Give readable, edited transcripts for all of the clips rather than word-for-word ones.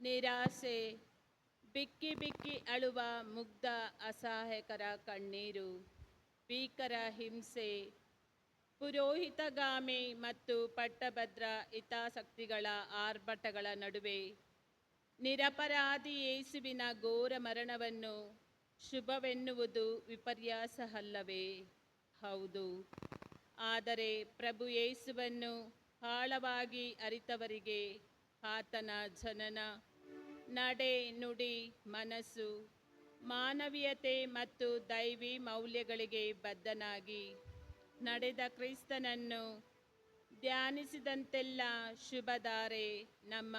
ನಿರಾಸೆ, ಬಿಕ್ಕಿ ಬಿಕ್ಕಿ ಅಳುವ ಮುಗ್ಧ ಅಸಹಾಯಕರ ಕಣ್ಣೀರು, ಭೀಕರ ಹಿಂಸೆ, ಪುರೋಹಿತಗಾಮಿ ಮತ್ತು ಪಟ್ಟಭದ್ರ ಹಿತಾಸಕ್ತಿಗಳ ಆರ್ಭಟಗಳ ನಡುವೆ ನಿರಪರಾಧಿ ಯೇಸುವಿನ ಘೋರ ಮರಣವನ್ನು ಶುಭವೆನ್ನುವುದು ವಿಪರ್ಯಾಸ ಅಲ್ಲವೇ? ಹೌದು. ಆದರೆ ಪ್ರಭು ಯೇಸುವನ್ನು ಆಳವಾಗಿ ಅರಿತವರಿಗೆ ಆತನ ಜನನ, ನಡೆ, ನುಡಿ, ಮನಸ್ಸು, ಮಾನವೀಯತೆ ಮತ್ತು ದೈವಿ ಮೌಲ್ಯಗಳಿಗೆ ಬದ್ಧನಾಗಿ ನಡೆದ ಕ್ರಿಸ್ತನನ್ನು ಧ್ಯಾನಿಸಿದಂತೆಲ್ಲ ಶುಭಧಾರೆ ನಮ್ಮ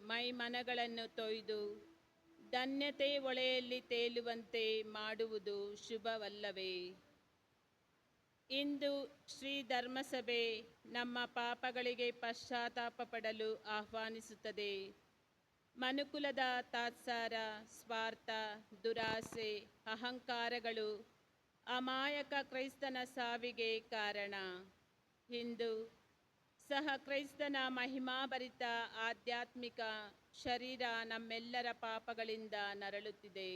ಮೈಮನಗಳನ್ನು ತೊಯ್ದು ಧನ್ಯತೆ ಹೊಳೆಯಲ್ಲಿ ತೇಲುವಂತೆ ಮಾಡುವುದು ಶುಭವಲ್ಲವೇ? ಇಂದು ಶ್ರೀ ಧರ್ಮಸಭೆ ನಮ್ಮ ಪಾಪಗಳಿಗೆ ಪಶ್ಚಾತ್ತಾಪ ಪಡಲು ಆಹ್ವಾನಿಸುತ್ತದೆ. ಮನುಕುಲದ ತಾತ್ಸಾರ, ಸ್ವಾರ್ಥ, ದುರಾಸೆ, ಅಹಂಕಾರಗಳು ಅಮಾಯಕ ಕ್ರೈಸ್ತನ ಸಾವಿಗೆ ಕಾರಣ. ಇಂದು ಸಹ ಕ್ರೈಸ್ತನ ಮಹಿಮಾಭರಿತ ಆಧ್ಯಾತ್ಮಿಕ ಶರೀರ ನಮ್ಮೆಲ್ಲರ ಪಾಪಗಳಿಂದ ನರಳುತ್ತಿದೆ.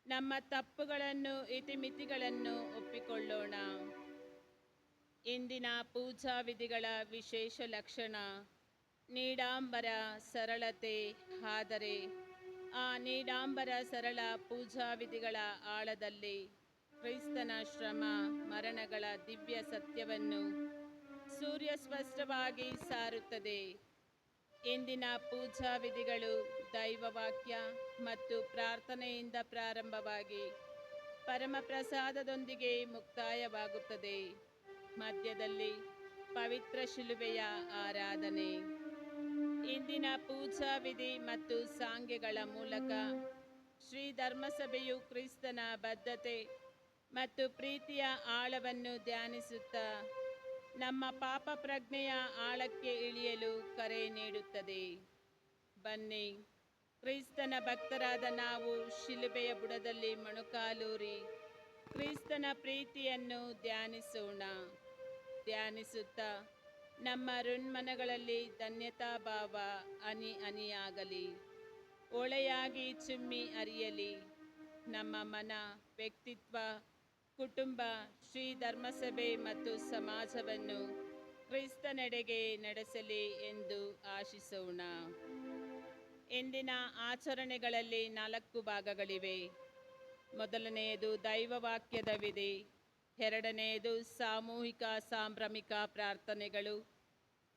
ನಮ್ಮ ತಪ್ಪುಗಳನ್ನು, ಇತಿಮಿತಿಗಳನ್ನು ಒಪ್ಪಿಕೊಳ್ಳೋಣ. ಇಂದಿನ ಪೂಜಾ ವಿಧಿಗಳ ವಿಶೇಷ ಲಕ್ಷಣ ನೀಡಾಂಬರ, ಸರಳತೆ. ಆದರೆ ಆ ನೀಡಾಂಬರ, ಸರಳ ಪೂಜಾ ವಿಧಿಗಳ ಆಳದಲ್ಲಿ ಕ್ರಿಸ್ತನ ಶ್ರಮ, ಮರಣಗಳ ದಿವ್ಯ ಸತ್ಯವನ್ನು ಸೂರ್ಯ ಸ್ಪಷ್ಟವಾಗಿ ಸಾರುತ್ತದೆ. ಇಂದಿನ ಪೂಜಾ ವಿಧಿಗಳು ದೈವವಾಕ್ಯ ಮತ್ತು ಪ್ರಾರ್ಥನೆಯಿಂದ ಪ್ರಾರಂಭವಾಗಿ ಪರಮಪ್ರಸಾದದೊಂದಿಗೆ ಮುಕ್ತಾಯವಾಗುತ್ತದೆ. ಮಧ್ಯದಲ್ಲಿ ಪವಿತ್ರ ಶಿಲುಬೆಯ ಆರಾಧನೆ. ಇಂದಿನ ಪೂಜಾ ವಿಧಿ ಮತ್ತು ಸಾಂಗ್ಯಗಳ ಮೂಲಕ ಶ್ರೀ ಧರ್ಮಸಭೆಯು ಕ್ರಿಸ್ತನ ಬದ್ಧತೆ ಮತ್ತು ಪ್ರೀತಿಯ ಆಳವನ್ನು ಧ್ಯಾನಿಸುತ್ತಾ ನಮ್ಮ ಪಾಪ ಪ್ರಜ್ಞೆಯ ಆಳಕ್ಕೆ ಇಳಿಯಲು ಕರೆ ನೀಡುತ್ತದೆ. ಬನ್ನಿ, ಕ್ರಿಸ್ತನ ಭಕ್ತರಾದ ನಾವು ಶಿಲುಬೆಯ ಬುಡದಲ್ಲಿ ಮೊಣಕಾಲೂರಿ ಕ್ರಿಸ್ತನ ಪ್ರೀತಿಯನ್ನು ಧ್ಯಾನಿಸೋಣ. ಧ್ಯಾನಿಸುತ್ತಾ ನಮ್ಮ ಋನ್ಮನಗಳಲ್ಲಿ ಧನ್ಯತಾ ಭಾವ ಹನಿ ಹನಿಯಾಗಲಿ, ಹೊಳೆಯಾಗಿ ಚಿಮ್ಮಿ ಹರಿಯಲಿ. ನಮ್ಮ ಮನ, ವ್ಯಕ್ತಿತ್ವ, ಕುಟುಂಬ, ಶ್ರೀ ಧರ್ಮಸಭೆ ಮತ್ತು ಸಮಾಜವನ್ನು ಕ್ರಿಸ್ತನೆಡೆಗೆ ನಡೆಸಲಿ ಎಂದು ಆಶಿಸೋಣ. ಇಂದಿನ ಆಚರಣೆಗಳಲ್ಲಿ 4 ಭಾಗಗಳಿವೆ. ಮೊದಲನೆಯದು ದೈವವಾಕ್ಯದ ವಿಧಿ, ಎರಡನೆಯದು ಸಾಮೂಹಿಕ ಸಾಂಭ್ರಮಿಕ ಪ್ರಾರ್ಥನೆಗಳು,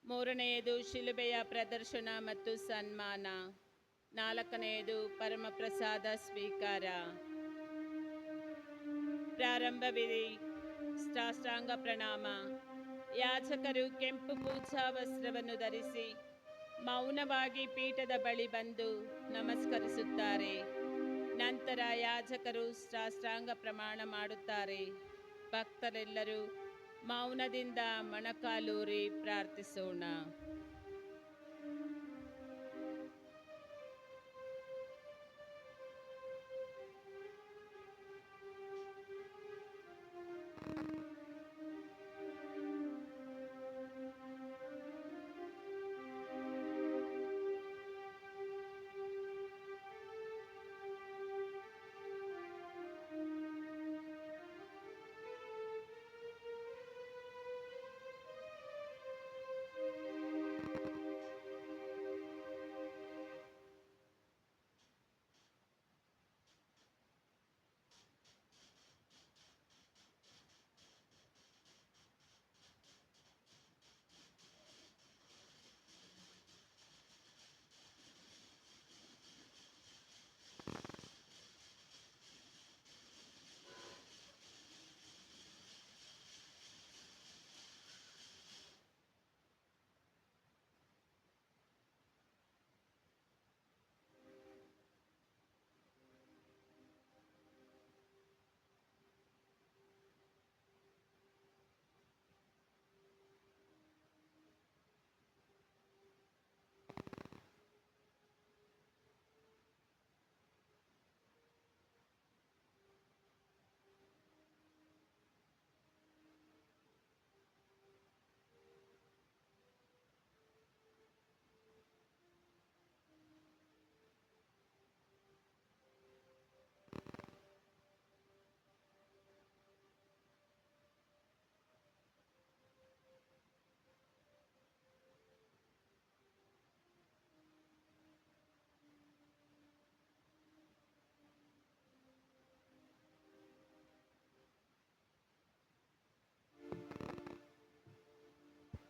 ಮೂರನೆಯದು ಶಿಲುಬೆಯ ಪ್ರದರ್ಶನ ಮತ್ತು ಸನ್ಮಾನ, ನಾಲ್ಕನೆಯದು ಪರಮಪ್ರಸಾದ ಸ್ವೀಕಾರ. ಪ್ರಾರಂಭ ವಿಧಿ: ಸಾಷ್ಟಾಂಗ ಪ್ರಣಾಮ. ಯಾಜಕರು ಕೆಂಪು ಪೂಜಾ ವಸ್ತ್ರವನ್ನು ಧರಿಸಿ ಮೌನವಾಗಿ ಪೀಠದ ಬಳಿ ಬಂದು ನಮಸ್ಕರಿಸುತ್ತಾರೆ. ನಂತರ ಯಾಜಕರು ಸಾಷ್ಟಾಂಗ ಪ್ರಮಾಣ ಮಾಡುತ್ತಾರೆ. ಭಕ್ತರೆಲ್ಲರೂ ಮೌನದಿಂದ ಮೊಣಕಾಲೂರಿ ಪ್ರಾರ್ಥಿಸೋಣ.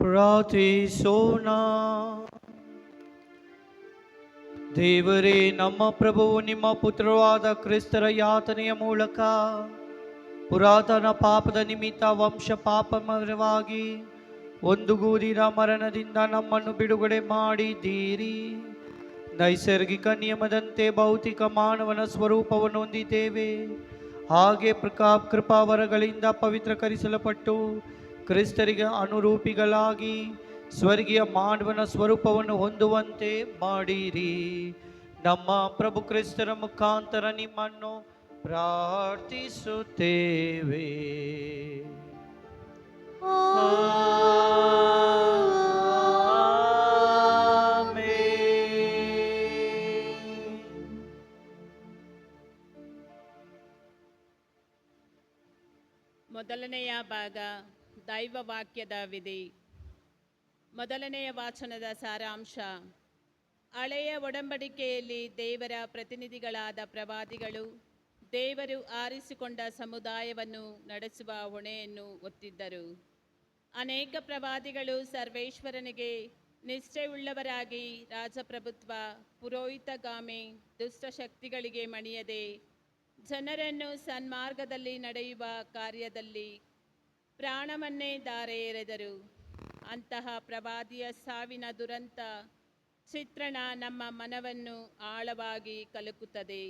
ಪ್ರಾರ್ಥಿಸೋಣ. ದೇವರೇ, ನಮ್ಮ ಪ್ರಭುವು ನಿಮ್ಮ ಪುತ್ರವಾದ ಕ್ರಿಸ್ತರ ಯಾತನೆಯ ಮೂಲಕ ಪುರಾತನ ಪಾಪದ ನಿಮಿತ್ತ ವಂಶ ಪಾಪಮಯವಾಗಿ ಒಂದುಗೂಡಿದ ಮರಣದಿಂದ ನಮ್ಮನ್ನು ಬಿಡುಗಡೆ ಮಾಡಿದ್ದೀರಿ. ನೈಸರ್ಗಿಕ ನಿಯಮದಂತೆ ಭೌತಿಕ ಮಾನವನ ಸ್ವರೂಪವನ್ನು ಹೊಂದಿದ್ದೇವೆ. ಹಾಗೆ ಕೃಪಾವರಗಳಿಂದ ಪವಿತ್ರಕರಿಸಲ್ಪಟ್ಟು ಕ್ರಿಸ್ತರಿಗೆ ಅನುರೂಪಿಗಳಾಗಿ ಸ್ವರ್ಗೀಯ ಮಾನವನ ಸ್ವರೂಪವನ್ನು ಹೊಂದುವಂತೆ ಮಾಡಿರಿ. ನಮ್ಮ ಪ್ರಭು ಕ್ರಿಸ್ತರ ಮುಖಾಂತರ ನಿಮ್ಮನ್ನು ಪ್ರಾರ್ಥಿಸುತ್ತೇವೆ. ಮೊದಲನೆಯ ಭಾಗ, ದೈವ ವಾಕ್ಯದ ವಿಧಿ. ಮೊದಲನೆಯ ವಾಚನದ ಸಾರಾಂಶ. ಹಳೆಯ ಒಡಂಬಡಿಕೆಯಲ್ಲಿ ದೇವರ ಪ್ರತಿನಿಧಿಗಳಾದ ಪ್ರವಾದಿಗಳು ದೇವರು ಆರಿಸಿಕೊಂಡ ಸಮುದಾಯವನ್ನು ನಡೆಸುವ ಹೊಣೆಯನ್ನು ಹೊತ್ತಿದ್ದರು. ಅನೇಕ ಪ್ರವಾದಿಗಳು ಸರ್ವೇಶ್ವರನಿಗೆ ನಿಷ್ಠೆಯುಳ್ಳವರಾಗಿ ರಾಜಪ್ರಭುತ್ವ, ಪುರೋಹಿತಗಾಮಿ, ದುಷ್ಟಶಕ್ತಿಗಳಿಗೆ ಮಣಿಯದೆ ಜನರನ್ನು ಸನ್ಮಾರ್ಗದಲ್ಲಿ ನಡೆಯುವ ಕಾರ್ಯದಲ್ಲಿ ಪ್ರಾಣವನ್ನೇ ಧಾರೆ ಎರೆದರು. ಅಂತಹ ಪ್ರವಾದಿಯ ಸಾವಿನ ದುರಂತ ಚಿತ್ರಣ ನಮ್ಮ ಮನವನ್ನು ಆಳವಾಗಿ ಕಲಕುತ್ತದೆ.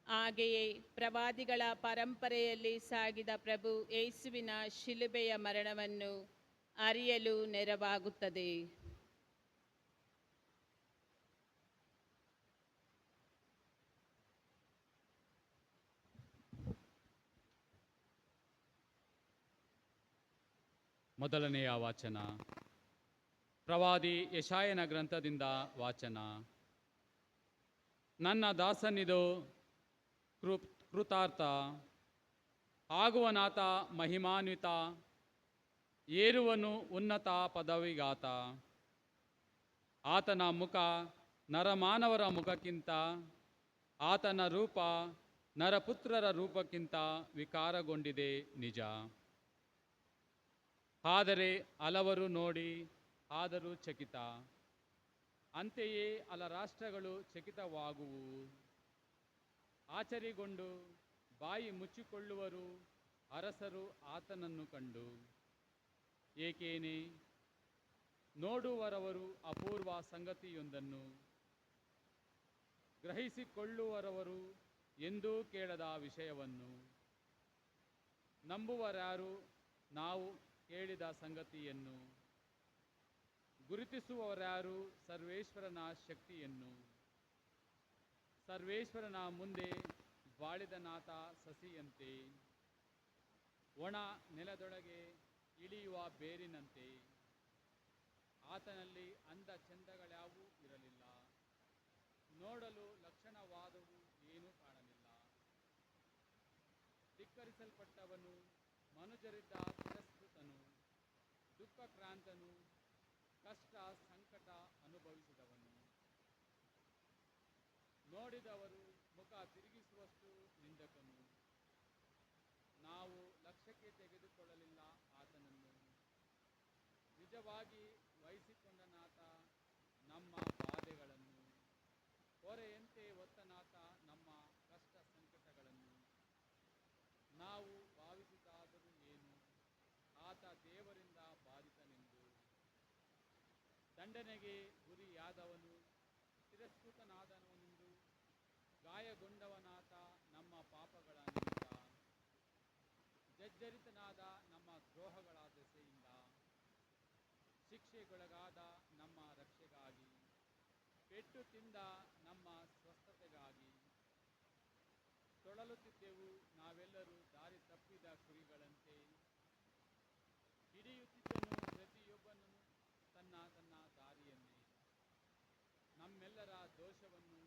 ಹಾಗೆಯೇ ಪ್ರವಾದಿಗಳ ಪರಂಪರೆಯಲ್ಲಿ ಸಾಗಿದ ಪ್ರಭು ಯೇಸುವಿನ ಶಿಲುಬೆಯ ಮರಣವನ್ನು ಅರಿಯಲು ನೆರವಾಗುತ್ತದೆ. ಮೊದಲನೆಯ ವಾಚನ. ಪ್ರವಾದಿ ಯೆಶಾಯನ ಗ್ರಂಥದಿಂದ ವಾಚನ. ನನ್ನ ದಾಸನಿದು ಕೃತಾರ್ಥ, ಆಗುವನಾತ ಮಹಿಮಾನ್ವಿತ, ಏರುವನು ಉನ್ನತ ಪದವಿಗಾತ. ಆತನ ಮುಖ ನರಮಾನವರ ಮುಖಕ್ಕಿಂತ, ಆತನ ರೂಪ ನರಪುತ್ರರ ರೂಪಕ್ಕಿಂತ ವಿಕಾರಗೊಂಡಿದೆ ನಿಜ. ಆದರೆ ಹಲವರು ನೋಡಿ ಆದರೂ ಚಕಿತ, ಅಂತೆಯೇ ಹಲ ರಾಷ್ಟ್ರಗಳು ಚಕಿತವಾಗುವು. ಆಚರಿಗೊಂಡು ಬಾಯಿ ಮುಚ್ಚಿಕೊಳ್ಳುವರು ಅರಸರು ಆತನನ್ನು ಕಂಡು. ಏಕೇನೆ ನೋಡುವರವರು ಅಪೂರ್ವ ಸಂಗತಿಯೊಂದನ್ನು, ಗ್ರಹಿಸಿಕೊಳ್ಳುವರವರು ಎಂದೂ ಕೇಳದ ವಿಷಯವನ್ನು, ನಂಬುವರ್ಯಾರು ನಾವು ಕೇಳಿದ ಸಂಗತಿಯನ್ನು, ಗುರುತಿಸುವವರ್ಯಾರು ಸರ್ವೇಶ್ವರನ ಶಕ್ತಿಯನ್ನು. ಸರ್ವೇಶ್ವರನ ಮುಂದೆ ಬಾಳಿದನಾಥ ಸಸಿಯಂತೆ, ಒಣ ನೆಲದೊಳಗೆ ಇಳಿಯುವ ಬೇರಿನಂತೆ. ಆತನಲ್ಲಿ ಅಂದ ಚಂದಗಳ್ಯಾವೂ ಇರಲಿಲ್ಲ, ನೋಡಲು ಲಕ್ಷಣವಾದವು ಏನೂ ಕಾಣಲಿಲ್ಲ. ಧಿಕ್ಕರಿಸಲ್ಪಟ್ಟವನು, ಮನುಜರಿದ್ದ ತಿರಸ್ಕೃತನು, ದುಃಖಕ್ರಾಂತನು, ಕಷ್ಟ ಸಂಕಟ ಅನುಭವಿಸಿದವನು. ನೋಡಿದವರು ಮುಖ ತಿರುಗಿಸುವಷ್ಟು ನಿಂದಕನು. ನಾವು ಲಕ್ಷ್ಯಕ್ಕೆ ತೆಗೆದುಕೊಳ್ಳಲಿಲ್ಲ ಆತನನ್ನು. ನಿಜವಾಗಿ ವಹಿಸಿಕೊಂಡನಾತ ನಮ್ಮ ಬಾಧೆಗಳನ್ನು, ಹೊರೆಯಂತೆ ಹೊತ್ತನಾತ ನಮ್ಮ ಕಷ್ಟ ಸಂಕಟಗಳನ್ನು. ನಾವು ಭಾವಿಸಿದಾದರೂ ಏನು, ಆತ ದೇವರಿಂದ ಬಾಧಿತನೆಂದು. ದಂಡನೆಗೆ ಗುರಿಯಾದವನು ತಿರಸ್ಕೃತನಾದವನೆಂದು, ಗಾಯಗೊಂಡವನಾತ ನಮ್ಮ ಪಾಪಗಳ ನಿಮಿತ್ತ, ಜರ್ಜರಿತನಾದ ನಮ್ಮ ದ್ರೋಹಗಳ ದೆಸೆಯಿಂದ, ಶಿಕ್ಷೆಗೊಳಗಾದ ನಮ್ಮ ರಕ್ಷೆಗಾಗಿ, ಪೆಟ್ಟು ತಿಂದ ನಮ್ಮ ಸ್ವಸ್ಥತೆಗಾಗಿ. ತೊಳಲುತ್ತಿದ್ದೆವು ನಾವೆಲ್ಲರೂ ದಾರಿ ತಪ್ಪಿದ ಕುರಿಗಳಂತೆ, ಹಿಡಿಯುತ್ತಿದ್ದನು ಪ್ರತಿಯೊಬ್ಬನು ತನ್ನ ತನ್ನ ದಾರಿಯನ್ನೇ. ನಮ್ಮೆಲ್ಲರ ದೋಷವನ್ನು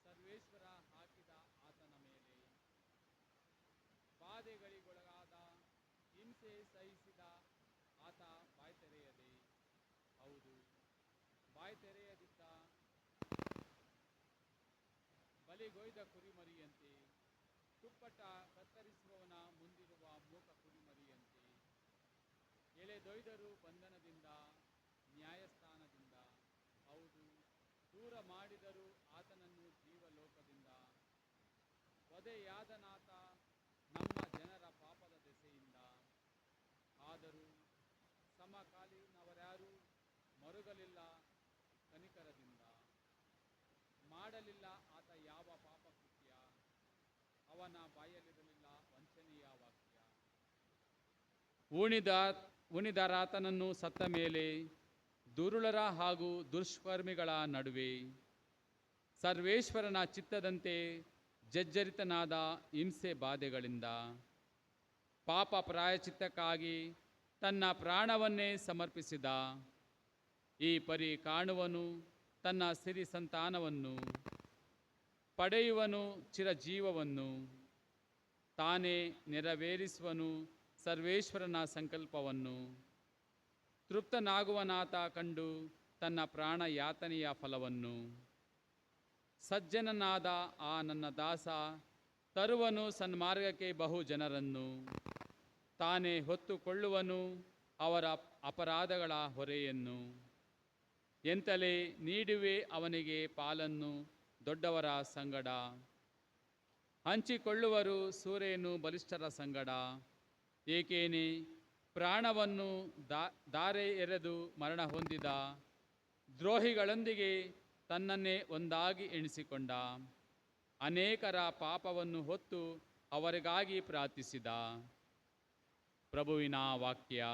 ಸರ್ವೇಶ್ವರ ಹಾಕಿದ ಆತನ ಮೇಲೆ. ಬಾಧೆಗಳಿಗೊಳಗಾದ, ಹಿಂಸೆ ಸಹಿಸಿದ ಆತ ಬಾಯ್ತೆರೆಯದೆ, ಹೌದು ಬಾಯ್ತೆರೆಯದಿದ್ದ ಬಲಿಗೊಯ್ದ ಕುರಿಮರಿಯಂತೆ, ತುಪ್ಪಟ ಕತ್ತರಿಸುವವನ ಮುಂದಿರುವ ಮೂಕ ಕುರಿಮರಿಯಂತೆ, ಎಳೆದೊಯ್ದರು ಬಂಧನದಿಂದ, ನ್ಯಾಯಸ್ಥಾನದಿಂದ. ಹೌದು, ದೂರ ಮಾಡಿದರು ಆತನನ್ನು ಜೀವಲೋಕದಿಂದ. ವಧೆಯಾದನಾತ ನಮ್ಮ ಜನರ ಪಾಪದ ದೆಸೆಯಿಂದ. ಆದರೂ ಸಮಕಾಲೀನವರ್ಯಾರೂ ಮರುಗಲಿಲ್ಲ ಕನಿಕರದಿಂದ. ಮಾಡಲಿಲ್ಲ ಆತ ಯಾವ ಪಾಪ ಕೃತ್ಯ, ಅವನ ಬಾಯಲ್ಲಿರಲಿಲ್ಲ ವಂಚನೆಯ ವಾಕ್ಯ. ಉಣಿದರಾತನನ್ನು ಸತ್ತ ಮೇಲೆ ದುರುಳರ ಹಾಗೂ ದುಷ್ಕರ್ಮಿಗಳ ನಡುವೆ ಸರ್ವೇಶ್ವರನ ಚಿತ್ತದಂತೆ ಜರ್ಜರಿತನಾದ ಹಿಂಸೆ ಬಾಧೆಗಳಿಂದ ಪಾಪ ಪ್ರಾಯಚಿತ್ತಕ್ಕಾಗಿ ತನ್ನ ಪ್ರಾಣವನ್ನೇ ಸಮರ್ಪಿಸಿದ. ಈ ಪರಿ ಕಾಣುವನು ತನ್ನ ಸಿರಿ ಸಂತಾನವನ್ನು, ಪಡೆಯುವನು ಚಿರಜೀವವನ್ನು. ತಾನೇ ನೆರವೇರಿಸುವನು ಸರ್ವೇಶ್ವರನ ಸಂಕಲ್ಪವನ್ನು. ತೃಪ್ತನಾಗುವನಾತ ಕಂಡು ತನ್ನ ಪ್ರಾಣ ಯಾತನೆಯ ಫಲವನ್ನು. ಸಜ್ಜನನಾದ ಆ ನನ್ನ ದಾಸ ತರುವನು ಸನ್ಮಾರ್ಗಕ್ಕೆ ಬಹು ಜನರನ್ನು. ತಾನೇ ಹೊತ್ತುಕೊಳ್ಳುವನು ಅವರ ಅಪರಾಧಗಳ ಹೊರೆಯನ್ನು. ಎಂತಲೇ ನೀಡುವೆ ಅವನಿಗೆ ಪಾಲನ್ನು ದೊಡ್ಡವರ ಸಂಗಡ. ಹಂಚಿಕೊಳ್ಳುವರು ಸೂರೇನು ಬಲಿಷ್ಠರ ಸಂಗಡ. ಏಕೇನೆ ಪ್ರಾಣವನ್ನು ದಾರೆ ಎರೆದು ಮರಣ ಹೊಂದಿದ ದ್ರೋಹಿಗಳೊಂದಿಗೆ ತನ್ನನ್ನೇ ಒಂದಾಗಿ ಎಣಿಸಿಕೊಂಡ. ಅನೇಕರ ಪಾಪವನ್ನು ಹೊತ್ತು ಅವರಿಗಾಗಿ ಪ್ರಾರ್ಥಿಸಿದ. ಪ್ರಭುವಿನ ವಾಕ್ಯ.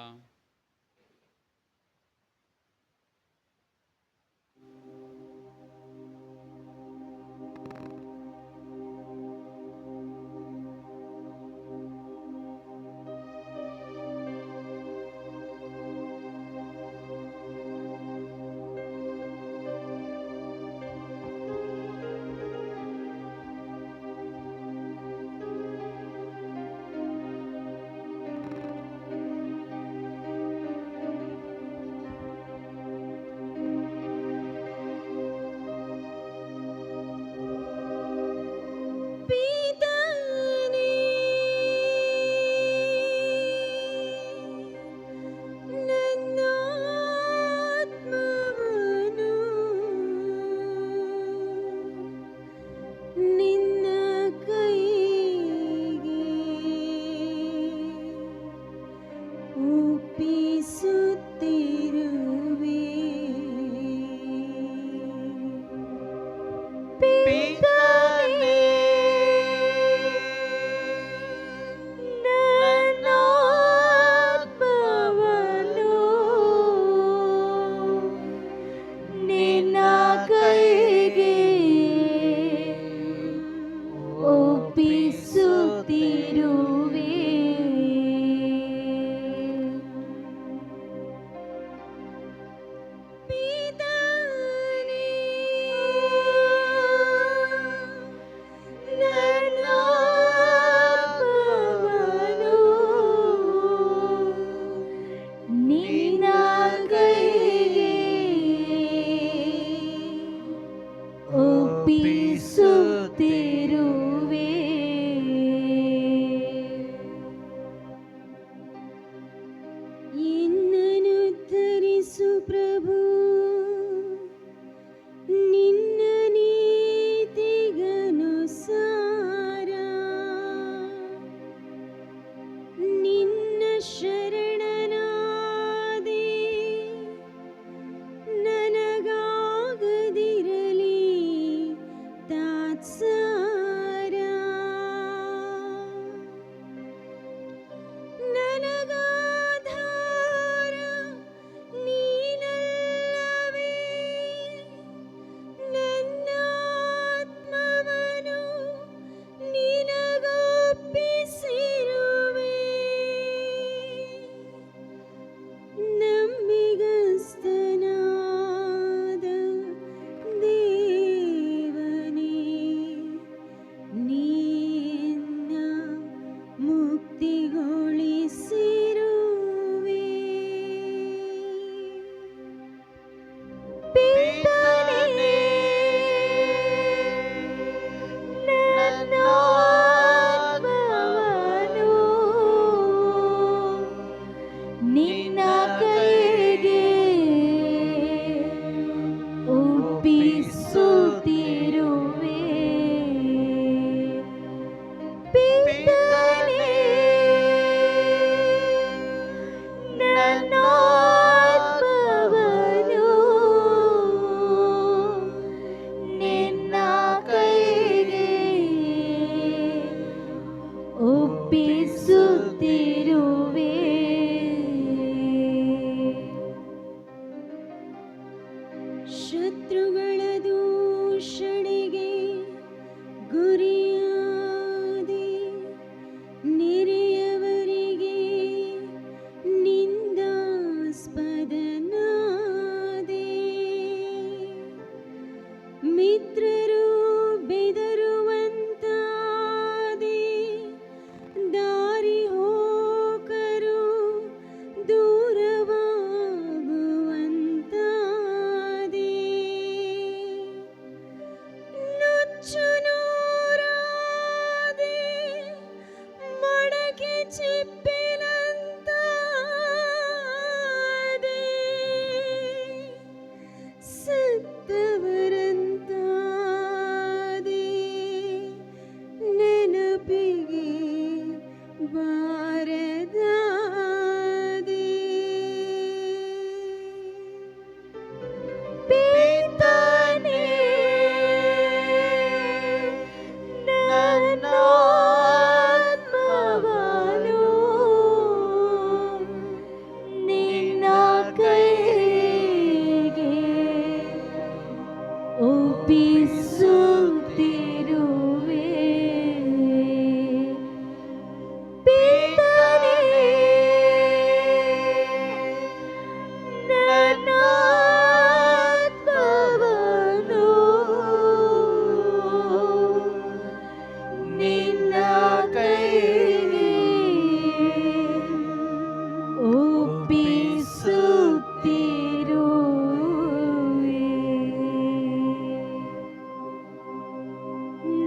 ಪಿತನೇ, ನನ್ನಾತ್ಮವನ್ನು ನಿನ್ನ ಕೈಗೆ ಒಪ್ಪಿಸುತ್ತಿರುವೆ.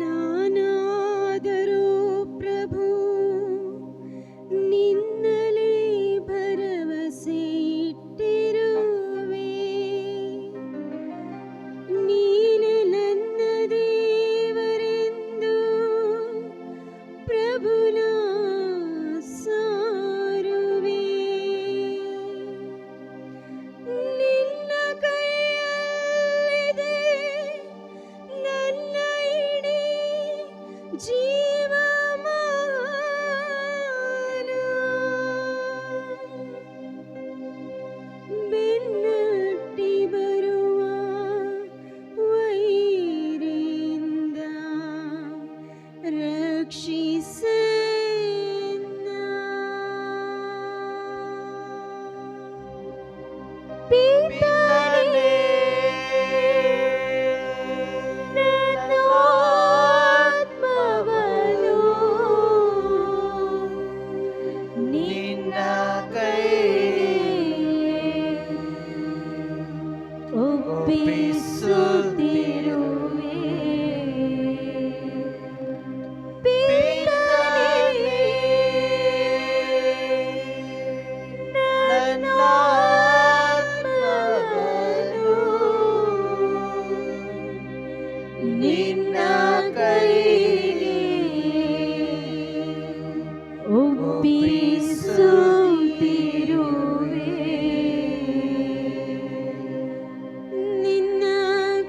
ನಾನಾದರೂ ಪ್ರಭು ನಿನ್ನಲೇ ಭರವಸೆ ಇಟ್ಟಿರುವೆ. ನೀನೆ ನನ್ನ ದೇವರೆಂದು ಪ್ರಭುನ ಸಾರುವೆ. ನಿನ್ನ ಕೈಯಲ್ಲಿದೆ ನನ್ನ ಇಡೀ ಜೀವಮಾನ. ಬೆನ್ನಟ್ಟಿ ಬರುವ ವೈರಿಯಿಂದ ರಕ್ಷಿಸೆನ್ನ. ಪಿತನೇ, ನನ್ನಾತ್ಮವನ್ನು ನಿನ್ನ ಕೈಗೆ ಒಪ್ಪಿಸುತ್ತಿರುವೆ. ಪಿತನೇ, ನನ್ನಾತ್ಮವನ್ನು ನಿನ್ನ ಕೈಗೆ ಒಪ್ಪಿಸುತ್ತಿರುವೆ. ನಿನ್ನ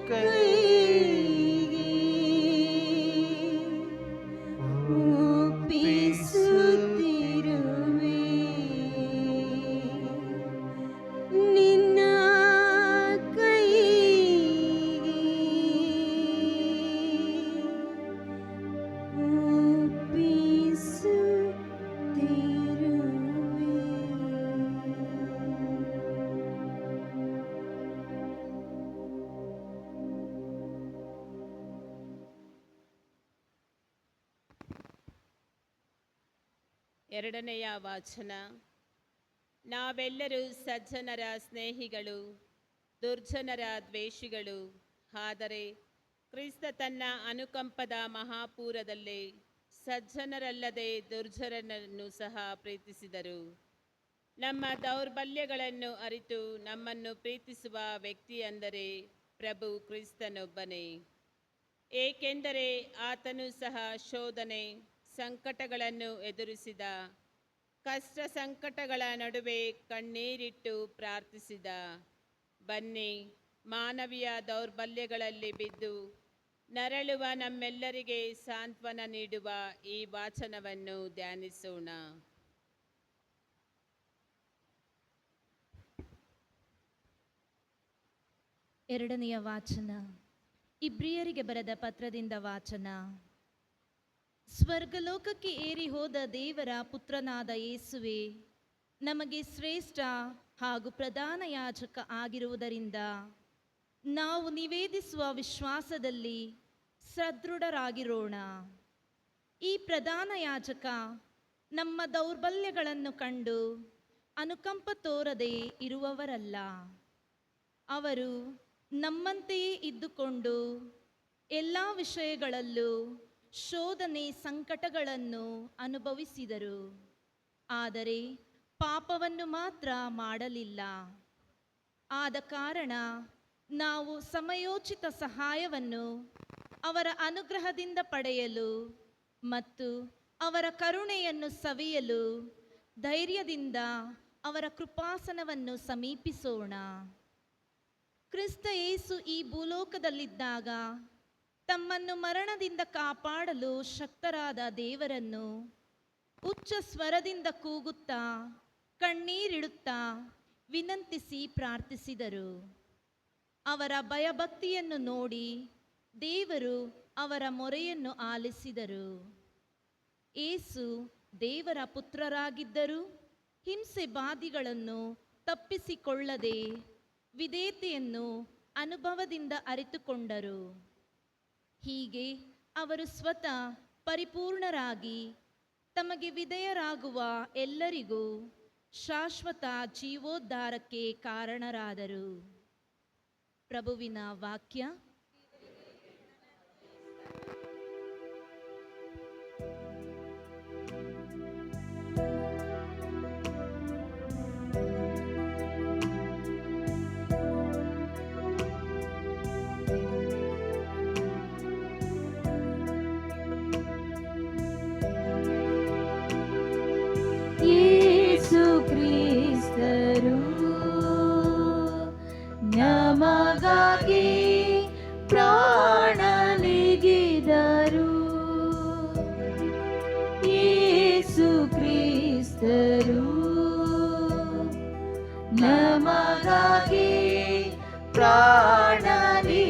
ಕೈಗೆ ಒಪ್ಪಿಸುತ್ತಿರುವೆ. ನಿನ್ನ ಕೈಗೆ ಎರಡನೆಯ ವಾಚನ. ನಾವೆಲ್ಲರೂ ಸಜ್ಜನರ ಸ್ನೇಹಿಗಳು, ದುರ್ಜನರ ದ್ವೇಷಿಗಳು. ಆದರೆ ಕ್ರಿಸ್ತ ತನ್ನ ಅನುಕಂಪದ ಮಹಾಪೂರದಲ್ಲಿ ಸಜ್ಜನರಲ್ಲದೆ ದುರ್ಜನರನ್ನು ಸಹ ಪ್ರೀತಿಸಿದರು. ನಮ್ಮ ದೌರ್ಬಲ್ಯಗಳನ್ನು ಅರಿತು ನಮ್ಮನ್ನು ಪ್ರೀತಿಸುವ ವ್ಯಕ್ತಿ ಅಂದರೆ ಪ್ರಭು ಕ್ರಿಸ್ತನೊಬ್ಬನೇ. ಏಕೆಂದರೆ ಆತನು ಸಹ ಶೋಧನೆ ಸಂಕಟಗಳನ್ನು ಎದುರಿಸಿದ. ಕಷ್ಟ ಸಂಕಟಗಳ ನಡುವೆ ಕಣ್ಣೀರಿಟ್ಟು ಪ್ರಾರ್ಥಿಸಿದ. ಬನ್ನಿ, ಮಾನವೀಯ ದೌರ್ಬಲ್ಯಗಳಲ್ಲಿ ಬಿದ್ದು ನರಳುವ ನಮ್ಮೆಲ್ಲರಿಗೆ ಸಾಂತ್ವನ ನೀಡುವ ಈ ವಾಚನವನ್ನು ಧ್ಯಾನಿಸೋಣ. ಎರಡನೆಯ ವಾಚನ. ಇಬ್ರಿಯರಿಗೆ ಬರೆದ ಪತ್ರದಿಂದ ವಾಚನ. ಸ್ವರ್ಗಲೋಕಕ್ಕೆ ಏರಿ ಹೋದ ದೇವರ ಪುತ್ರನಾದ ಯೇಸುವೆ ನಮಗೆ ಶ್ರೇಷ್ಠ ಹಾಗೂ ಪ್ರಧಾನ ಯಾಜಕ ಆಗಿರುವುದರಿಂದ ನಾವು ನಿವೇದಿಸುವ ವಿಶ್ವಾಸದಲ್ಲಿ ಸದೃಢರಾಗಿರೋಣ. ಈ ಪ್ರಧಾನ ಯಾಜಕ ನಮ್ಮ ದೌರ್ಬಲ್ಯಗಳನ್ನು ಕಂಡು ಅನುಕಂಪ ತೋರದೆ ಇರುವವರಲ್ಲ. ಅವರು ನಮ್ಮಂತೆಯೇ ಇದ್ದುಕೊಂಡು ಎಲ್ಲ ವಿಷಯಗಳಲ್ಲೂ ಶೋಧನೆ ಸಂಕಟಗಳನ್ನು ಅನುಭವಿಸಿದರು. ಆದರೆ ಪಾಪವನ್ನು ಮಾತ್ರ ಮಾಡಲಿಲ್ಲ. ಆದ ಕಾರಣ ನಾವು ಸಮಯೋಚಿತ ಸಹಾಯವನ್ನು ಅವರ ಅನುಗ್ರಹದಿಂದ ಪಡೆಯಲು ಮತ್ತು ಅವರ ಕರುಣೆಯನ್ನು ಸವಿಯಲು ಧೈರ್ಯದಿಂದ ಅವರ ಕೃಪಾಸನವನ್ನು ಸಮೀಪಿಸೋಣ. ಕ್ರಿಸ್ತ ಯೇಸು ಈ ಭೂಲೋಕದಲ್ಲಿದ್ದಾಗ ತಮ್ಮನ್ನು ಮರಣದಿಂದ ಕಾಪಾಡಲು ಶಕ್ತರಾದ ದೇವರನ್ನು ಉಚ್ಚ ಸ್ವರದಿಂದ ಕೂಗುತ್ತಾ ಕಣ್ಣೀರಿಡುತ್ತಾ ವಿನಂತಿಸಿ ಪ್ರಾರ್ಥಿಸಿದರು. ಅವರ ಭಯಭಕ್ತಿಯನ್ನು ನೋಡಿ ದೇವರು ಅವರ ಮೊರೆಯನ್ನು ಆಲಿಸಿದರು. ಯೇಸು ದೇವರ ಪುತ್ರರಾಗಿದ್ದರೂ ಹಿಂಸೆ ಬಾಧಿಗಳನ್ನು ತಪ್ಪಿಸಿಕೊಳ್ಳದೆ ವಿಧೇಯತೆಯನ್ನು ಅನುಭವದಿಂದ ಅರಿತುಕೊಂಡರು. ಹೀಗೆ ಅವರು ಸ್ವತಃ ಪರಿಪೂರ್ಣರಾಗಿ ತಮಗೆ ವಿಧೇಯರಾಗುವ ಎಲ್ಲರಿಗೂ ಶಾಶ್ವತ ಜೀವೋದ್ಧಾರಕ್ಕೆ ಕಾರಣರಾದರು. ಪ್ರಭುವಿನ ವಾಕ್ಯ. ಯೇಸು ಕ್ರಿಸ್ತರು ನಮಗಾಗಿ ಪ್ರಾಣನಿಗಿದರು. ಯೇಸು ಕ್ರಿಸ್ತರು ನಮಗಾಗಿ ಪ್ರಾಣನಿಗಿದರು.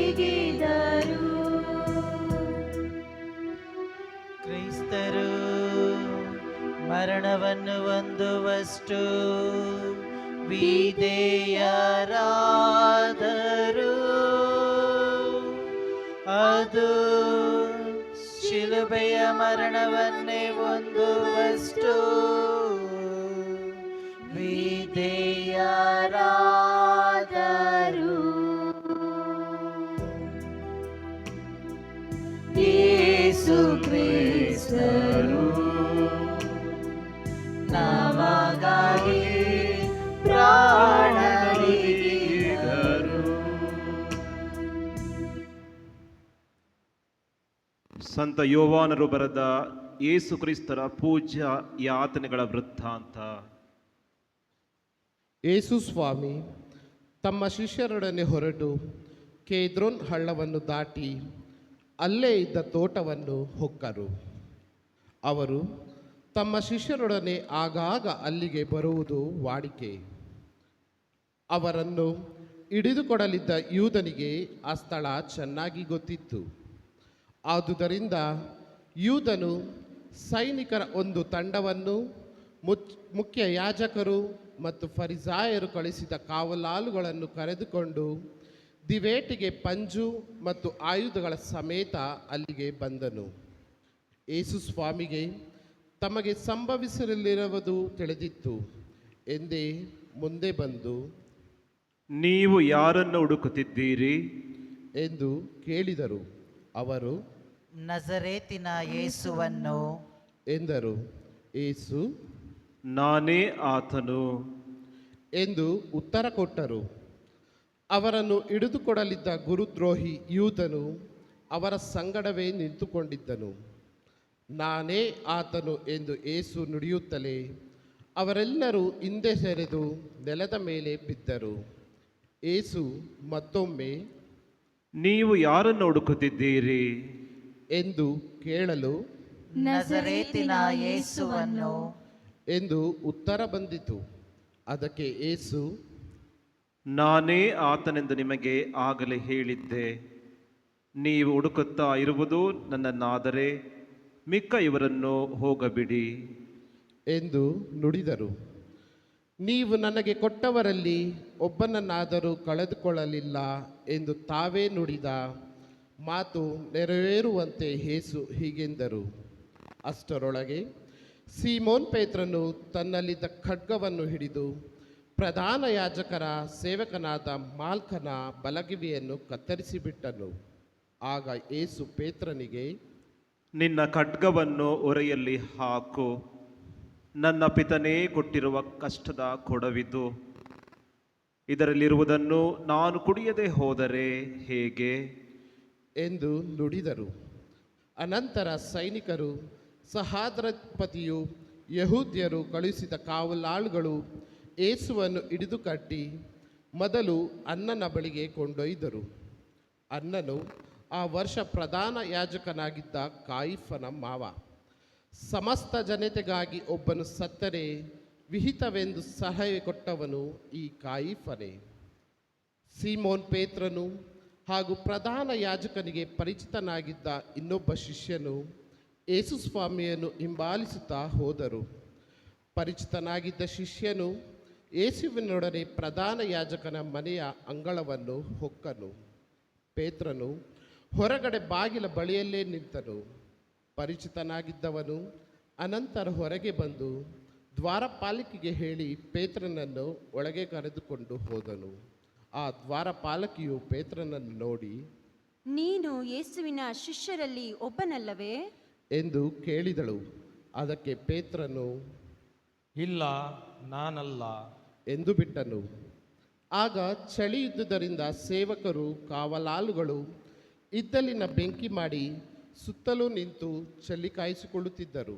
ಕ್ರೈಸ್ತರು ಮರಣವನ್ನು ಹೊಂದುವಷ್ಟು ವಿಧೇಯರಾದರು. ಅದು ಶಿಲುಬೆಯ ಮರಣವನ್ನೇ ಹೊಂದುವಷ್ಟು ವಿಧೇಯರಾದರು. ಯೇಸು ಕ್ರಿಸ್ತರು ನಮಗಾಗಿ ಪ್ರಾಣನಿಗಿದರು. ಸಂತ ಯೋವಾನರು ಬರೆದ ಯೇಸು ಕ್ರಿಸ್ತರ ಪೂಜ್ಯ ಯಾತನೆಗಳ ವೃತ್ತಾಂತ. ಯೇಸು ಸ್ವಾಮಿ ತಮ್ಮ ಶಿಷ್ಯರೊಡನೆ ಹೊರಟು ಕೇದ್ರೋನ್ ಹಳ್ಳವನ್ನು ದಾಟಿ ಅಲ್ಲೇ ಇದ್ದ ತೋಟವನ್ನು ಹೊಕ್ಕರು. ಅವರು ತಮ್ಮ ಶಿಷ್ಯರೊಡನೆ ಆಗಾಗ ಅಲ್ಲಿಗೆ ಬರುವುದು ವಾಡಿಕೆ. ಅವರನ್ನು ಹಿಡಿದುಕೊಡಲಿದ್ದ ಯೂದನಿಗೆ ಆ ಸ್ಥಳ ಚೆನ್ನಾಗಿ ಗೊತ್ತಿತ್ತು. ಆದುದರಿಂದ ಯೂದನು ಸೈನಿಕರ ಒಂದು ತಂಡವನ್ನು ಮುಖ್ಯ ಯಾಜಕರು ಮತ್ತು ಫರಿಸಾಯರು ಕಳಿಸಿದ ಕಾವಲಾಳುಗಳನ್ನು ಕರೆದುಕೊಂಡು ದಿವೇಟಿಗೆ ಪಂಜು ಮತ್ತು ಆಯುಧಗಳ ಸಮೇತ ಅಲ್ಲಿಗೆ ಬಂದನು. ಯೇಸು ಸ್ವಾಮಿಗೆ ತಮಗೆ ಸಂಭವಿಸಲಿರುವುದು ತಿಳಿದಿತ್ತು ಎಂದೇ ಮುಂದೆ ಬಂದು, ನೀವು ಯಾರನ್ನು ಹುಡುಕುತ್ತಿದ್ದೀರಿ ಎಂದು ಕೇಳಿದರು. ಅವರು ನಜರೇತಿನ ಯೇಸುವನ್ನು ಎಂದರು. ಯೇಸು ನಾನೇ ಆತನು ಎಂದು ಉತ್ತರ ಕೊಟ್ಟರು. ಅವರನ್ನು ಹಿಡಿದುಕೊಡಲಿದ್ದ ಗುರುದ್ರೋಹಿ ಯೂದನು ಅವರ ಸಂಗಡವೇ ನಿಂತುಕೊಂಡಿದ್ದನು. ನಾನೇ ಆತನು ಎಂದು ಯೇಸು ನುಡಿಯುತ್ತಲೇ ಅವರೆಲ್ಲರೂ ಹಿಂದೆ ಸರಿದು ನೆಲದ ಮೇಲೆ ಬಿದ್ದರು. ಯೇಸು ಮತ್ತೊಮ್ಮೆ ನೀವು ಯಾರನ್ನು ಹುಡುಕುತ್ತಿದ್ದೀರಿ ಎಂದು ಕೇಳಲು ನಜರೇತಿನ ಯೇಸುವನ್ನು ಎಂದು ಉತ್ತರ ಬಂದಿತು. ಅದಕ್ಕೆ ಯೇಸು ನಾನೇ ಆತನೆಂದು ನಿಮಗೆ ಆಗಲೇ ಹೇಳಿದ್ದೆ. ನೀವು ಹುಡುಕುತ್ತಾ ಇರುವುದು ನನ್ನನ್ನಾದರೆ ಮಿಕ್ಕ ಇವರನ್ನು ಹೋಗಬಿಡಿ ಎಂದು ನುಡಿದರು. ನೀವು ನನಗೆ ಕೊಟ್ಟವರಲ್ಲಿ ಒಬ್ಬನನ್ನಾದರೂ ಕಳೆದುಕೊಳ್ಳಲಿಲ್ಲ ಎಂದು ತಾವೇ ನುಡಿದ ಮಾತು ನೆರವೇರುವಂತೆ ಯೇಸು ಹೀಗೆಂದರು. ಅಷ್ಟರೊಳಗೆ ಸೀಮೋನ್ ಪೇತ್ರನು ತನ್ನಲ್ಲಿದ್ದ ಖಡ್ಗವನ್ನು ಹಿಡಿದು ಪ್ರಧಾನ ಯಾಜಕರ ಸೇವಕನಾದ ಮಾಲ್ಕನ ಬಲಗಿವಿಯನ್ನು ಕತ್ತರಿಸಿಬಿಟ್ಟನು. ಆಗ ಯೇಸು ಪೇತ್ರನಿಗೆ, ನಿನ್ನ ಖಡ್ಗವನ್ನು ಒರೆಯಲ್ಲಿ ಹಾಕು. ನನ್ನ ಪಿತನೇ ಕೊಟ್ಟಿರುವ ಕಷ್ಟದ ಕೊಡವಿದು. ಇದರಲ್ಲಿರುವುದನ್ನು ನಾನು ಕುಡಿಯದೆ ಹೋದರೆ ಹೇಗೆ ಎಂದು ನುಡಿದರು. ಅನಂತರ ಸೈನಿಕರು, ಸಹಸ್ರಾಧಿಪತಿಯು, ಯಹೂದ್ಯರು ಕಳುಹಿಸಿದ ಕಾವಲಾಳುಗಳು ಯೇಸುವನ್ನು ಹಿಡಿದು ಕಟ್ಟಿ ಮೊದಲು ಅನ್ನನ ಬಳಿಗೆ ಕೊಂಡೊಯ್ದರು. ಅನ್ನನು ಆ ವರ್ಷ ಪ್ರಧಾನ ಯಾಜಕನಾಗಿದ್ದ ಕಾಯಿಫನ ಮಾವ. ಸಮಸ್ತ ಜನತೆಗಾಗಿ ಒಬ್ಬನು ಸತ್ತರೆ ವಿಹಿತವೆಂದು ಸಲಹೆ ಕೊಟ್ಟವನು ಈ ಕಾಯಿಫನೇ. ಸೀಮೋನ್ ಪೇತ್ರನು ಹಾಗೂ ಪ್ರಧಾನ ಯಾಜಕನಿಗೆ ಪರಿಚಿತನಾಗಿದ್ದ ಇನ್ನೊಬ್ಬ ಶಿಷ್ಯನು ಯೇಸು ಸ್ವಾಮಿಯನ್ನು ಹಿಂಬಾಲಿಸುತ್ತಾ ಹೋದರು. ಪರಿಚಿತನಾಗಿದ್ದ ಶಿಷ್ಯನು ಯೇಸುವಿನೊಡನೆ ಪ್ರಧಾನ ಯಾಜಕನ ಮನೆಯ ಅಂಗಳವನ್ನು ಹೊಕ್ಕನು. ಪೇತ್ರನು ಹೊರಗಡೆ ಬಾಗಿಲ ಬಳಿಯಲ್ಲೇ ನಿಂತನು. ಪರಿಚಿತನಾಗಿದ್ದವನು ಅನಂತರ ಹೊರಗೆ ಬಂದು ದ್ವಾರಪಾಲಕಿಗೆ ಹೇಳಿ ಪೇತ್ರನನ್ನು ಒಳಗೆ ಕರೆದುಕೊಂಡು ಹೋದನು. ಆ ದ್ವಾರಪಾಲಕಿಯು ಪೇತ್ರನನ್ನು ನೋಡಿ, ನೀನು ಯೇಸುವಿನ ಶಿಷ್ಯರಲ್ಲಿ ಒಬ್ಬನಲ್ಲವೇ ಎಂದು ಕೇಳಿದಳು. ಅದಕ್ಕೆ ಪೇತ್ರನು, ಇಲ್ಲ, ನಾನಲ್ಲ ಎಂದು ಬಿಟ್ಟನು. ಆಗ ಚಳಿ ಇದ್ದುದರಿಂದ ಸೇವಕರು ಕಾವಲಾಳುಗಳು ಇದ್ದಲಿನ ಬೆಂಕಿ ಮಾಡಿ ಸುತ್ತಲೂ ನಿಂತು ಚಳಿ ಕಾಯಿಸಿಕೊಳ್ಳುತ್ತಿದ್ದರು.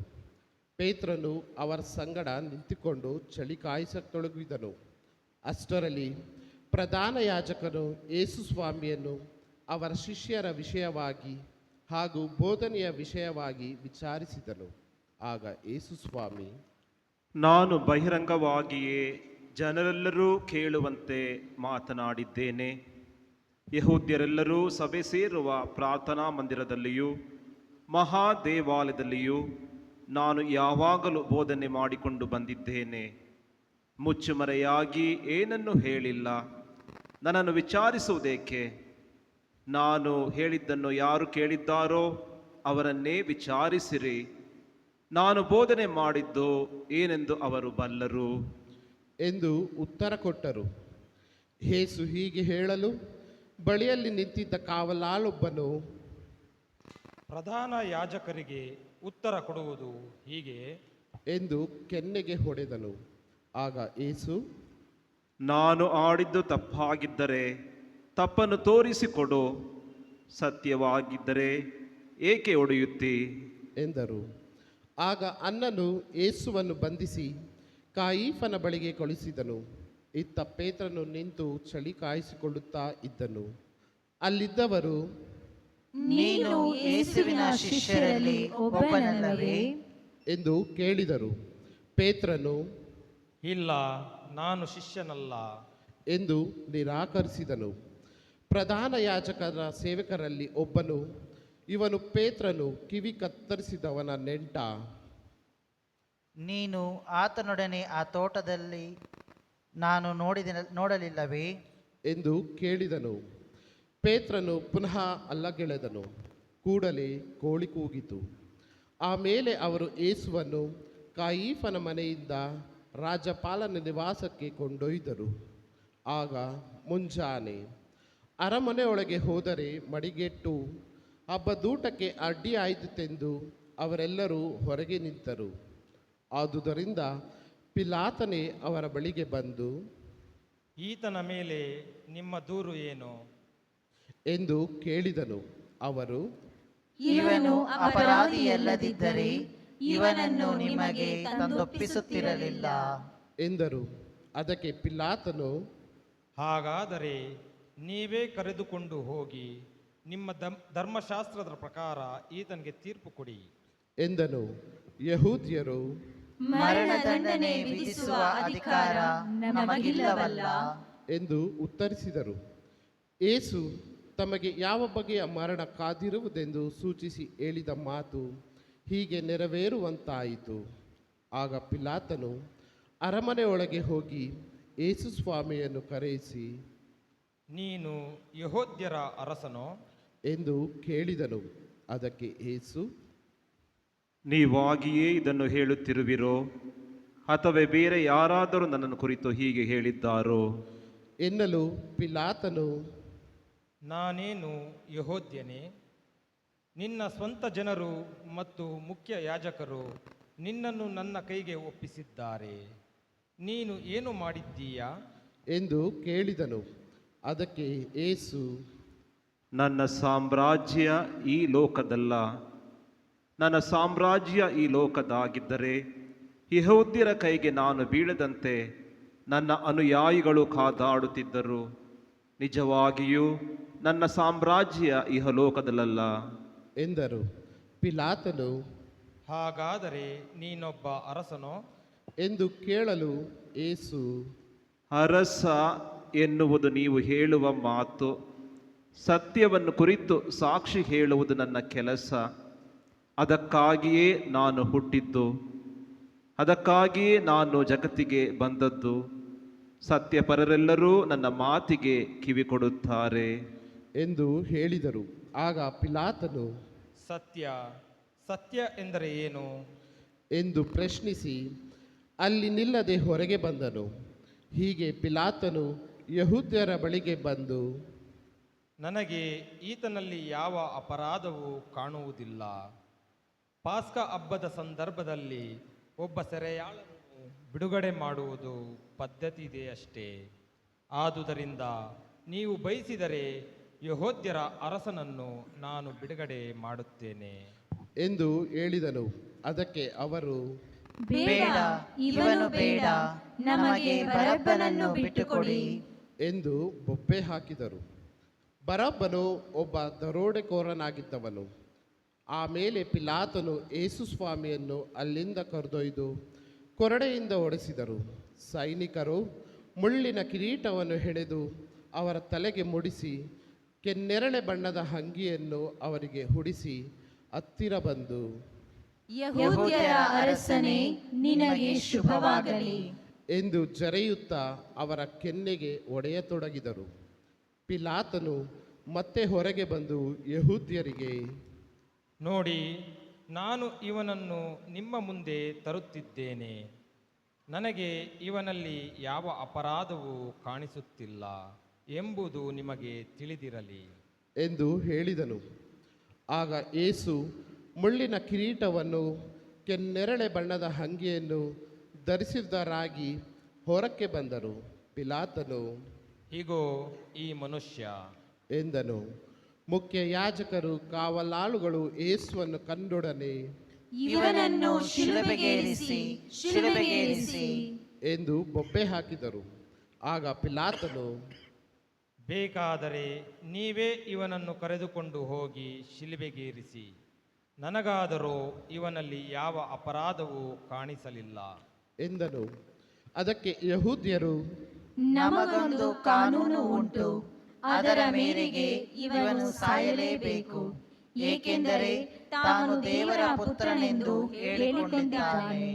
ಪೇತ್ರನು ಅವರ ಸಂಗಡ ನಿಂತುಕೊಂಡು ಚಳಿ ಕಾಯಿಸತೊಡಗಿದನು. ಅಷ್ಟರಲ್ಲಿ ಪ್ರಧಾನ ಯಾಜಕನು ಯೇಸು ಸ್ವಾಮಿಯನ್ನು ಅವರ ಶಿಷ್ಯರ ವಿಷಯವಾಗಿ ಹಾಗೂ ಬೋಧನೆಯ ವಿಷಯವಾಗಿ ವಿಚಾರಿಸಿದನು. ಆಗ ಯೇಸು ಸ್ವಾಮಿ, ನಾನು ಬಹಿರಂಗವಾಗಿಯೇ ಜನರೆಲ್ಲರೂ ಕೇಳುವಂತೆ ಮಾತನಾಡಿದ್ದೇನೆ. ಯಹೂದ್ಯರೆಲ್ಲರೂ ಸಭೆ ಸೇರುವ ಪ್ರಾರ್ಥನಾ ಮಂದಿರದಲ್ಲಿಯೂ ಮಹಾದೇವಾಲಯದಲ್ಲಿಯೂ ನಾನು ಯಾವಾಗಲೂ ಬೋಧನೆ ಮಾಡಿಕೊಂಡು ಬಂದಿದ್ದೇನೆ. ಮುಚ್ಚುಮರೆಯಾಗಿ ಏನನ್ನೂ ಹೇಳಿಲ್ಲ. ನನ್ನನ್ನು ವಿಚಾರಿಸುವುದೇಕೆ? ನಾನು ಹೇಳಿದ್ದನ್ನು ಯಾರು ಕೇಳಿದ್ದಾರೋ ಅವರನ್ನೇ ವಿಚಾರಿಸಿರಿ. ನಾನು ಬೋಧನೆ ಮಾಡಿದ್ದು ಏನೆಂದು ಅವರು ಬಲ್ಲರು ಎಂದು ಉತ್ತರ ಕೊಟ್ಟರು. ಯೇಸು ಹೀಗೆ ಹೇಳಲು ಬಳಿಯಲ್ಲಿ ನಿಂತಿದ್ದ ಕಾವಲಾಳೊಬ್ಬನು, ಪ್ರಧಾನ ಯಾಜಕರಿಗೆ ಉತ್ತರ ಕೊಡುವುದು ಹೀಗೆ ಎಂದು ಕೆನ್ನೆಗೆ ಹೊಡೆದನು. ಆಗ ಯೇಸು, ನಾನು ಆಡಿದ್ದು ತಪ್ಪಾಗಿದ್ದರೆ ತಪ್ಪನ್ನು ತೋರಿಸಿಕೊಡು, ಸತ್ಯವಾಗಿದ್ದರೆ ಏಕೆ ಹೊಡೆಯುತ್ತಿ ಎಂದರು. ಆಗ ಅನ್ನನು ಯೇಸುವನ್ನು ಬಂಧಿಸಿ ಕಾಯಿಫನ ಬಳಿಗೆ ಕಳುಹಿಸಿದನು. ಇತ್ತ ಪೇತ್ರನು ನಿಂತು ಚಳಿ ಕಾಯಿಸಿಕೊಳ್ಳುತ್ತಾ ಇದ್ದನು. ಅಲ್ಲಿದ್ದವರು, ನೀನು ಯೇಸುವಿನ ಶಿಷ್ಯರಲ್ಲಿ ಒಬ್ಬನಲ್ಲವೇ ಎಂದು ಕೇಳಿದರು. ಪೇತ್ರನು, ಇಲ್ಲ, ನಾನು ಶಿಷ್ಯನಲ್ಲ ಎಂದು ನಿರಾಕರಿಸಿದನು. ಪ್ರಧಾನ ಯಾಜಕರ ಸೇವಕರಲ್ಲಿ ಒಬ್ಬನು, ಇವನು ಪೇತ್ರನು ಕಿವಿ ಕತ್ತರಿಸಿದವನ ನೆಂಟ. ನೀನು ಆತನೊಡನೆ ಆ ತೋಟದಲ್ಲಿ ನಾನು ನೋಡಲಿಲ್ಲವೇ ಎಂದು ಕೇಳಿದನು. ಪೇತ್ರನು ಪುನಃ ಅಲ್ಲಗೆಳೆದನು. ಕೂಡಲೇ ಕೋಳಿ ಕೂಗಿತು. ಆಮೇಲೆ ಅವರು ಯೇಸುವನ್ನು ಕಾಯಿಫನ ಮನೆಯಿಂದ ರಾಜ್ಯಪಾಲನ ನಿವಾಸಕ್ಕೆ ಕೊಂಡೊಯ್ದರು. ಆಗ ಮುಂಜಾನೆ ಅರಮನೆಯೊಳಗೆ ಹೋದರೆ ಮಡಿಗೆಟ್ಟು ಹಬ್ಬದೂಟಕ್ಕೆ ಅಡ್ಡಿಯಾಯಿತೆಂದು ಅವರೆಲ್ಲರೂ ಹೊರಗೆ ನಿಂತರು. ಆದುದರಿಂದ ಪಿಲಾತನೇ ಅವರ ಬಳಿಗೆ ಬಂದು, ಈತನ ಮೇಲೆ ನಿಮ್ಮ ದೂರು ಏನು ಎಂದು ಕೇಳಿದನು. ಅವರು, ಇವನು ಅಪರಾಧಿಯಲ್ಲದಿದ್ದರೆ ಇವನನ್ನು ನಿಮಗೆ ತಂದೊಪ್ಪಿಸುತ್ತಿರಲಿಲ್ಲ ಎಂದರು. ಅದಕ್ಕೆ ಪಿಲಾತನು, ಹಾಗಾದರೆ ನೀವೇ ಕರೆದುಕೊಂಡು ಹೋಗಿ ನಿಮ್ಮ ಧರ್ಮಶಾಸ್ತ್ರದ ಪ್ರಕಾರ ಈತನಿಗೆ ತೀರ್ಪು ಕೊಡಿ ಎಂದನು. ಯಹೂದ್ಯರು, ಮರಣದಂಡನೆ ವಿಧಿಸುವ ಅಧಿಕಾರ ನಮಗಿಲ್ಲವಲ್ಲ ಎಂದು ಉತ್ತರಿಸಿದರು. ಯೇಸು ತಮಗೆ ಯಾವ ಬಗೆಯ ಮರಣ ಕಾದಿರುವುದೆಂದು ಸೂಚಿಸಿ ಹೇಳಿದ ಮಾತು ಹೀಗೆ ನೆರವೇರುವಂತಾಯಿತು. ಆಗ ಪಿಲಾತನು ಅರಮನೆಯೊಳಗೆ ಹೋಗಿ ಯೇಸು ಸ್ವಾಮಿಯನ್ನು ಕರೆಯಿಸಿ, ನೀನು ಯಹೂದ್ಯರ ಅರಸನೋ ಎಂದು ಕೇಳಿದನು. ಅದಕ್ಕೆ ಯೇಸು, ನೀವಾಗಿಯೇ ಇದನ್ನು ಹೇಳುತ್ತಿರುವಿರೋ ಅಥವಾ ಬೇರೆ ಯಾರಾದರೂ ನನ್ನನ್ನು ಕುರಿತು ಹೀಗೆ ಹೇಳಿದ್ದಾರೋ ಎನ್ನಲು ಪಿಲಾತನು, ನಾನೇನು ಯಹೂದ್ಯನೇ? ನಿನ್ನ ಸ್ವಂತ ಜನರು ಮತ್ತು ಮುಖ್ಯ ಯಾಜಕರು ನಿನ್ನನ್ನು ನನ್ನ ಕೈಗೆ ಒಪ್ಪಿಸಿದ್ದಾರೆ. ನೀನು ಏನು ಮಾಡಿದ್ದೀಯಾ ಎಂದು ಕೇಳಿದನು. ಅದಕ್ಕೆ ಯೇಸು, ನನ್ನ ಸಾಮ್ರಾಜ್ಯ ಈ ಲೋಕದಲ್ಲ. ನನ್ನ ಸಾಮ್ರಾಜ್ಯ ಈ ಲೋಕದಾಗಿದ್ದರೆ ಯಹೂದ್ಯರ ಕೈಗೆ ನಾನು ಬೀಳದಂತೆ ನನ್ನ ಅನುಯಾಯಿಗಳು ಕಾದಾಡುತ್ತಿದ್ದರು. ನಿಜವಾಗಿಯೂ ನನ್ನ ಸಾಮ್ರಾಜ್ಯ ಇಹಲೋಕದಲ್ಲ ಎಂದರು. ಪಿಲಾತನು, ಹಾಗಾದರೆ ನೀನೊಬ್ಬ ಅರಸನೋ ಎಂದು ಕೇಳಲು ಯೇಸು, ಅರಸ ಎನ್ನುವುದು ನೀವು ಹೇಳುವ ಮಾತು ಸತ್ಯವನ್ನು ಕುರಿತು ಸಾಕ್ಷಿ ಹೇಳುವುದು ನನ್ನ ಕೆಲಸ. ಅದಕ್ಕಾಗಿಯೇ ನಾನು ಹುಟ್ಟಿದ್ದು, ಅದಕ್ಕಾಗಿಯೇ ನಾನು ಜಗತ್ತಿಗೆ ಬಂದದ್ದು. ಸತ್ಯಪರರೆಲ್ಲರೂ ನನ್ನ ಮಾತಿಗೆ ಕಿವಿ ಕೊಡುತ್ತಾರೆ ಎಂದು ಹೇಳಿದರು. ಆಗ ಪಿಲಾತನು ಸತ್ಯ ಸತ್ಯ ಎಂದರೆ ಏನು ಎಂದು ಪ್ರಶ್ನಿಸಿ ಅಲ್ಲಿ ನಿಲ್ಲದೆ ಹೊರಗೆ ಬಂದನು. ಹೀಗೆ ಪಿಲಾತನು ಯಹೂದ್ಯರ ಬಳಿಗೆ ಬಂದು, ನನಗೆ ಈತನಲ್ಲಿ ಯಾವ ಅಪರಾಧವೂ ಕಾಣುವುದಿಲ್ಲ. ಪಾಸ್ಕ ಹಬ್ಬದ ಸಂದರ್ಭದಲ್ಲಿ ಒಬ್ಬ ಸೆರೆಯಾಳನ್ನು ಬಿಡುಗಡೆ ಮಾಡುವುದು ಪದ್ಧತಿ ಇದೆಯಷ್ಟೇ. ಆದುದರಿಂದ ನೀವು ಬಯಸಿದರೆ ಯಹೂದ್ಯರ ಅರಸನನ್ನು ನಾನು ಬಿಡುಗಡೆ ಮಾಡುತ್ತೇನೆ ಎಂದು ಹೇಳಿದನು. ಅದಕ್ಕೆ ಅವರು, ಬೇಡ, ಇವನು ಬೇಡ, ನಮಗೆ ಬರಬ್ಬನನ್ನು ಬಿಟ್ಟುಕೊಡಿ ಎಂದು ಬೊಬ್ಬೆ ಹಾಕಿದರು. ಬರಬ್ಬನು ಒಬ್ಬ ದರೋಡೆಕೋರನಾಗಿದ್ದವನು. ಆಮೇಲೆ ಪಿಲಾತನು ಯೇಸು ಸ್ವಾಮಿಯನ್ನು ಅಲ್ಲಿಂದ ಕರೆದೊಯ್ದು ಕೊರಡೆಯಿಂದ ಹೊಡೆಸಿದರು. ಸೈನಿಕರು ಮುಳ್ಳಿನ ಕಿರೀಟವನ್ನು ಹೆಣೆದು ಅವರ ತಲೆಗೆ ಮುಡಿಸಿ ಕೆನ್ನೆರಳೆ ಬಣ್ಣದ ಅಂಗಿಯನ್ನು ಅವರಿಗೆ ಹುಡಿಸಿ ಹತ್ತಿರ ಬಂದು, ಯಹೂದ್ಯರ ಅರಸನೇ, ನಿನಗೆ ಶುಭವಾಗಲಿ ಎಂದು ಜರೆಯುತ್ತಾ ಅವರ ಕೆನ್ನೆಗೆ ಒಡೆಯತೊಡಗಿದರು. ಪಿಲಾತನು ಮತ್ತೆ ಹೊರಗೆ ಬಂದು ಯಹೂದ್ಯರಿಗೆ, ನೋಡಿ, ನಾನು ಇವನನ್ನು ನಿಮ್ಮ ಮುಂದೆ ತರುತ್ತಿದ್ದೇನೆ. ನನಗೆ ಇವನಲ್ಲಿ ಯಾವ ಅಪರಾಧವೂ ಕಾಣಿಸುತ್ತಿಲ್ಲ ಎಂಬುದು ನಿಮಗೆ ತಿಳಿದಿರಲಿ ಎಂದು ಹೇಳಿದನು. ಆಗ ಯೇಸು ಮುಳ್ಳಿನ ಕಿರೀಟವನ್ನು ಕೆನ್ನೆರಳೆ ಬಣ್ಣದ ಅಂಗಿಯನ್ನು ಧರಿಸಿದರಾಗಿ ಹೊರಕ್ಕೆ ಬಂದರು. ಪಿಲಾತನು, ಹೀಗೋ ಈ ಮನುಷ್ಯ ಎಂದನು. ಮುಖ್ಯ ಯಾಜಕರು ಕಾವಲಾಳುಗಳು ಯೇಸುವನ್ನು ಕಂಡೊಡನೆ, ಇವನನ್ನು ಶಿಲುಬೆಗೇರಿಸಿ ಶಿಲುಬೆಗೇರಿಸಿ ಎಂದು ಬೊಬ್ಬೆ ಹಾಕಿದರು. ಆಗ ಪಿಲಾತನು, ಬೇಕಾದರೆ ನೀವೇ ಇವನನ್ನು ಕರೆದುಕೊಂಡು ಹೋಗಿ ಶಿಲುಬೆಗೇರಿಸಿ. ನನಗಾದರೂ ಇವನಲ್ಲಿ ಯಾವ ಅಪರಾಧವೂ ಕಾಣಿಸಲಿಲ್ಲ ಎಂದನು. ಅದಕ್ಕೆ ಯಹೂದ್ಯರು, ನಮಗೊಂದು ಕಾನೂನು ಉಂಟು, ಅದರ ಮೇರೆಗೆ ಇವನು ಸಾಯಲೇಬೇಕು, ಏಕೆಂದರೆ ತಾನು ದೇವರ ಪುತ್ರನೆಂದು ಹೇಳಿಕೊಂಡಿದ್ದಾನೆ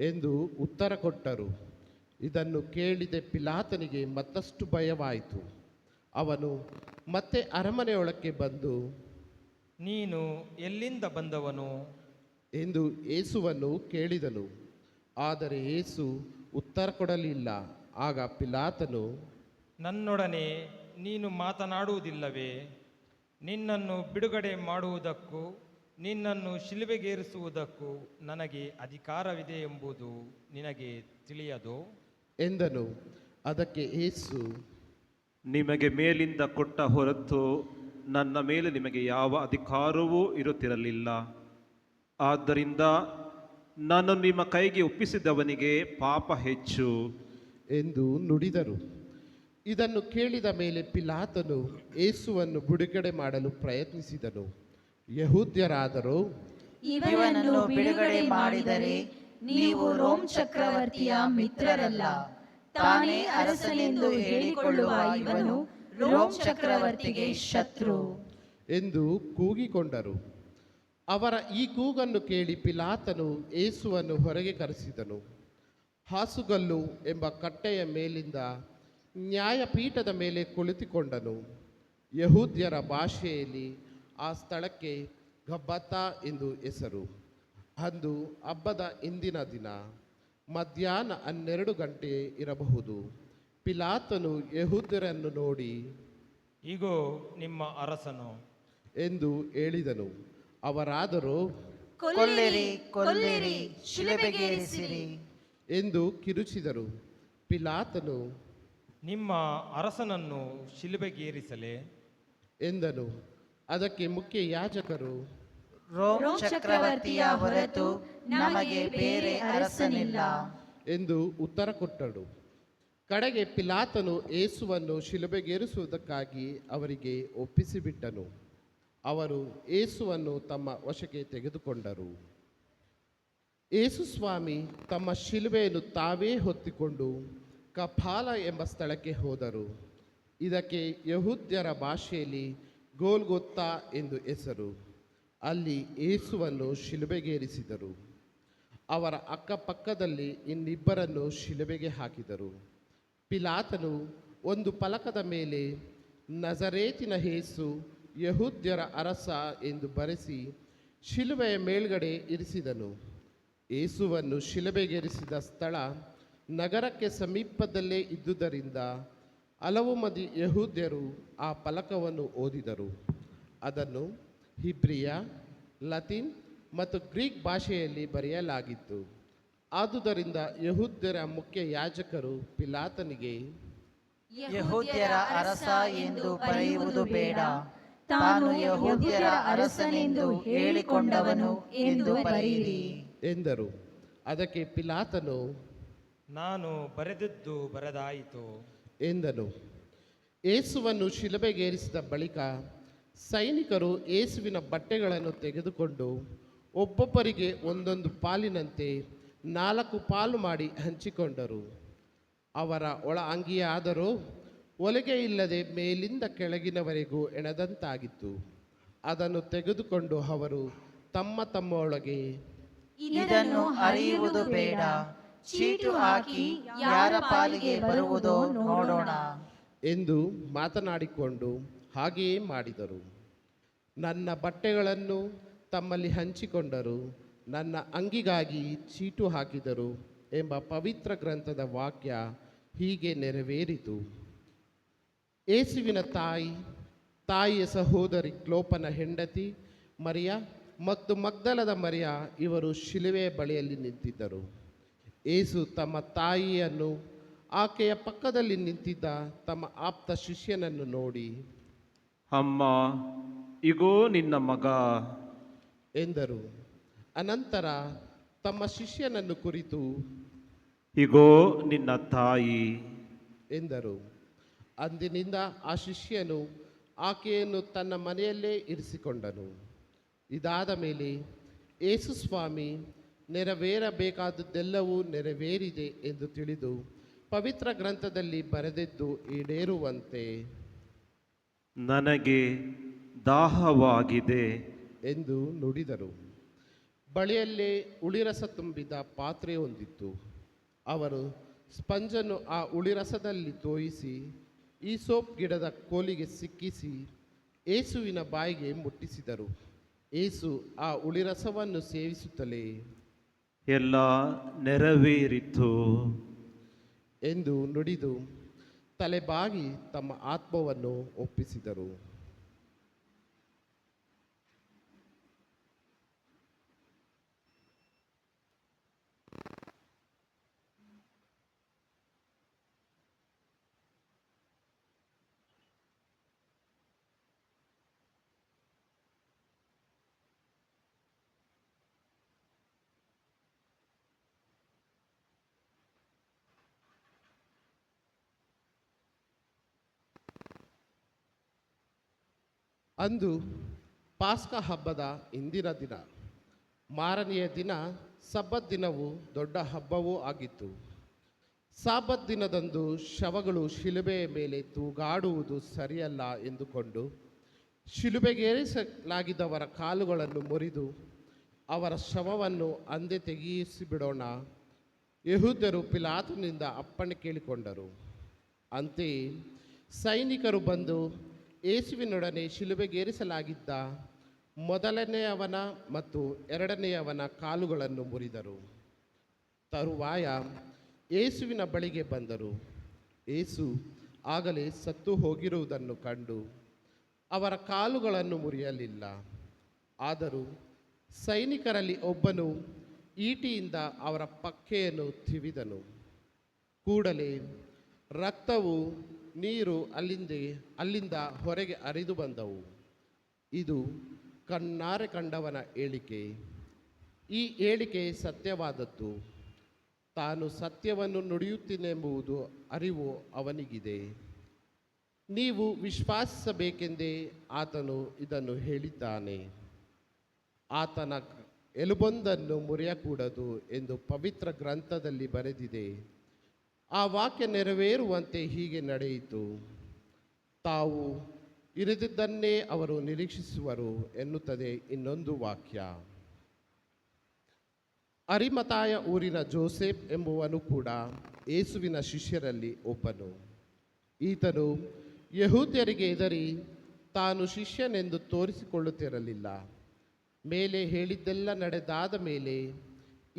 ಎಂದು ಉತ್ತರ ಕೊಟ್ಟರು. ಇದನ್ನು ಕೇಳಿದ ಪಿಲಾತನಿಗೆ ಮತ್ತಷ್ಟು ಭಯವಾಯಿತು. ಅವನು ಮತ್ತೆ ಅರಮನೆಯೊಳಕ್ಕೆ ಬಂದು, ನೀನು ಎಲ್ಲಿಂದ ಬಂದವನು ಎಂದು ಯೇಸುವನ್ನು ಕೇಳಿದನು. ಆದರೆ ಯೇಸು ಉತ್ತರ ಕೊಡಲಿಲ್ಲ. ಆಗ ಪಿಲಾತನು, ನನ್ನೊಡನೆ ನೀನು ಮಾತನಾಡುವುದಿಲ್ಲವೇ? ನಿನ್ನನ್ನು ಬಿಡುಗಡೆ ಮಾಡುವುದಕ್ಕೂ ನಿನ್ನನ್ನು ಶಿಲುಬೆಗೇರಿಸುವುದಕ್ಕೂ ನನಗೆ ಅಧಿಕಾರವಿದೆ ಎಂಬುದು ನಿನಗೆ ತಿಳಿಯದೋ ಎಂದನು. ಅದಕ್ಕೆ ಯೇಸು, ನಿಮಗೆ ಮೇಲಿಂದ ಕೊಟ್ಟ ಹೊರತು ನನ್ನ ಮೇಲೆ ನಿಮಗೆ ಯಾವ ಅಧಿಕಾರವೂ ಇರುತ್ತಿರಲಿಲ್ಲ. ಆದ್ದರಿಂದ ನಾನು ನಿಮ್ಮ ಕೈಗೆ ಒಪ್ಪಿಸಿದವನಿಗೆ ಪಾಪ ಹೆಚ್ಚು ಎಂದು ನುಡಿದರು. ಇದನ್ನು ಕೇಳಿದ ಮೇಲೆ ಪಿಲಾತನು ಯೇಸುವನ್ನು ಬಿಡುಗಡೆ ಮಾಡಲು ಪ್ರಯತ್ನಿಸಿದನು. ಯಹೂದ್ಯರಾದರೂ, ಇವನನ್ನು ಬಿಡುಗಡೆ ಮಾಡಿದರೆ ನೀವು ರೋಮ್ ಚಕ್ರವರ್ತಿಯ ಮಿತ್ರರಲ್ಲ, ತಾನೇ ಅರಸನೆಂದು ಹೇಳಿಕೊಳ್ಳುವ ಇವನು ರೋಮ್ ಚಕ್ರವರ್ತಿಗೆ ಶತ್ರು ಎಂದು ಕೂಗಿಕೊಂಡರು. ಅವರ ಈ ಕೂಗನ್ನು ಕೇಳಿ ಪಿಲಾತನು ಯೇಸುವನ್ನು ಹೊರಗೆ ಕರೆಸಿದನು. ಹಾಸುಗಲ್ಲು ಎಂಬ ಕಟ್ಟೆಯ ಮೇಲಿಂದ ನ್ಯಾಯಪೀಠದ ಮೇಲೆ ಕುಳಿತುಕೊಂಡನು. ಯಹೂದ್ಯರ ಭಾಷೆಯಲ್ಲಿ ಆ ಸ್ಥಳಕ್ಕೆ ಗಬ್ಬತಾ ಎಂದು ಹೆಸರು. ಅಂದು ಹಬ್ಬದ ಹಿಂದಿನ ದಿನ ಮಧ್ಯಾಹ್ನ 12 ಗಂಟೆ ಇರಬಹುದು. ಪಿಲಾತನು ಯಹೂದ್ಯರನ್ನು ನೋಡಿ, ಇಗೋ ನಿಮ್ಮ ಅರಸನು ಎಂದು ಹೇಳಿದನು. ಅವರಾದರೂ, ಕೊಲ್ಲಿರಿ ಕೊಲ್ಲಿರಿ ಶಿಲುಬೆಗೇರಿಸಿರಿ ಎಂದು ಕಿರುಚಿದರು. ಪಿಲಾತನು, ನಿಮ್ಮ ಅರಸನನ್ನು ಶಿಲುಬೆಗೇರಿಸಲೇ ಎಂದನು. ಅದಕ್ಕೆ ಮುಖ್ಯ ಯಾಜಕರು, ರೋಮ್ ಚಕ್ರವರ್ತಿಯ ಹೊರತು ನಮಗೆ ಬೇರೆ ಅರಸನಿಲ್ಲ ಎಂದು ಉತ್ತರ ಕೊಟ್ಟರು. ಕಡೆಗೆ ಪಿಲಾತನು ಯೇಸುವನ್ನು ಶಿಲುಬೆಗೇರಿಸುವುದಕ್ಕಾಗಿ ಅವರಿಗೆ ಒಪ್ಪಿಸಿಬಿಟ್ಟನು. ಅವರು ಯೇಸುವನ್ನು ತಮ್ಮ ವಶಕ್ಕೆ ತೆಗೆದುಕೊಂಡರು. ಯೇಸು ಸ್ವಾಮಿ ತಮ್ಮ ಶಿಲುಬೆಯನ್ನು ತಾವೇ ಹೊತ್ತಿಕೊಂಡು ಕಪಾಲ ಎಂಬ ಸ್ಥಳಕ್ಕೆ ಹೋದರು. ಇದಕ್ಕೆ ಯಹೂದ್ಯರ ಭಾಷೆಯಲ್ಲಿ ಗೋಲ್ಗೊತ್ತಾ ಎಂದು ಹೆಸರು. ಅಲ್ಲಿ ಯೇಸುವನ್ನು ಶಿಲುಬೆಗೇರಿಸಿದರು. ಅವರ ಅಕ್ಕಪಕ್ಕದಲ್ಲಿ ಇನ್ನಿಬ್ಬರನ್ನು ಶಿಲುಬೆಗೆ ಹಾಕಿದರು. ಪಿಲಾತನು ಒಂದು ಫಲಕದ ಮೇಲೆ ನಜರೇತಿನ ಯೇಸು ಯಹೂದ್ಯರ ಅರಸ ಎಂದು ಬರೆಸಿ ಶಿಲುಬೆಯ ಮೇಲ್ಗಡೆ ಇರಿಸಿದನು. ಯೇಸುವನ್ನು ಶಿಲುಬೆಗೇರಿಸಿದ ಸ್ಥಳ ನಗರಕ್ಕೆ ಸಮೀಪದಲ್ಲೇ ಇದ್ದುದರಿಂದ ಹಲವು ಮಂದಿ ಯಹೂದ್ಯರು ಆ ಫಲಕವನ್ನು ಓದಿದರು. ಅದನ್ನು ಹಿಬ್ರಿಯ, ಲತೀನ್ ಮತ್ತು ಗ್ರೀಕ್ ಭಾಷೆಯಲ್ಲಿ ಬರೆಯಲಾಗಿತ್ತು. ಆದುದರಿಂದ ಯಹೂದ್ಯರ ಮುಖ್ಯ ಯಾಜಕರು ಪಿಲಾತನಿಗೆ, ಯಹೂದ್ಯರ ಅರಸ ಎಂದು ಬರೆಯುವುದು ಬೇಡ, ತಾನು ಯಹೂದ್ಯರ ಅರಸನೆಂದು ಹೇಳಿಕೊಂಡವನು ಎಂದು ಬರೆಯಿರಿ ಎಂದರು. ಅದಕ್ಕೆ ಪಿಲಾತನು, ನಾನು ಬರೆದದ್ದು ಬರೆದಾಯಿತು ಎಂದನು. ಯೇಸುವನ್ನು ಶಿಲುಬೆಗೇರಿಸಿದ ಬಳಿಕ ಸೈನಿಕರು ಯೇಸುವಿನ ಬಟ್ಟೆಗಳನ್ನು ತೆಗೆದುಕೊಂಡು ಒಬ್ಬೊಬ್ಬರಿಗೆ ಒಂದೊಂದು ಪಾಲಿನಂತೆ 4 ಪಾಲು ಮಾಡಿ ಹಂಚಿಕೊಂಡರು. ಅವರ ಒಳ ಅಂಗಿಯಾದರೂ ಹೊಲಿಗೆ ಇಲ್ಲದೆ ಮೇಲಿಂದ ಕೆಳಗಿನವರೆಗೂ ಎಣದಂತಾಗಿತ್ತು. ಅದನ್ನು ತೆಗೆದುಕೊಂಡು ಅವರು ತಮ್ಮೊಳಗೆ, ಇದನ್ನು ಅರಿಯುವುದು ಬೇಡ, ಚೀಟು ಹಾಕಿ ಯಾರ ಪಾಲಿಗೆ ಬರುವುದೋ ನೋಡೋಣ ಎಂದು ಮಾತನಾಡಿಕೊಂಡು ಹಾಗೆಯೇ ಮಾಡಿದರು. ನನ್ನ ಬಟ್ಟೆಗಳನ್ನು ತಮ್ಮಲ್ಲಿ ಹಂಚಿಕೊಂಡರು, ನನ್ನ ಅಂಗಿಗಾಗಿ ಚೀಟು ಹಾಕಿದರು ಎಂಬ ಪವಿತ್ರ ಗ್ರಂಥದ ವಾಕ್ಯ ಹೀಗೆ ನೆರವೇರಿತು. ಯೇಸುವಿನ ತಾಯಿಯ ಸಹೋದರಿ ಕ್ಲೋಪನ ಹೆಂಡತಿ ಮರಿಯ ಮತ್ತು ಮಗ್ದಲದ ಮರಿಯ ಇವರು ಶಿಲುವೆಯ ಬಳಿಯಲ್ಲಿ ನಿಂತಿದ್ದರು. ಯೇಸು ತಮ್ಮ ತಾಯಿಯನ್ನು ಆಕೆಯ ಪಕ್ಕದಲ್ಲಿ ನಿಂತಿದ್ದ ತಮ್ಮ ಆಪ್ತ ಶಿಷ್ಯನನ್ನು ನೋಡಿ, ಅಮ್ಮ, ಇಗೋ ನಿನ್ನ ಮಗ ಎಂದರು. ಅನಂತರ ತಮ್ಮ ಶಿಷ್ಯನನ್ನು ಕುರಿತು, ಇಗೋ ನಿನ್ನ ತಾಯಿ ಎಂದರು. ಅಂದಿನಿಂದ ಆ ಶಿಷ್ಯನು ಆಕೆಯನ್ನು ತನ್ನ ಮನೆಯಲ್ಲೇ ಇರಿಸಿಕೊಂಡನು. ಇದಾದ ಮೇಲೆ ಯೇಸು ಸ್ವಾಮಿ ನೆರವೇರಬೇಕಾದದ್ದೆಲ್ಲವೂ ನೆರವೇರಿದೆ ಎಂದು ತಿಳಿದು ಪವಿತ್ರ ಗ್ರಂಥದಲ್ಲಿ ಬರೆದಿದ್ದು ಈಡೇರುವಂತೆ, ನನಗೆ ದಾಹವಾಗಿದೆ ಎಂದು ನುಡಿದರು. ಬಳಿಯಲ್ಲೇ ಹುಳಿರಸ ತುಂಬಿದ ಪಾತ್ರೆ ಹೊಂದಿತ್ತು. ಅವರು ಸ್ಪಂಜನ್ನು ಆ ಹುಳಿರಸದಲ್ಲಿ ತೋಯಿಸಿ ಈಸೋಪ್ ಗಿಡದ ಕೋಲಿಗೆ ಸಿಕ್ಕಿಸಿ ಯೇಸುವಿನ ಬಾಯಿಗೆ ಮುಟ್ಟಿಸಿದರು. ಯೇಸು ಆ ಹುಳಿರಸವನ್ನು ಸೇವಿಸುತ್ತಲೇ, ಎಲ್ಲ ನೆರವೇರಿತು ಎಂದು ನುಡಿದು ತಲೆಬಾಗಿ ತಮ್ಮ ಆತ್ಮವನ್ನು ಒಪ್ಪಿಸಿದರು. ಅಂದು ಪಾಸ್ಕ ಹಬ್ಬದ ಇಂದಿನ ದಿನ. ಮಾರನೆಯ ದಿನ ಸಬ್ಬತ್ ದಿನವೂ ದೊಡ್ಡ ಹಬ್ಬವೂ ಆಗಿತ್ತು. ಸಾಬತ್ ದಿನದಂದು ಶವಗಳು ಶಿಲುಬೆಯ ಮೇಲೆ ತೂಗಾಡುವುದು ಸರಿಯಲ್ಲ ಎಂದುಕೊಂಡು ಶಿಲುಬೆಗೇರಿಸಲಾಗಿದ್ದವರ ಕಾಲುಗಳನ್ನು ಮುರಿದು ಅವರ ಶವವನ್ನು ಅಂದೇ ತೆಗೆಯಿಸಿಬಿಡೋಣ. ಯಹೂದ್ಯರು ಪಿಲಾತನಿಂದ ಅಪ್ಪಣೆ ಕೇಳಿಕೊಂಡರು. ಅಂತೆಯೇ ಸೈನಿಕರು ಬಂದು ಯೇಸುವಿನೊಡನೆ ಶಿಲುಬೆಗೇರಿಸಲಾಗಿದ್ದ ಮೊದಲನೆಯವನ ಮತ್ತು ಎರಡನೆಯವನ ಕಾಲುಗಳನ್ನು ಮುರಿದರು. ತರುವಾಯ ಯೇಸುವಿನ ಬಳಿಗೆ ಬಂದರು. ಯೇಸು ಆಗಲೇ ಸತ್ತು ಹೋಗಿರುವುದನ್ನು ಕಂಡು ಅವರ ಕಾಲುಗಳನ್ನು ಮುರಿಯಲಿಲ್ಲ. ಆದರೂ ಸೈನಿಕರಲ್ಲಿ ಒಬ್ಬನು ಈಟಿಯಿಂದ ಅವರ ಪಕ್ಕೆಯನ್ನು ತಿವಿದನು. ಕೂಡಲೇ ರಕ್ತವು ನೀರು ಅಲ್ಲಿಂದ ಹೊರಗೆ ಹರಿದು ಬಂದವು. ಇದು ಕಣ್ಣಾರೆ ಕಂಡವನ ಹೇಳಿಕೆ. ಈ ಹೇಳಿಕೆ ಸತ್ಯವಾದದ್ದು. ತಾನು ಸತ್ಯವನ್ನು ನುಡಿಯುತ್ತೇನೆಂಬುದು ಅರಿವು ಅವನಿಗಿದೆ. ನೀವು ವಿಶ್ವಾಸಿಸಬೇಕೆಂದೇ ಆತನು ಇದನ್ನು ಹೇಳಿದ್ದಾನೆ. ಆತನ ಎಲುಬೊಂದನ್ನು ಮುರಿಯಕೂಡದು ಎಂದು ಪವಿತ್ರ ಗ್ರಂಥದಲ್ಲಿ ಬರೆದಿದೆ. ಆ ವಾಕ್ಯ ನೆರವೇರುವಂತೆ ಹೀಗೆ ನಡೆಯಿತು. ತಾವು ಇರದಿದ್ದನ್ನೇ ಅವರು ನಿರೀಕ್ಷಿಸುವರು ಎನ್ನುತ್ತದೆ ಇನ್ನೊಂದು ವಾಕ್ಯ. ಅರಿಮತಾಯ ಊರಿನ ಜೋಸೆಫ್ ಎಂಬುವನು ಕೂಡ ಯೇಸುವಿನ ಶಿಷ್ಯರಲ್ಲಿ ಒಬ್ಬನು. ಈತನು ಯಹೂದ್ಯರಿಗೆ ಹೆದರಿ ತಾನು ಶಿಷ್ಯನೆಂದು ತೋರಿಸಿಕೊಳ್ಳುತ್ತಿರಲಿಲ್ಲ. ಮೇಲೆ ಹೇಳಿದ್ದೆಲ್ಲ ನಡೆದಾದ ಮೇಲೆ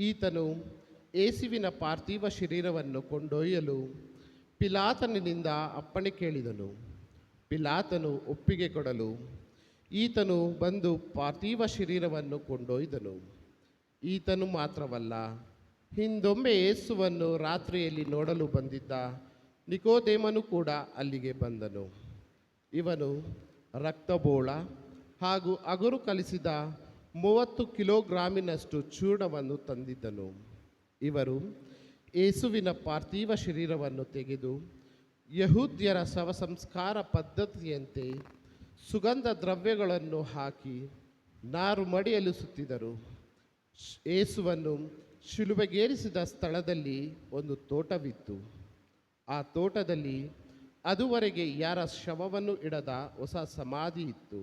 ಈತನು ಯೇಸುವಿನ ಪಾರ್ಥಿವ ಶರೀರವನ್ನು ಕೊಂಡೊಯ್ಯಲು ಪಿಲಾತನಿಂದ ಅಪ್ಪಣೆ ಕೇಳಿದನು. ಪಿಲಾತನು ಒಪ್ಪಿಗೆ ಕೊಡಲು ಈತನು ಬಂದು ಪಾರ್ಥಿವ ಶರೀರವನ್ನು ಕೊಂಡೊಯ್ದನು. ಈತನು ಮಾತ್ರವಲ್ಲ, ಹಿಂದೊಮ್ಮೆ ಯೇಸುವನ್ನು ರಾತ್ರಿಯಲ್ಲಿ ನೋಡಲು ಬಂದಿದ್ದ ನಿಕೋದೇಮನು ಕೂಡ ಅಲ್ಲಿಗೆ ಬಂದನು. ಇವನು ರಕ್ತಬೋಳ ಹಾಗೂ ಅಗುರು ಕಲಿಸಿದ 30 ಕಿಲೋಗ್ರಾಮಿನಷ್ಟು ಚೂರ್ಣವನ್ನು ತಂದಿದ್ದನು. ಇವರು ಯೇಸುವಿನ ಪಾರ್ಥಿವ ಶರೀರವನ್ನು ತೆಗೆದು ಯಹೂದ್ಯರ ಶವ ಸಂಸ್ಕಾರ ಪದ್ಧತಿಯಂತೆ ಸುಗಂಧ ದ್ರವ್ಯಗಳನ್ನು ಹಾಕಿ ನಾರು ಮಡಿಯಲು ಸುತ್ತಿದರು. ಯೇಸುವನ್ನು ಶಿಲುಬೆಗೇರಿಸಿದ ಸ್ಥಳದಲ್ಲಿ ಒಂದು ತೋಟವಿತ್ತು. ಆ ತೋಟದಲ್ಲಿ ಅದುವರೆಗೆ ಯಾರ ಶವವನ್ನು ಇಡದ ಹೊಸ ಸಮಾಧಿ ಇತ್ತು.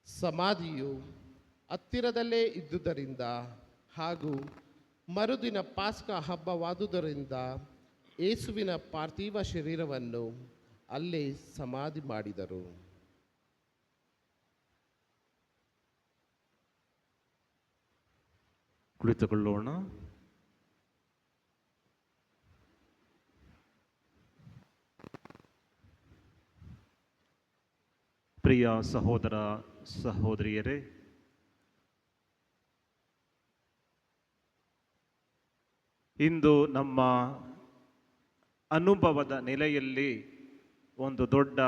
ಸಮಾಧಿಯು ಹತ್ತಿರದಲ್ಲೇ ಇದ್ದುದರಿಂದ ಹಾಗೂ ಮರುದಿನ ಪಾಸ್ಕ ಹಬ್ಬವಾದುದರಿಂದ ಯೇಸುವಿನ ಪಾರ್ಥಿವ ಶರೀರವನ್ನು ಅಲ್ಲೇ ಸಮಾಧಿ ಮಾಡಿದರು. ಕುಳಿತುಕೊಳ್ಳೋಣ. ಪ್ರಿಯ ಸಹೋದರ ಸಹೋದರಿಯರೇ, ಇಂದು ನಮ್ಮ ಅನುಭವದ ನೆಲೆಯಲ್ಲಿ ಒಂದು ದೊಡ್ಡ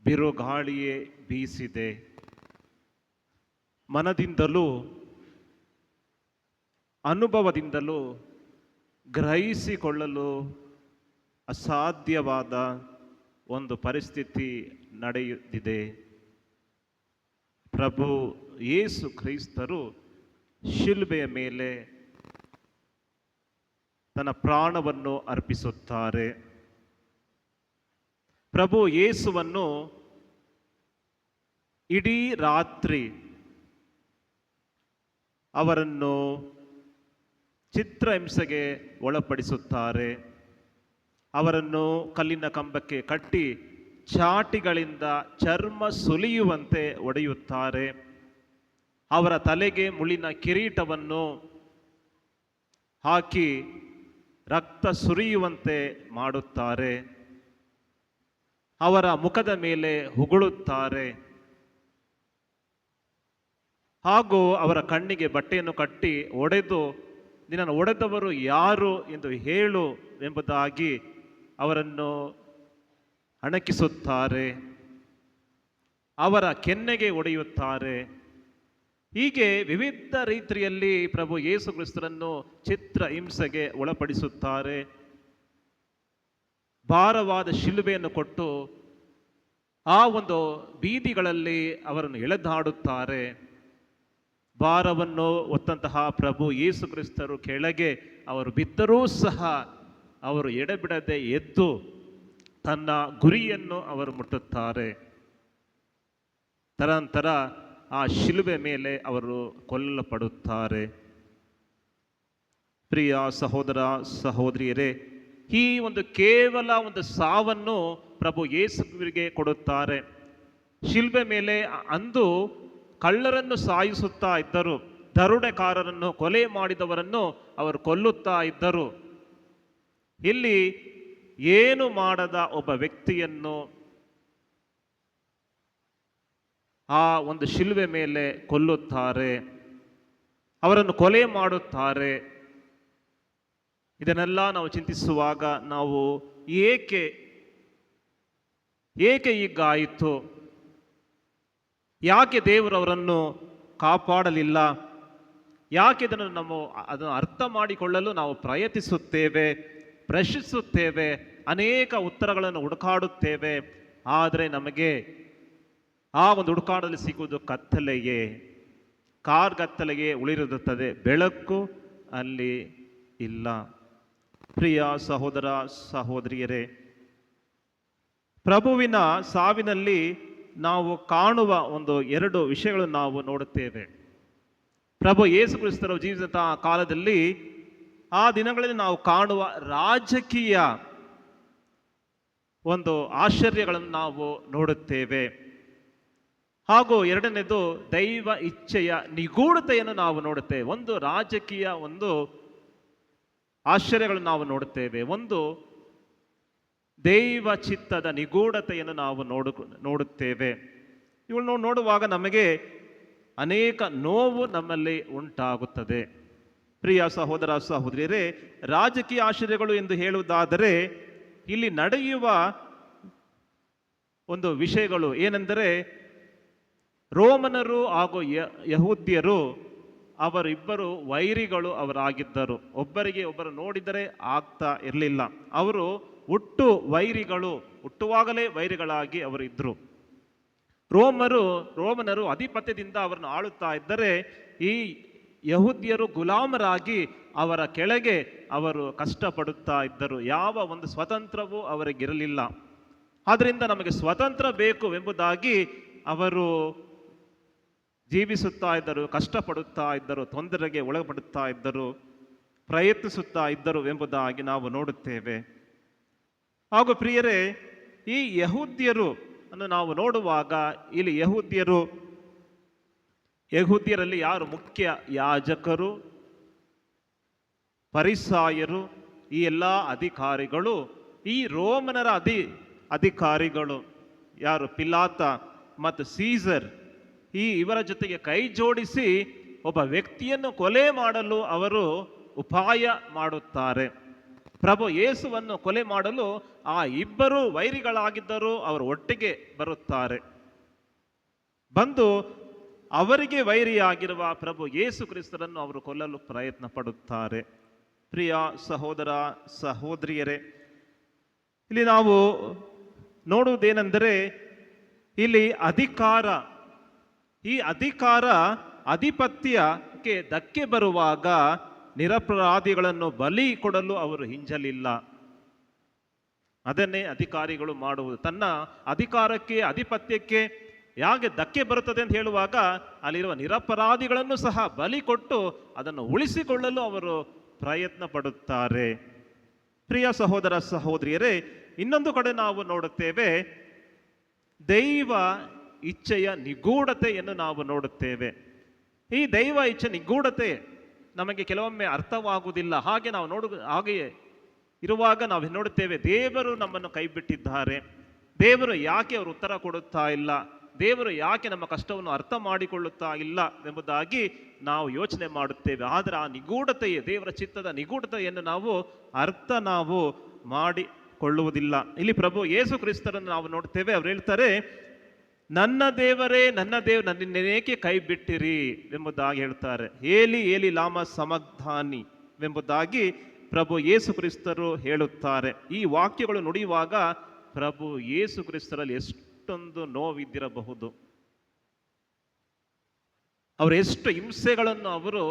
ಬಿರುಗಾಳಿಯೇ ಬೀಸಿದೆ. ಮನದಿಂದಲೂ ಅನುಭವದಿಂದಲೂ ಗ್ರಹಿಸಿಕೊಳ್ಳಲು ಅಸಾಧ್ಯವಾದ ಒಂದು ಪರಿಸ್ಥಿತಿ ನಡೆಯುತ್ತಿದೆ. ಪ್ರಭು ಯೇಸು ಕ್ರಿಸ್ತರು ಶಿಲುಬೆಯ ಮೇಲೆ ತನ್ನ ಪ್ರಾಣವನ್ನು ಅರ್ಪಿಸುತ್ತಾರೆ. ಪ್ರಭು ಯೇಸುವನ್ನು ಇಡೀ ರಾತ್ರಿ ಅವರನ್ನು ಚಿತ್ರಹಿಂಸೆಗೆ ಒಳಪಡಿಸುತ್ತಾರೆ. ಅವರನ್ನು ಕಲ್ಲಿನ ಕಂಬಕ್ಕೆ ಕಟ್ಟಿ ಚಾಟಿಗಳಿಂದ ಚರ್ಮ ಸುಲಿಯುವಂತೆ ಒಡೆಯುತ್ತಾರೆ. ಅವರ ತಲೆಗೆ ಮುಳ್ಳಿನ ಕಿರೀಟವನ್ನು ಹಾಕಿ ರಕ್ತ ಸುರಿಯುವಂತೆ ಮಾಡುತ್ತಾರೆ. ಅವರ ಮುಖದ ಮೇಲೆ ಉಗುಳುತ್ತಾರೆ ಹಾಗೂ ಅವರ ಕಣ್ಣಿಗೆ ಬಟ್ಟೆಯನ್ನು ಕಟ್ಟಿ ಒಡೆದು, ನಿನ್ನನ್ನು ಒಡೆದವರು ಯಾರು ಎಂದು ಹೇಳು ಎಂಬುದಾಗಿ ಅವರನ್ನು ಅಣಕಿಸುತ್ತಾರೆ. ಅವರ ಕೆನ್ನೆಗೆ ಒಡೆಯುತ್ತಾರೆ. ಹೀಗೆ ವಿವಿಧ ರೀತಿಯಲ್ಲಿ ಪ್ರಭು ಯೇಸು ಕ್ರಿಸ್ತರನ್ನು ಚಿತ್ರ ಹಿಂಸೆಗೆ ಒಳಪಡಿಸುತ್ತಾರೆ. ಭಾರವಾದ ಶಿಲುಬೆಯನ್ನು ಕೊಟ್ಟು ಆ ಒಂದು ಬೀದಿಗಳಲ್ಲಿ ಅವರನ್ನು ಎಳೆದಾಡುತ್ತಾರೆ. ಭಾರವನ್ನು ಹೊತ್ತಂತಹ ಪ್ರಭು ಯೇಸು ಕ್ರಿಸ್ತರು ಕೆಳಗೆ ಅವರು ಬಿದ್ದರೂ ಸಹ ಅವರು ಎಡೆಬಿಡದೆ ಎದ್ದು ತನ್ನ ಗುರಿಯನ್ನು ಅವರು ಮುಟ್ಟುತ್ತಾರೆ. ತದನಂತರ ಆ ಶಿಲುಬೆ ಮೇಲೆ ಅವರು ಕೊಲ್ಲಲ್ಪಡುತ್ತಾರೆ. ಪ್ರಿಯ ಸಹೋದರ ಸಹೋದರಿಯರೇ, ಈ ಒಂದು ಕೇವಲ ಒಂದು ಸಾವನ್ನು ಪ್ರಭು ಯೇಸುವಿಗೆ ಕೊಡುತ್ತಾರೆ. ಶಿಲುಬೆ ಮೇಲೆ ಅಂದು ಕಳ್ಳರನ್ನು ಸಾಯಿಸುತ್ತಾ ಇದ್ದರು. ದರೋಡೆಕಾರರನ್ನು ಕೊಲೆ ಮಾಡಿದವರನ್ನು ಅವರು ಕೊಲ್ಲುತ್ತಾ ಇದ್ದರು. ಇಲ್ಲಿ ಏನು ಮಾಡದ ಒಬ್ಬ ವ್ಯಕ್ತಿಯನ್ನು ಆ ಒಂದು ಶಿಲುಬೆ ಮೇಲೆ ಕೊಲ್ಲುತ್ತಾರೆ, ಅವರನ್ನು ಕೊಲೆ ಮಾಡುತ್ತಾರೆ. ಇದನ್ನೆಲ್ಲ ನಾವು ಚಿಂತಿಸುವಾಗ ನಾವು ಏಕೆ ಹೀಗಾಯಿತು, ಯಾಕೆ ದೇವರು ಅವರನ್ನು ಕಾಪಾಡಲಿಲ್ಲ, ಯಾಕೆ ಅದನ್ನು ಅರ್ಥ ಮಾಡಿಕೊಳ್ಳಲು ನಾವು ಪ್ರಶ್ನಿಸುತ್ತೇವೆ, ಅನೇಕ ಉತ್ತರಗಳನ್ನು ಹುಡುಕಾಡುತ್ತೇವೆ. ಆದರೆ ನಮಗೆ ಆ ಒಂದು ಹುಡುಕಾಡಲು ಸಿಗುವುದು ಕತ್ತಲೆಯೇ, ಕಾರ್ಗತ್ತಲೆಗೆ ಉಳಿರುತ್ತದೆ, ಬೆಳಕು ಅಲ್ಲಿ ಇಲ್ಲ. ಪ್ರಿಯ ಸಹೋದರ ಸಹೋದರಿಯರೇ, ಪ್ರಭುವಿನ ಸಾವಿನಲ್ಲಿ ನಾವು ಕಾಣುವ ಒಂದು ಎರಡು ವಿಷಯಗಳನ್ನು ನಾವು ನೋಡುತ್ತೇವೆ. ಪ್ರಭು ಯೇಸು ಕ್ರಿಸ್ತರು ಜೀವಿಸಿದಂತಹ ಕಾಲದಲ್ಲಿ ಆ ದಿನಗಳಲ್ಲಿ ನಾವು ಕಾಣುವ ರಾಜಕೀಯ ಒಂದು ಆಶ್ಚರ್ಯಗಳನ್ನು ನಾವು ನೋಡುತ್ತೇವೆ. ಹಾಗೂ ಎರಡನೇದು ದೈವ ಇಚ್ಛೆಯ ನಿಗೂಢತೆಯನ್ನು ನಾವು ನೋಡುತ್ತೇವೆ. ಒಂದು ರಾಜಕೀಯ ಒಂದು ಆಶ್ಚರ್ಯಗಳನ್ನು ನಾವು ನೋಡುತ್ತೇವೆ, ಒಂದು ದೈವ ಚಿತ್ತದ ನಿಗೂಢತೆಯನ್ನು ನಾವು ನೋಡುತ್ತೇವೆ. ಇವುಗಳನ್ನು ನೋಡುವಾಗ ನಮಗೆ ಅನೇಕ ನೋವು ನಮ್ಮಲ್ಲಿ ಉಂಟಾಗುತ್ತದೆ. ಪ್ರಿಯ ಸಹೋದರ ಸಹೋದರಿಯರೇ, ರಾಜಕೀಯ ಆಶ್ಚರ್ಯಗಳು ಎಂದು ಹೇಳುವುದಾದರೆ ಇಲ್ಲಿ ನಡೆಯುವ ಒಂದು ವಿಷಯಗಳು ಏನೆಂದರೆ, ರೋಮನರು ಹಾಗೂ ಯಹೂದ್ಯರು ಅವರಿಬ್ಬರು ವೈರಿಗಳು ಅವರಾಗಿದ್ದರು. ಒಬ್ಬರಿಗೆ ಒಬ್ಬರು ನೋಡಿದರೆ ಆಗ್ತಾ ಇರಲಿಲ್ಲ. ಅವರು ಹುಟ್ಟು ವೈರಿಗಳು, ಹುಟ್ಟುವಾಗಲೇ ವೈರಿಗಳಾಗಿ ಅವರಿದ್ದರು. ರೋಮನರು ಅಧಿಪತ್ಯದಿಂದ ಅವರನ್ನು ಆಳುತ್ತಾ ಇದ್ದರೆ, ಈ ಯಹೂದ್ಯರು ಗುಲಾಮರಾಗಿ ಅವರ ಕೆಳಗೆ ಅವರು ಕಷ್ಟಪಡುತ್ತಾ ಇದ್ದರು. ಯಾವ ಒಂದು ಸ್ವತಂತ್ರವೂ ಅವರಿಗಿರಲಿಲ್ಲ. ಆದ್ದರಿಂದ ನಮಗೆ ಸ್ವತಂತ್ರ ಬೇಕು ಎಂಬುದಾಗಿ ಅವರು ಜೀವಿಸುತ್ತಾ ಇದ್ದರು, ಕಷ್ಟಪಡುತ್ತಾ ಇದ್ದರು, ತೊಂದರೆಗೆ ಒಳಪಡುತ್ತಾ ಇದ್ದರು, ಪ್ರಯತ್ನಿಸುತ್ತಾ ಇದ್ದರು ಎಂಬುದಾಗಿ ನಾವು ನೋಡುತ್ತೇವೆ. ಹಾಗೂ ಪ್ರಿಯರೇ, ಈ ಯಹೂದ್ಯರು ಅನ್ನು ನಾವು ನೋಡುವಾಗ ಇಲ್ಲಿ ಯಹೂದ್ಯರಲ್ಲಿ ಯಾರು ಮುಖ್ಯ ಯಾಜಕರು, ಫರಿಸಾಯರು, ಈ ಎಲ್ಲ ಅಧಿಕಾರಿಗಳು, ಈ ರೋಮನರ ಅಧಿಕಾರಿಗಳು ಯಾರು ಪಿಲಾತ ಮತ್ತು ಸೀಸರ್, ಇವರ ಜೊತೆಗೆ ಕೈ ಜೋಡಿಸಿ ಒಬ್ಬ ವ್ಯಕ್ತಿಯನ್ನು ಕೊಲೆ ಮಾಡಲು ಅವರು ಉಪಾಯ ಮಾಡುತ್ತಾರೆ. ಪ್ರಭು ಯೇಸುವನ್ನು ಕೊಲೆ ಮಾಡಲು ಆ ಇಬ್ಬರು ವೈರಿಗಳಾಗಿದ್ದರು ಅವರು ಒಟ್ಟಿಗೆ ಬರುತ್ತಾರೆ. ಬಂದು ಅವರಿಗೆ ವೈರಿಯಾಗಿರುವ ಪ್ರಭು ಯೇಸು ಕ್ರಿಸ್ತರನ್ನು ಅವರು ಕೊಲ್ಲಲು ಪ್ರಯತ್ನ ಪಡುತ್ತಾರೆ. ಪ್ರಿಯ ಸಹೋದರ ಸಹೋದರಿಯರೇ, ಇಲ್ಲಿ ನಾವು ನೋಡುವುದೇನೆಂದರೆ, ಇಲ್ಲಿ ಈ ಅಧಿಕಾರ ಆಧಿಪತ್ಯಕ್ಕೆ ಧಕ್ಕೆ ಬರುವಾಗ ನಿರಪರಾಧಿಗಳನ್ನು ಬಲಿ ಕೊಡಲು ಅವರು ಹಿಂಜಲಿಲ್ಲ. ಅದನ್ನೇ ಅಧಿಕಾರಿಗಳು ಮಾಡುವುದು. ತನ್ನ ಅಧಿಕಾರಕ್ಕೆ ಆಧಿಪತ್ಯಕ್ಕೆ ಯಾಕೆ ಧಕ್ಕೆ ಬರುತ್ತದೆ ಅಂತ ಹೇಳುವಾಗ ಅಲ್ಲಿರುವ ನಿರಪರಾಧಿಗಳನ್ನು ಸಹ ಬಲಿ ಕೊಟ್ಟು ಅದನ್ನು ಉಳಿಸಿಕೊಳ್ಳಲು ಅವರು ಪ್ರಯತ್ನ ಪಡುತ್ತಾರೆ. ಪ್ರಿಯ ಸಹೋದರ ಸಹೋದರಿಯರೇ, ಇನ್ನೊಂದು ಕಡೆ ನಾವು ನೋಡುತ್ತೇವೆ, ದೈವ ಇಚ್ಛೆಯ ನಿಗೂಢತೆಯನ್ನು ನಾವು ನೋಡುತ್ತೇವೆ. ಈ ದೈವ ಇಚ್ಛೆ ನಿಗೂಢತೆ ನಮಗೆ ಕೆಲವೊಮ್ಮೆ ಅರ್ಥವಾಗುವುದಿಲ್ಲ. ಹಾಗೆಯೇ ಇರುವಾಗ ನಾವು ನೋಡುತ್ತೇವೆ, ದೇವರು ನಮ್ಮನ್ನು ಕೈ ಬಿಟ್ಟಿದ್ದಾರೆ, ದೇವರು ಯಾಕೆ ಅವರು ಉತ್ತರ ಕೊಡುತ್ತಾ ಇಲ್ಲ, ದೇವರು ಯಾಕೆ ನಮ್ಮ ಕಷ್ಟವನ್ನು ಅರ್ಥ ಮಾಡಿಕೊಳ್ಳುತ್ತಾ ಇಲ್ಲ ಎಂಬುದಾಗಿ ನಾವು ಯೋಚನೆ ಮಾಡುತ್ತೇವೆ. ಆದರೆ ಆ ನಿಗೂಢತೆಯೇ, ದೇವರ ಚಿತ್ತದ ನಿಗೂಢತೆಯನ್ನು ನಾವು ಮಾಡಿಕೊಳ್ಳುವುದಿಲ್ಲ. ಇಲ್ಲಿ ಪ್ರಭು ಯೇಸು ಕ್ರಿಸ್ತರನ್ನು ನಾವು ನೋಡ್ತೇವೆ. ಅವ್ರು ಹೇಳ್ತಾರೆ, ನನ್ನ ದೇವರೇ ನನ್ನನ್ನೇಕೆ ಕೈ ಬಿಟ್ಟಿರಿ ಎಂಬುದಾಗಿ ಹೇಳ್ತಾರೆ. ಏಲಿ ಏಲಿ ಲಾಮ ಸಮಗ್ಧಾನಿ ಎಂಬುದಾಗಿ ಪ್ರಭು ಯೇಸು ಕ್ರಿಸ್ತರು ಹೇಳುತ್ತಾರೆ. ಈ ವಾಕ್ಯಗಳು ನುಡಿಯುವಾಗ ಪ್ರಭು ಯೇಸು ಕ್ರಿಸ್ತರಲ್ಲಿ ಎಷ್ಟೊಂದು ನೋವಿದ್ದಿರಬಹುದು, ಅವರು ಎಷ್ಟು ಹಿಂಸೆಗಳನ್ನು ಅವರು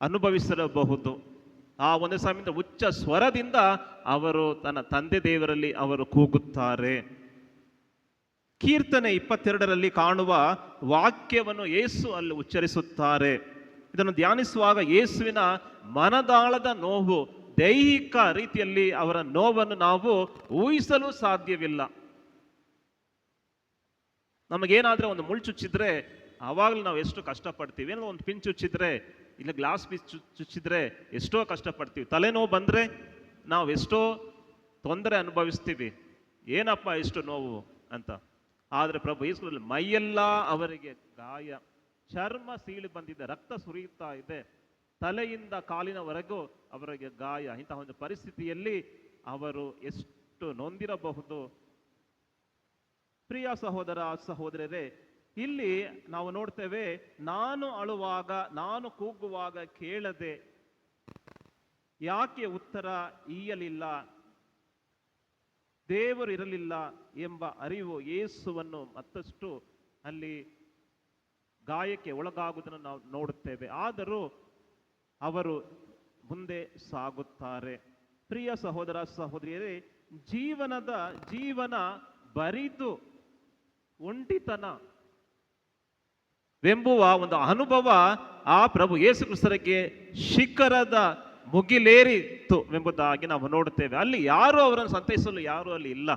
ಅನುಭವಿಸಿರಬಹುದು. ಆ ಒಂದು ಸಮಯದ ಉಚ್ಚ ಸ್ವರದಿಂದ ಅವರು ತನ್ನ ತಂದೆ ದೇವರಲ್ಲಿ ಅವರು ಕೂಗುತ್ತಾರೆ. ಕೀರ್ತನೆ 22ರಲ್ಲಿ ಕಾಣುವ ವಾಕ್ಯವನ್ನು ಯೇಸು ಅಲ್ಲಿ ಉಚ್ಚರಿಸುತ್ತಾರೆ. ಇದನ್ನು ಧ್ಯಾನಿಸುವಾಗ ಯೇಸುವಿನ ಮನದಾಳದ ನೋವು, ದೈಹಿಕ ರೀತಿಯಲ್ಲಿ ಅವರ ನೋವನ್ನು ನಾವು ಊಹಿಸಲು ಸಾಧ್ಯವಿಲ್ಲ. ನಮಗೇನಾದ್ರೆ ಒಂದು ಮುಳ್ಳು ಚುಚ್ಚಿದ್ರೆ ಆವಾಗಲೂ ನಾವು ಎಷ್ಟು ಕಷ್ಟಪಡ್ತೀವಿ. ಏನೋ ಒಂದು ಪಿನ್ ಚುಚ್ಚಿದ್ರೆ, ಇಲ್ಲ ಗ್ಲಾಸ್ ಪೀಸ್ ಚುಚ್ಚಿದ್ರೆ ಎಷ್ಟೋ ಕಷ್ಟಪಡ್ತೀವಿ. ತಲೆನೋವು ಬಂದರೆ ನಾವು ಎಷ್ಟೋ ತೊಂದರೆ ಅನುಭವಿಸ್ತೀವಿ, ಏನಪ್ಪ ಎಷ್ಟು ನೋವು ಅಂತ. ಆದರೆ ಪ್ರಭು ಯೇಸುವಿನಲ್ಲಿ ಮೈಯೆಲ್ಲ ಅವರಿಗೆ ಗಾಯ, ಚರ್ಮ ಸೀಳಿ ಬಂದಿದೆ, ರಕ್ತ ಸುರಿಯುತ್ತಾ ಇದೆ, ತಲೆಯಿಂದ ಕಾಲಿನವರೆಗೂ ಅವರಿಗೆ ಗಾಯ. ಇಂತಹ ಒಂದು ಪರಿಸ್ಥಿತಿಯಲ್ಲಿ ಅವರು ಎಷ್ಟು ನೊಂದಿರಬಹುದು. ಪ್ರಿಯ ಸಹೋದರ ಸಹೋದರರೇ, ಇಲ್ಲಿ ನಾವು ನೋಡ್ತೇವೆ, ನಾನು ಅಳುವಾಗ, ನಾನು ಕೂಗುವಾಗ ಕೇಳದೆ ಯಾಕೆ ಉತ್ತರ ಈಯಲಿಲ್ಲ, ದೇವರು ಇರಲಿಲ್ಲ ಎಂಬ ಅರಿವು ಯೇಸುವನ್ನು ಮತ್ತಷ್ಟು ಅಲ್ಲಿ ಗಾಯಕ್ಕೆ ಒಳಗಾಗುವುದನ್ನು ನಾವು ನೋಡುತ್ತೇವೆ. ಆದರೂ ಅವರು ಮುಂದೆ ಸಾಗುತ್ತಾರೆ. ಪ್ರಿಯ ಸಹೋದರ ಸಹೋದರಿಯರೇ, ಜೀವನ ಬರಿದು ಒಂಟಿತನ ಎಂಬುವ ಒಂದು ಅನುಭವ ಆ ಪ್ರಭು ಯೇಸು ಕ್ರಿಸ್ತರಿಗೆ ಶಿಖರದ ಮುಗಿಲೇರಿತ್ತು ಎಂಬುದಾಗಿ ನಾವು ನೋಡುತ್ತೇವೆ. ಅಲ್ಲಿ ಯಾರು ಅವರನ್ನು ಸಂತೈಸಲು ಯಾರು ಅಲ್ಲಿ ಇಲ್ಲ.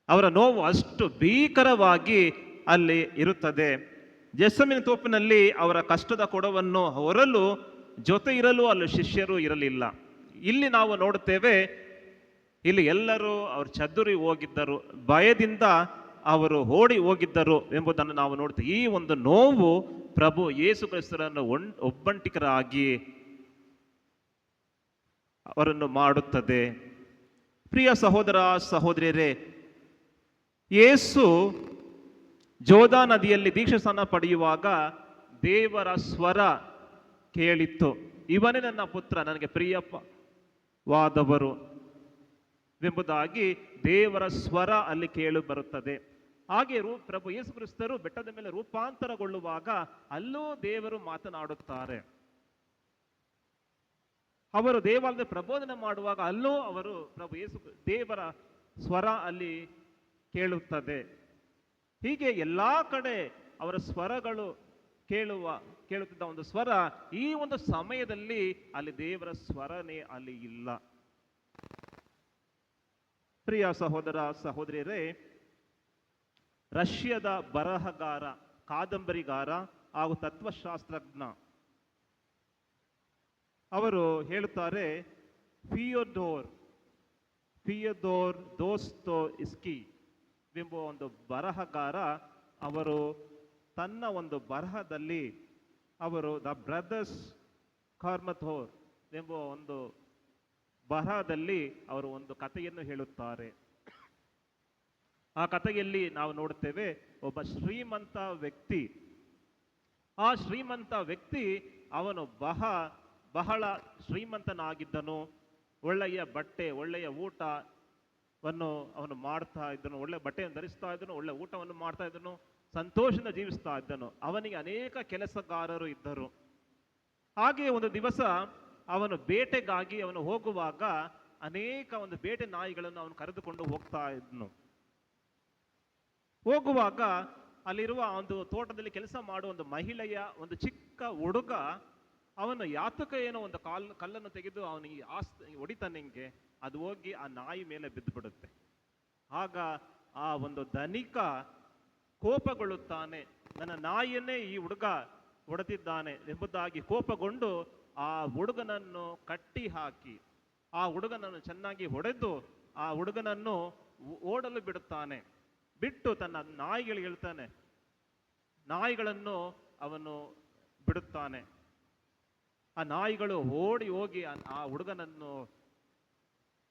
ಅವರ ನೋವು ಅಷ್ಟು ಭೀಕರವಾಗಿ ಅಲ್ಲಿ ಇರುತ್ತದೆ. ಜೆಸಮಿನ ತೋಪಿನಲ್ಲಿ ಅವರ ಕಷ್ಟದ ಕೊಡವನ್ನು ಹೊರಲು ಜೊತೆ ಇರಲು ಅಲ್ಲಿ ಶಿಷ್ಯರು ಇರಲಿಲ್ಲ. ಇಲ್ಲಿ ನಾವು ನೋಡುತ್ತೇವೆ, ಇಲ್ಲಿ ಎಲ್ಲರೂ ಅವರು ಚದುರಿ ಹೋಗಿದ್ದರು, ಭಯದಿಂದ ಅವರು ಓಡಿ ಹೋಗಿದ್ದರು ಎಂಬುದನ್ನು ನಾವು ನೋಡ್ತೇವೆ. ಈ ಒಂದು ನೋವು ಪ್ರಭು ಯೇಸು ಕ್ರಿಸ್ತರನ್ನು ಒಬ್ಬಂಟಿಗರಾಗಿ ಅವರನ್ನು ಮಾಡುತ್ತದೆ. ಪ್ರಿಯ ಸಹೋದರ ಸಹೋದರಿಯರೇ, ಯೇಸು ಜೋದಾ ನದಿಯಲ್ಲಿ ದೀಕ್ಷಾಸ್ನಾನ ಪಡೆಯುವಾಗ ದೇವರ ಸ್ವರ ಕೇಳಿತ್ತು, ಇವನೇ ನನ್ನ ಪುತ್ರ, ನನಗೆ ಪ್ರಿಯವಾದವರು ಎಂಬುದಾಗಿ ದೇವರ ಸ್ವರ ಅಲ್ಲಿ ಕೇಳಿ ಬರುತ್ತದೆ. ಹಾಗೆ ಪ್ರಭು ಯೇಸು ಕ್ರಿಸ್ತರು ಬೆಟ್ಟದ ಮೇಲೆ ರೂಪಾಂತರಗೊಳ್ಳುವಾಗ ಅಲ್ಲೂ ದೇವರು ಮಾತನಾಡುತ್ತಾರೆ. ಅವರು ದೇವಾಲಯದ ಪ್ರಬೋಧನೆ ಮಾಡುವಾಗ ಅಲ್ಲೂ ಅವರು ಪ್ರಭು ಯೇಸು ದೇವರ ಸ್ವರ ಅಲ್ಲಿ ಕೇಳುತ್ತದೆ. ಹೀಗೆ ಎಲ್ಲಾ ಕಡೆ ಅವರ ಸ್ವರಗಳು ಕೇಳುತ್ತಿದ್ದ ಒಂದು ಸ್ವರ ಈ ಒಂದು ಸಮಯದಲ್ಲಿ ಅಲ್ಲಿ ದೇವರ ಸ್ವರನೇ ಅಲ್ಲಿ ಇಲ್ಲ. ಪ್ರಿಯ ಸಹೋದರ ಸಹೋದರಿಯರೇ, ರಷ್ಯಾದ ಬರಹಗಾರ, ಕಾದಂಬರಿಗಾರ ಹಾಗೂ ತತ್ವಶಾಸ್ತ್ರಜ್ಞ ಅವರು ಹೇಳುತ್ತಾರೆ, ಫಿಯೋದೋರ್ ದೋಸ್ತೋವ್ಸ್ಕಿ ಎಂಬ ಒಂದು ಬರಹಗಾರ ಅವರು ತನ್ನ ಒಂದು ಬರಹದಲ್ಲಿ ಅವರು ದ ಬ್ರದರ್ಸ್ ಕಾರ್ಮಥೋರ್ ಎಂಬ ಒಂದು ಬರಹದಲ್ಲಿ ಅವರು ಒಂದು ಕಥೆಯನ್ನು ಹೇಳುತ್ತಾರೆ. ಆ ಕಥೆಯಲ್ಲಿ ನಾವು ನೋಡುತ್ತೇವೆ, ಒಬ್ಬ ಶ್ರೀಮಂತ ವ್ಯಕ್ತಿ, ಆ ಶ್ರೀಮಂತ ವ್ಯಕ್ತಿ ಅವನು ಬಹಳ ಶ್ರೀಮಂತನಾಗಿದ್ದನು. ಒಳ್ಳೆಯ ಬಟ್ಟೆ, ಒಳ್ಳೆಯ ಊಟವನ್ನು ಅವನು ಮಾಡ್ತಾ ಇದ್ದನು, ಒಳ್ಳೆಯ ಬಟ್ಟೆಯನ್ನು ಧರಿಸ್ತಾ ಇದ್ದನು, ಒಳ್ಳೆಯ ಊಟವನ್ನು ಮಾಡ್ತಾ ಇದ್ದನು, ಸಂತೋಷದಿಂದ ಜೀವಿಸ್ತಾ ಇದ್ದನು. ಅವನಿಗೆ ಅನೇಕ ಕೆಲಸಗಾರರು ಇದ್ದರು. ಹಾಗೆ ಒಂದು ದಿವಸ ಅವನು ಬೇಟೆಗಾಗಿ ಅವನು ಹೋಗುವಾಗ ಅನೇಕ ಒಂದು ಬೇಟೆ ನಾಯಿಗಳನ್ನು ಅವನು ಕರೆದುಕೊಂಡು ಹೋಗ್ತಾ ಇದ್ದನು. ಹೋಗುವಾಗ ಅಲ್ಲಿರುವ ಒಂದು ತೋಟದಲ್ಲಿ ಕೆಲಸ ಮಾಡುವ ಒಂದು ಮಹಿಳೆಯ ಒಂದು ಚಿಕ್ಕ ಹುಡುಗ ಅವನು ಯಾತಕ ಏನೋ ಒಂದು ಕಲ್ಲನ್ನು ತೆಗೆದು ಅವನಿಗೆ ಹೊಡಿತಾನೆ, ಹಿಂಗೆ ಅದು ಹೋಗಿ ಆ ನಾಯಿ ಮೇಲೆ ಬಿದ್ದು ಬಿಡುತ್ತೆ. ಆಗ ಆ ಒಂದು ಧನಿಕ ಕೋಪಗೊಳ್ಳುತ್ತಾನೆ, ನನ್ನ ನಾಯಿಯನ್ನೇ ಈ ಹುಡುಗ ಹೊಡೆದಿದ್ದಾನೆ ಎಂಬುದಾಗಿ ಕೋಪಗೊಂಡು ಆ ಹುಡುಗನನ್ನು ಕಟ್ಟಿ ಹಾಕಿ ಆ ಹುಡುಗನನ್ನು ಚೆನ್ನಾಗಿ ಹೊಡೆದು ಆ ಹುಡುಗನನ್ನು ಓಡಲು ಬಿಡುತ್ತಾನೆ. ಬಿಟ್ಟು ತನ್ನ ನಾಯಿಗಳಿಗೆ ಹೇಳ್ತಾನೆ, ನಾಯಿಗಳನ್ನು ಅವನು ಬಿಡುತ್ತಾನೆ. ಆ ನಾಯಿಗಳು ಓಡಿ ಹೋಗಿ ಆ ಹುಡುಗನನ್ನು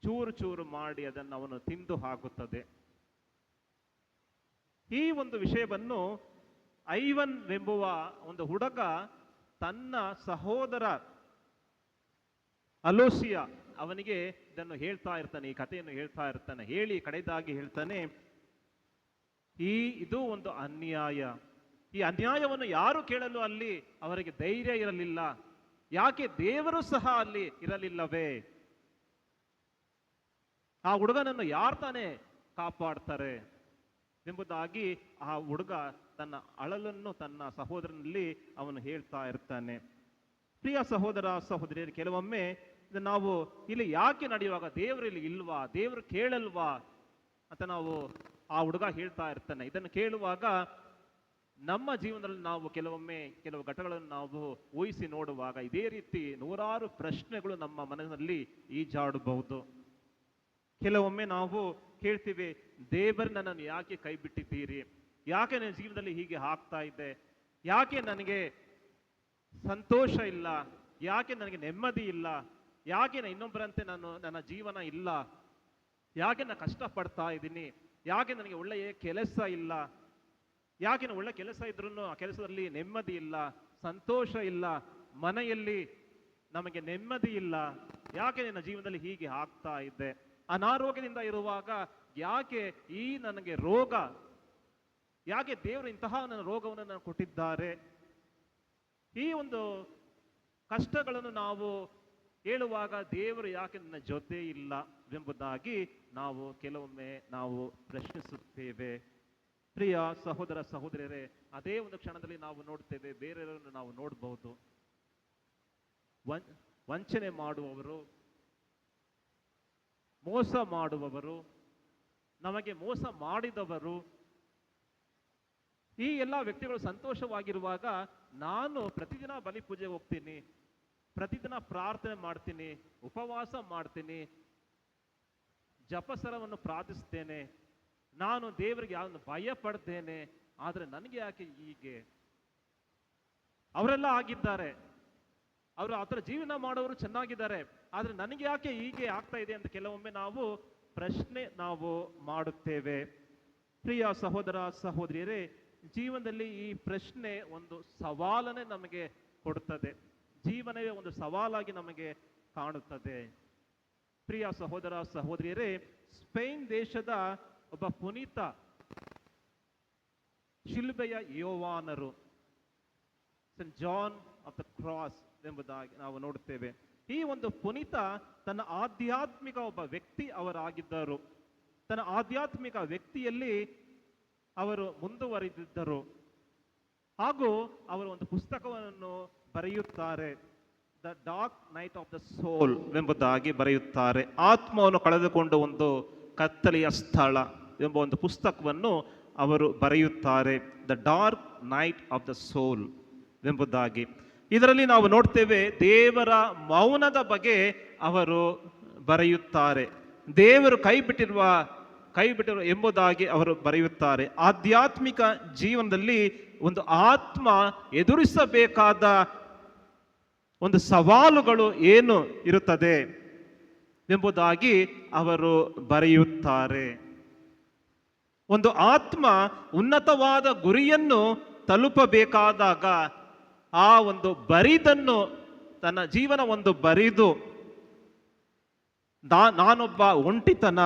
ಚೂರು ಚೂರು ಮಾಡಿ ಅದನ್ನು ಅವನು ತಿಂದು ಹಾಕುತ್ತದೆ. ಈ ಒಂದು ವಿಷಯವನ್ನು ಐವನ್ ಎಂಬುವ ಒಂದು ಹುಡುಗ ತನ್ನ ಸಹೋದರ ಅಲೋಸಿಯ ಅವನಿಗೆ ಇದನ್ನು ಹೇಳ್ತಾ ಇರ್ತಾನೆ, ಈ ಕಥೆಯನ್ನು ಹೇಳ್ತಾ ಇರ್ತಾನೆ. ಹೇಳಿ ಕಡೆದಾಗಿ ಹೇಳ್ತಾನೆ, ಇದು ಒಂದು ಅನ್ಯಾಯ. ಈ ಅನ್ಯಾಯವನ್ನು ಯಾರು ಕೇಳಲು ಅಲ್ಲಿ ಅವರಿಗೆ ಧೈರ್ಯ ಇರಲಿಲ್ಲ. ಯಾಕೆ ದೇವರು ಸಹ ಅಲ್ಲಿ ಇರಲಿಲ್ಲವೇ? ಆ ಹುಡುಗನನ್ನು ಯಾರು ತಾನೇ ಕಾಪಾಡ್ತಾರೆ ಎಂಬುದಾಗಿ ಆ ಹುಡುಗ ತನ್ನ ಅಳಲನ್ನು ತನ್ನ ಸಹೋದರನಲ್ಲಿ ಅವನು ಹೇಳ್ತಾ ಇರ್ತಾನೆ. ಪ್ರಿಯ ಸಹೋದರ ಸಹೋದರಿಯರು, ಕೆಲವೊಮ್ಮೆ ನಾವು ಇಲ್ಲಿ ಯಾಕೆ ನಡೆಯುವಾಗ ದೇವರು ಇಲ್ಲಿ ಇಲ್ವಾ, ದೇವರು ಕೇಳಲ್ವಾ ಅಂತ ನಾವು ಆ ಹುಡುಗ ಹೇಳ್ತಾ ಇರ್ತಾನೆ. ಇದನ್ನು ಕೇಳುವಾಗ ನಮ್ಮ ಜೀವನದಲ್ಲಿ ನಾವು ಕೆಲವು ಘಟನೆಗಳನ್ನು ನಾವು ಊಹಿಸಿ ನೋಡುವಾಗ ಇದೇ ರೀತಿ ನೂರಾರು ಪ್ರಶ್ನೆಗಳು ನಮ್ಮ ಮನಸ್ಸಿನಲ್ಲಿ ಈಜಾಡಬಹುದು. ಕೆಲವೊಮ್ಮೆ ನಾವು ಕೇಳ್ತೀವಿ, ದೇವರು ನನ್ನನ್ನು ಯಾಕೆ ಕೈ ಬಿಟ್ಟಿದ್ದೀರಿ, ಯಾಕೆ ನನ್ನ ಜೀವನದಲ್ಲಿ ಹೀಗೆ ಆಗ್ತಾ ಇದೆ, ಯಾಕೆ ನನಗೆ ಸಂತೋಷ ಇಲ್ಲ, ಯಾಕೆ ನನಗೆ ನೆಮ್ಮದಿ ಇಲ್ಲ, ಯಾಕೆ ಇನ್ನೊಬ್ಬರಂತೆ ನನ್ನ ಜೀವನ ಇಲ್ಲ, ಯಾಕೆ ನಾನು ಕಷ್ಟಪಡ್ತಾ ಇದ್ದೀನಿ, ಯಾಕೆ ನನಗೆ ಒಳ್ಳೆಯ ಕೆಲಸ ಇಲ್ಲ, ಯಾಕೆ ಒಳ್ಳೆ ಕೆಲಸ ಇದ್ರೂ ಆ ಕೆಲಸದಲ್ಲಿ ನೆಮ್ಮದಿ ಇಲ್ಲ, ಸಂತೋಷ ಇಲ್ಲ, ಮನೆಯಲ್ಲಿ ನಮಗೆ ನೆಮ್ಮದಿ ಇಲ್ಲ, ಯಾಕೆ ನನ್ನ ಜೀವನದಲ್ಲಿ ಹೀಗೆ ಆಗ್ತಾ ಇದೆ, ಅನಾರೋಗ್ಯದಿಂದ ಇರುವಾಗ ಯಾಕೆ ಈ ನನಗೆ ರೋಗ, ಯಾಕೆ ದೇವರು ಇಂತಹ ನನ್ನ ರೋಗವನ್ನು ನಾನು ಕೊಟ್ಟಿದ್ದಾರೆ. ಈ ಒಂದು ಕಷ್ಟಗಳನ್ನು ನಾವು ಹೇಳುವಾಗ ದೇವರು ಯಾಕೆ ನನ್ನ ಜೊತೆ ಇಲ್ಲ ಎಂಬುದಾಗಿ ನಾವು ಕೆಲವೊಮ್ಮೆ ನಾವು ಪ್ರಶ್ನಿಸುತ್ತೇವೆ. ಪ್ರಿಯ ಸಹೋದರ ಸಹೋದರಿಯರೇ, ಅದೇ ಒಂದು ಕ್ಷಣದಲ್ಲಿ ನಾವು ನೋಡ್ತೇವೆ, ಬೇರೆಯವರನ್ನು ನಾವು ನೋಡಬಹುದು. ವಂಚನೆ ಮಾಡುವವರು, ಮೋಸ ಮಾಡುವವರು, ನಮಗೆ ಮೋಸ ಮಾಡಿದವರು, ಈ ಎಲ್ಲ ವ್ಯಕ್ತಿಗಳು ಸಂತೋಷವಾಗಿರುವಾಗ ನಾನು ಪ್ರತಿದಿನ ಬಲಿ ಪೂಜೆಗೆ ಹೋಗ್ತೀನಿ, ಪ್ರತಿದಿನ ಪ್ರಾರ್ಥನೆ ಮಾಡ್ತೀನಿ, ಉಪವಾಸ ಮಾಡ್ತೀನಿ, ಜಪಸರವನ್ನು ಪ್ರಾರ್ಥಿಸ್ತೇನೆ, ನಾನು ದೇವರಿಗೆ ಯಾರನ್ನು ಭಯ ಪಡ್ತೇನೆ, ಆದರೆ ನನಗೆ ಯಾಕೆ ಹೀಗೆ? ಅವರೆಲ್ಲ ಆಗಿದ್ದಾರೆ, ಅವರು ಆ ಥರ ಜೀವನ ಮಾಡೋರು ಚೆನ್ನಾಗಿದ್ದಾರೆ, ಆದರೆ ನನಗೆ ಯಾಕೆ ಹೀಗೆ ಆಗ್ತಾ ಇದೆ ಅಂತ ಕೆಲವೊಮ್ಮೆ ನಾವು ಪ್ರಶ್ನೆ ನಾವು ಮಾಡುತ್ತೇವೆ. ಪ್ರಿಯ ಸಹೋದರ ಸಹೋದರಿಯರೇ, ಜೀವನದಲ್ಲಿ ಈ ಪ್ರಶ್ನೆ ಒಂದು ಸವಾಲನ್ನೇ ನಮಗೆ ಕೊಡುತ್ತದೆ, ಜೀವನವೇ ಒಂದು ಸವಾಲಾಗಿ ನಮಗೆ ಕಾಣುತ್ತದೆ. ಪ್ರಿಯ ಸಹೋದರ ಸಹೋದರಿಯರೇ, ಸ್ಪೇನ್ ದೇಶದ ಒಬ್ಬ ಪುನೀತ ಶಿಲುಬೆಯ ಯೋವಾನರು, Saint John of the Cross ಎಂಬುದಾಗಿ ನಾವು ನೋಡುತ್ತೇವೆ. ಈ ಒಂದು ಪುನೀತ ತನ್ನ ಆಧ್ಯಾತ್ಮಿಕ ಒಬ್ಬ ವ್ಯಕ್ತಿ ಅವರಾಗಿದ್ದರು. ತನ್ನ ಆಧ್ಯಾತ್ಮಿಕ ವ್ಯಕ್ತಿಯಲ್ಲಿ ಅವರು ಮುಂದುವರಿದಿದ್ದರು ಹಾಗೂ ಅವರು ಒಂದು ಪುಸ್ತಕವನ್ನು ಬರೆಯುತ್ತಾರೆ. The Dark Night of the Soul ಎಂಬುದಾಗಿ ಬರೆಯುತ್ತಾರೆ. ಆತ್ಮವನ್ನು ಕಳೆದುಕೊಂಡು ಒಂದು ಕತ್ತಲೆಯ ಸ್ಥಳ ಎಂಬ ಒಂದು ಪುಸ್ತಕವನ್ನು ಅವರು ಬರೆಯುತ್ತಾರೆ. The Dark Night of the Soul ಎಂಬುದಾಗಿ. ಇದರಲ್ಲಿ ನಾವು ನೋಡ್ತೇವೆ, ದೇವರ ಮೌನದ ಬಗ್ಗೆ ಅವರು ಬರೆಯುತ್ತಾರೆ. ದೇವರು ಕೈ ಬಿಟ್ಟಿರುವ ಎಂಬುದಾಗಿ ಅವರು ಬರೆಯುತ್ತಾರೆ. ಆಧ್ಯಾತ್ಮಿಕ ಜೀವನದಲ್ಲಿ ಒಂದು ಆತ್ಮ ಎದುರಿಸಬೇಕಾದ ಒಂದು ಸವಾಲುಗಳು ಏನು ಇರುತ್ತದೆ ಎಂಬುದಾಗಿ ಅವರು ಬರೆಯುತ್ತಾರೆ. ಒಂದು ಆತ್ಮ ಉನ್ನತವಾದ ಗುರಿಯನ್ನು ತಲುಪಬೇಕಾದಾಗ ಆ ಒಂದು ಬರಿದನ್ನು, ತನ್ನ ಜೀವನ ಒಂದು ಬರಿದು ನಾನೊಬ್ಬ ಒಂಟಿತನ,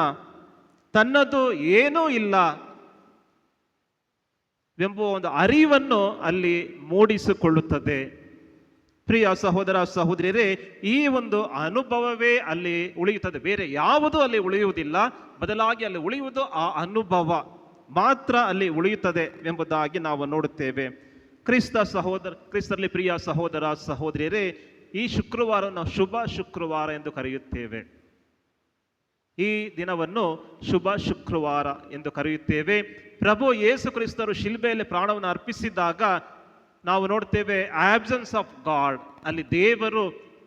ತನ್ನದು ಏನೂ ಇಲ್ಲ ಎಂಬ ಒಂದು ಅರಿವನ್ನು ಅಲ್ಲಿ ಮೂಡಿಸಿಕೊಳ್ಳುತ್ತದೆ. ಪ್ರಿಯ ಸಹೋದರ ಸಹೋದರಿಯರೇ, ಈ ಒಂದು ಅನುಭವವೇ ಅಲ್ಲಿ ಉಳಿಯುತ್ತದೆ, ಬೇರೆ ಯಾವುದೂ ಅಲ್ಲಿ ಉಳಿಯುವುದಿಲ್ಲ. ಬದಲಾಗಿ ಅಲ್ಲಿ ಉಳಿಯುವುದು ಆ ಅನುಭವ ಮಾತ್ರ ಅಲ್ಲಿ ಉಳಿಯುತ್ತದೆ ಎಂಬುದಾಗಿ ನಾವು ನೋಡುತ್ತೇವೆ. ಕ್ರಿಸ್ತರಲ್ಲಿ ಪ್ರಿಯ ಸಹೋದರ ಸಹೋದರಿಯರೇ, ಈ ಶುಕ್ರವಾರ ನಾವು ಶುಭ ಶುಕ್ರವಾರ ಎಂದು ಕರೆಯುತ್ತೇವೆ. ಈ ದಿನವನ್ನು ಶುಭ ಶುಕ್ರವಾರ ಎಂದು ಕರೆಯುತ್ತೇವೆ. ಪ್ರಭು ಯೇಸು ಕ್ರಿಸ್ತರು ಶಿಲ್ಬೆಯಲ್ಲಿ ಪ್ರಾಣವನ್ನು ಅರ್ಪಿಸಿದಾಗ ನಾವು ನೋಡ್ತೇವೆ, ಆಬ್ಸೆನ್ಸ್ ಆಫ್ ಗಾಡ್, ಅಲ್ಲಿ ದೇವರು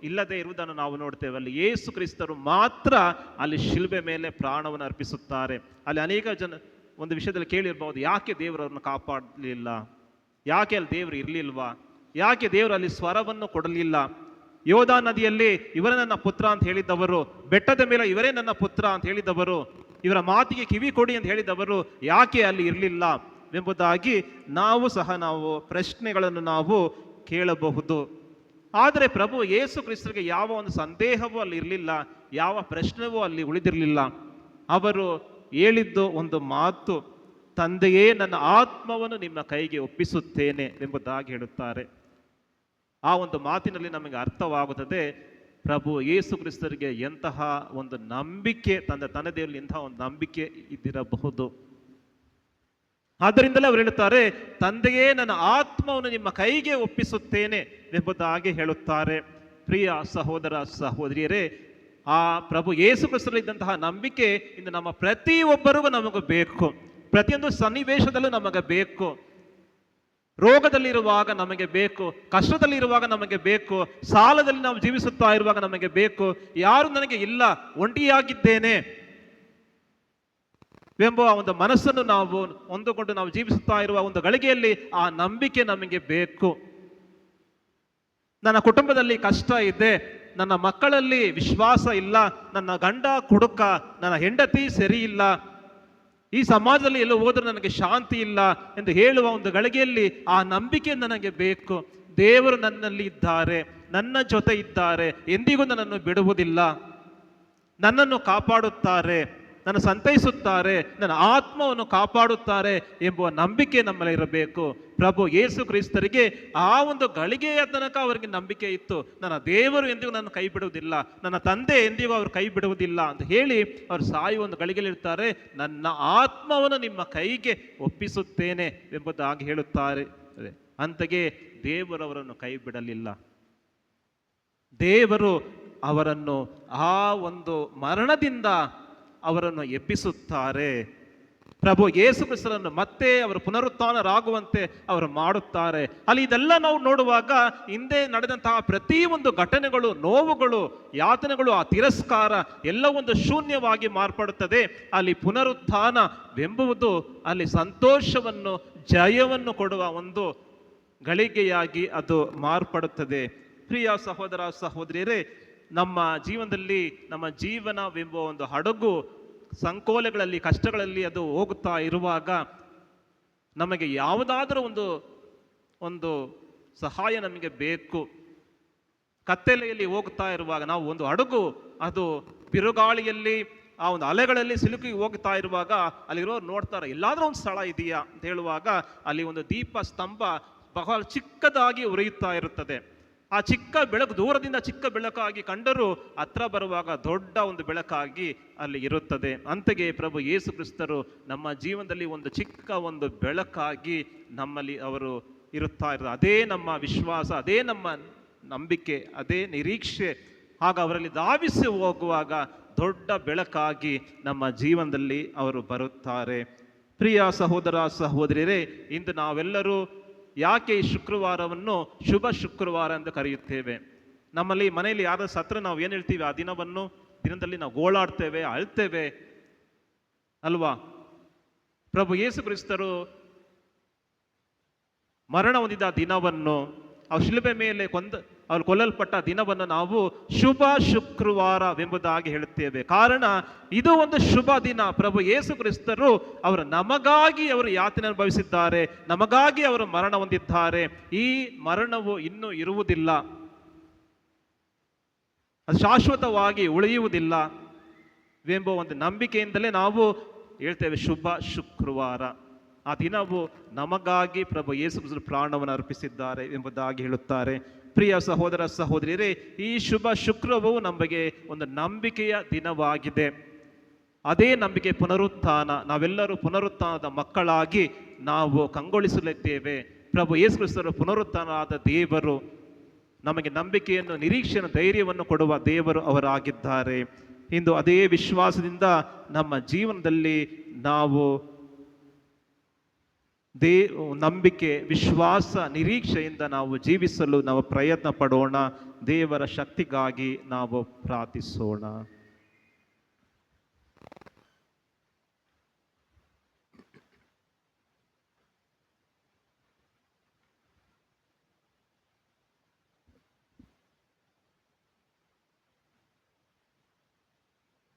ಇಲ್ಲದೆ ಇರುವುದನ್ನು ನಾವು ನೋಡ್ತೇವೆ. ಅಲ್ಲಿ ಯೇಸು ಕ್ರಿಸ್ತರು ಮಾತ್ರ ಅಲ್ಲಿ ಶಿಲ್ಬೆ ಮೇಲೆ ಪ್ರಾಣವನ್ನು ಅರ್ಪಿಸುತ್ತಾರೆ. ಅಲ್ಲಿ ಅನೇಕ ಜನ ಒಂದು ವಿಷಯದಲ್ಲಿ ಕೇಳಿರ್ಬೋದು, ಯಾಕೆ ದೇವರನ್ನು ಕಾಪಾಡಲಿಲ್ಲ, ಯಾಕೆ ಅಲ್ಲಿ ದೇವರು ಇರಲಿಲ್ವಾ, ಯಾಕೆ ದೇವರು ಅಲ್ಲಿ ಸ್ವರವನ್ನು ಕೊಡಲಿಲ್ಲ? ಯೋಧಾ ನದಿಯಲ್ಲಿ ಇವರೇ ನನ್ನ ಪುತ್ರ ಅಂತ ಹೇಳಿದವರು, ಬೆಟ್ಟದ ಮೇಲೆ ಇವರೇ ನನ್ನ ಪುತ್ರ ಅಂತ ಹೇಳಿದವರು, ಇವರ ಮಾತಿಗೆ ಕಿವಿ ಕೊಡಿ ಅಂತ ಹೇಳಿದವರು ಯಾಕೆ ಅಲ್ಲಿ ಇರಲಿಲ್ಲ ಎಂಬುದಾಗಿ ನಾವು ಪ್ರಶ್ನೆಗಳನ್ನು ನಾವು ಕೇಳಬಹುದು. ಆದರೆ ಪ್ರಭು ಯೇಸು ಕ್ರಿಸ್ತರಿಗೆ ಯಾವ ಒಂದು ಸಂದೇಹವೂ ಅಲ್ಲಿ ಇರಲಿಲ್ಲ, ಯಾವ ಪ್ರಶ್ನೆವೂ ಅಲ್ಲಿ ಉಳಿದಿರಲಿಲ್ಲ. ಅವರು ಹೇಳಿದ್ದು ಒಂದು ಮಾತು, ತಂದೆಯೇ ನನ್ನ ಆತ್ಮವನ್ನು ನಿಮ್ಮ ಕೈಗೆ ಒಪ್ಪಿಸುತ್ತೇನೆ ಎಂಬುದಾಗಿ ಹೇಳುತ್ತಾರೆ. ಆ ಒಂದು ಮಾತಿನಲ್ಲಿ ನಮಗೆ ಅರ್ಥವಾಗುತ್ತದೆ ಪ್ರಭು ಯೇಸು ಕ್ರಿಸ್ತರಿಗೆ ಎಂತಹ ಒಂದು ನಂಬಿಕೆ, ತಂದೆ ದೇವರಲ್ಲಿ ಎಂತಹ ಒಂದು ನಂಬಿಕೆ ಇದ್ದಿರಬಹುದು. ಆದ್ದರಿಂದಲೇ ಅವರು ಹೇಳುತ್ತಾರೆ, ತಂದೆಯೇ ನನ್ನ ಆತ್ಮವನ್ನು ನಿಮ್ಮ ಕೈಗೆ ಒಪ್ಪಿಸುತ್ತೇನೆ ಎಂಬುದಾಗಿ ಹೇಳುತ್ತಾರೆ. ಪ್ರಿಯ ಸಹೋದರ ಸಹೋದರಿಯರೇ, ಆ ಪ್ರಭು ಯೇಸು ಕ್ರಿಸ್ತರಲ್ಲಿದ್ದಂತಹ ನಂಬಿಕೆ ಇಂದು ನಮ್ಮ ಪ್ರತಿಯೊಬ್ಬರಿಗೂ ನಮಗೂ ಬೇಕು. ಪ್ರತಿಯೊಂದು ಸನ್ನಿವೇಶದಲ್ಲೂ ನಮಗೆ ಬೇಕು. ರೋಗದಲ್ಲಿರುವಾಗ ನಮಗೆ ಬೇಕು, ಕಷ್ಟದಲ್ಲಿರುವಾಗ ನಮಗೆ ಬೇಕು, ಸಾಲದಲ್ಲಿ ನಾವು ಜೀವಿಸುತ್ತಾ ಇರುವಾಗ ನಮಗೆ ಬೇಕು. ಯಾರು ನನಗೆ ಇಲ್ಲ, ಒಂಟಿಯಾಗಿದ್ದೇನೆ ಎಂಬ ಒಂದು ಮನಸ್ಸನ್ನು ನಾವು ಹೊಂದಿಕೊಂಡು ನಾವು ಜೀವಿಸುತ್ತಾ ಇರುವ ಒಂದು ಗಳಿಗೆಯಲ್ಲಿ ಆ ನಂಬಿಕೆ ನಮಗೆ ಬೇಕು. ನನ್ನ ಕುಟುಂಬದಲ್ಲಿ ಕಷ್ಟ ಇದೆ, ನನ್ನ ಮಕ್ಕಳಲ್ಲಿ ವಿಶ್ವಾಸ ಇಲ್ಲ, ನನ್ನ ಗಂಡ ಕುಡುಕ, ನನ್ನ ಹೆಂಡತಿ ಸರಿ ಇಲ್ಲ, ಈ ಸಮಾಜದಲ್ಲಿ ಎಲ್ಲೋ ಹೋದ್ರೆ ನನಗೆ ಶಾಂತಿ ಇಲ್ಲ ಎಂದು ಹೇಳುವ ಒಂದು ಗಳಿಗೆಯಲ್ಲಿ ಆ ನಂಬಿಕೆ ನನಗೆ ಬೇಕು. ದೇವರು ನನ್ನಲ್ಲಿ ಇದ್ದಾರೆ, ನನ್ನ ಜೊತೆ ಇದ್ದಾರೆ, ಎಂದಿಗೂ ನನ್ನನ್ನು ಬಿಡುವುದಿಲ್ಲ, ನನ್ನನ್ನು ಕಾಪಾಡುತ್ತಾರೆ, ನನ್ನ ಸಂತೈಸುತ್ತಾರೆ, ನನ್ನ ಆತ್ಮವನ್ನು ಕಾಪಾಡುತ್ತಾರೆ ಎಂಬುವ ನಂಬಿಕೆ ನಮ್ಮಲ್ಲಿ ಇರಬೇಕು. ಪ್ರಭು ಯೇಸು ಕ್ರಿಸ್ತರಿಗೆ ಆ ಒಂದು ಗಳಿಗೆಯ ತನಕ ಅವರಿಗೆ ನಂಬಿಕೆ ಇತ್ತು. ನನ್ನ ದೇವರು ಎಂದಿಗೂ ನನ್ನ ಕೈ ಬಿಡುವುದಿಲ್ಲ, ನನ್ನ ತಂದೆ ಎಂದಿಗೂ ಅವರು ಕೈ ಬಿಡುವುದಿಲ್ಲ ಅಂತ ಹೇಳಿ ಅವರು ಸಾಯುವ ಒಂದು ಗಳಿಗೆಯಲ್ಲಿರ್ತಾರೆ. ನನ್ನ ಆತ್ಮವನ್ನು ನಿಮ್ಮ ಕೈಗೆ ಒಪ್ಪಿಸುತ್ತೇನೆ ಎಂಬುದಾಗಿ ಹೇಳುತ್ತಾರೆ. ಅಂತೆಯೇ ದೇವರು ಅವರನ್ನು ಕೈ ಬಿಡಲಿಲ್ಲ. ದೇವರು ಅವರನ್ನು ಆ ಒಂದು ಮರಣದಿಂದ ಅವರನ್ನು ಎಬ್ಬಿಸುತ್ತಾರೆ. ಪ್ರಭು ಯೇಸು ಕ್ರಿಸ್ತರನ್ನು ಮತ್ತೆ ಅವರು ಪುನರುತ್ಥಾನರಾಗುವಂತೆ ಅವರು ಮಾಡುತ್ತಾರೆ. ಅಲ್ಲಿ ಇದೆಲ್ಲ ನಾವು ನೋಡುವಾಗ ಹಿಂದೆ ನಡೆದಂತಹ ಪ್ರತಿಯೊಂದು ಘಟನೆಗಳು, ನೋವುಗಳು, ಯಾತನೆಗಳು, ಆ ತಿರಸ್ಕಾರ ಎಲ್ಲ ಒಂದು ಶೂನ್ಯವಾಗಿ ಮಾರ್ಪಡುತ್ತದೆ. ಅಲ್ಲಿ ಪುನರುತ್ಥಾನವೆಂಬುದು ಅಲ್ಲಿ ಸಂತೋಷವನ್ನು, ಜಯವನ್ನು ಕೊಡುವ ಒಂದು ಗಳಿಗೆಯಾಗಿ ಅದು ಮಾರ್ಪಡುತ್ತದೆ. ಪ್ರಿಯ ಸಹೋದರ ಸಹೋದರಿಯರೇ, ನಮ್ಮ ಜೀವನದಲ್ಲಿ ನಮ್ಮ ಜೀವನವೆಂಬ ಒಂದು ಹಡಗು ಸಂಕೋಲೆಗಳಲ್ಲಿ, ಕಷ್ಟಗಳಲ್ಲಿ ಅದು ಹೋಗುತ್ತಾ ಇರುವಾಗ ನಮಗೆ ಯಾವುದಾದರೂ ಒಂದು ಸಹಾಯ ನಮಗೆ ಬೇಕು. ಕತ್ತಲೆಯಲ್ಲಿ ಹೋಗ್ತಾ ಇರುವಾಗ ನಾವು ಒಂದು ಹಡಗು ಅದು ಬಿರುಗಾಳಿಯಲ್ಲಿ ಆ ಒಂದು ಅಲೆಗಳಲ್ಲಿ ಸಿಲುಕಿ ಹೋಗ್ತಾ ಇರುವಾಗ ಅಲ್ಲಿರೋರು ನೋಡ್ತಾರೆ, ಎಲ್ಲಾದರೂ ಒಂದು ಸ್ಥಳ ಇದೆಯಾ ಅಂತ ಹೇಳುವಾಗ ಅಲ್ಲಿ ಒಂದು ದೀಪ ಸ್ತಂಭ ಬಹಳ ಚಿಕ್ಕದಾಗಿ ಉರಿಯುತ್ತಾ ಇರುತ್ತದೆ. ಆ ಚಿಕ್ಕ ಬೆಳಕು ದೂರದಿಂದ ಚಿಕ್ಕ ಬೆಳಕಾಗಿ ಕಂಡರೂ ಹತ್ರ ಬರುವಾಗ ದೊಡ್ಡ ಒಂದು ಬೆಳಕಾಗಿ ಅಲ್ಲಿ ಇರುತ್ತದೆ. ಅಂತೆಯೇ ಪ್ರಭು ಯೇಸು ಕ್ರಿಸ್ತರು ನಮ್ಮ ಜೀವನದಲ್ಲಿ ಒಂದು ಚಿಕ್ಕ ಒಂದು ಬೆಳಕಾಗಿ ನಮ್ಮಲ್ಲಿ ಅವರು ಇರುತ್ತಾ ಇರೋದು. ಅದೇ ನಮ್ಮ ವಿಶ್ವಾಸ, ಅದೇ ನಮ್ಮ ನಂಬಿಕೆ, ಅದೇ ನಿರೀಕ್ಷೆ. ಆಗ ಅವರಲ್ಲಿ ಧಾವಿಸಿ ಹೋಗುವಾಗ ದೊಡ್ಡ ಬೆಳಕಾಗಿ ನಮ್ಮ ಜೀವನದಲ್ಲಿ ಅವರು ಬರುತ್ತಾರೆ. ಪ್ರಿಯ ಸಹೋದರ ಸಹೋದರಿಯರೇ, ಇಂದು ನಾವೆಲ್ಲರೂ ಯಾಕೆ ಈ ಶುಕ್ರವಾರವನ್ನು ಶುಭ ಶುಕ್ರವಾರ ಎಂದು ಕರೆಯುತ್ತೇವೆ? ನಮ್ಮಲ್ಲಿ ಮನೆಯಲ್ಲಿ ಯಾರು ಸತ್ರ ನಾವು ಏನು ಹೇಳ್ತೀವಿ, ಆ ದಿನದಲ್ಲಿ ನಾವು ಗೋಳಾಡ್ತೇವೆ, ಅಳ್ತೇವೆ ಅಲ್ವಾ? ಪ್ರಭು ಯೇಸು ಕ್ರಿಸ್ತರು ಮರಣ ಹೊಂದಿದ ದಿನವನ್ನು, ಅವ್ರ ಶಿಲುಬೆ ಮೇಲೆ ಅವ್ರು ಕೊಲ್ಲಲ್ಪಟ್ಟ ದಿನವನ್ನು ನಾವು ಶುಭ ಶುಕ್ರವಾರವೆಂಬುದಾಗಿ ಹೇಳುತ್ತೇವೆ. ಕಾರಣ ಇದು ಒಂದು ಶುಭ ದಿನ. ಪ್ರಭು ಯೇಸು ಕ್ರಿಸ್ತರು ಅವರು ನಮಗಾಗಿ ಅವರು ಯಾತನೆ ಅನುಭವಿಸಿದ್ದಾರೆ, ನಮಗಾಗಿ ಅವರು ಮರಣ ಹೊಂದಿದ್ದಾರೆ. ಈ ಮರಣವು ಇನ್ನೂ ಇರುವುದಿಲ್ಲ, ಅದು ಶಾಶ್ವತವಾಗಿ ಉಳಿಯುವುದಿಲ್ಲ ಎಂಬ ಒಂದು ನಂಬಿಕೆಯಿಂದಲೇ ನಾವು ಹೇಳ್ತೇವೆ ಶುಭ ಶುಕ್ರವಾರ. ಆ ದಿನವು ನಮಗಾಗಿ ಪ್ರಭು ಯೇಸು ಕ್ರಿಸ್ತರು ಪ್ರಾಣವನ್ನು ಅರ್ಪಿಸಿದ್ದಾರೆ ಎಂಬುದಾಗಿ ಹೇಳುತ್ತಾರೆ. ಪ್ರಿಯ ಸಹೋದರ ಸಹೋದರಿಯರೇ, ಈ ಶುಭ ಶುಕ್ರವು ನಮಗೆ ಒಂದು ನಂಬಿಕೆಯ ದಿನವಾಗಿದೆ. ಅದೇ ನಂಬಿಕೆ ಪುನರುತ್ಥಾನ. ನಾವೆಲ್ಲರೂ ಪುನರುತ್ಥಾನದ ಮಕ್ಕಳಾಗಿ ನಾವು ಕಂಗೊಳಿಸಲಿದ್ದೇವೆ. ಪ್ರಭು ಯೇಸು ಕ್ರಿಸ್ತರು ಪುನರುತ್ಥಾನರಾದ ದೇವರು, ನಮಗೆ ನಂಬಿಕೆಯನ್ನು, ನಿರೀಕ್ಷೆಯನ್ನು, ಧೈರ್ಯವನ್ನು ಕೊಡುವ ದೇವರು ಅವರಾಗಿದ್ದಾರೆ. ಇಂದು ಅದೇ ವಿಶ್ವಾಸದಿಂದ ನಮ್ಮ ಜೀವನದಲ್ಲಿ ನಾವು ನಂಬಿಕೆ, ವಿಶ್ವಾಸ, ನಿರೀಕ್ಷೆಯಿಂದ ನಾವು ಜೀವಿಸಲು ನಾವು ಪ್ರಯತ್ನ ಪಡೋಣ. ದೇವರ ಶಕ್ತಿಗಾಗಿ ನಾವು ಪ್ರಾರ್ಥಿಸೋಣ.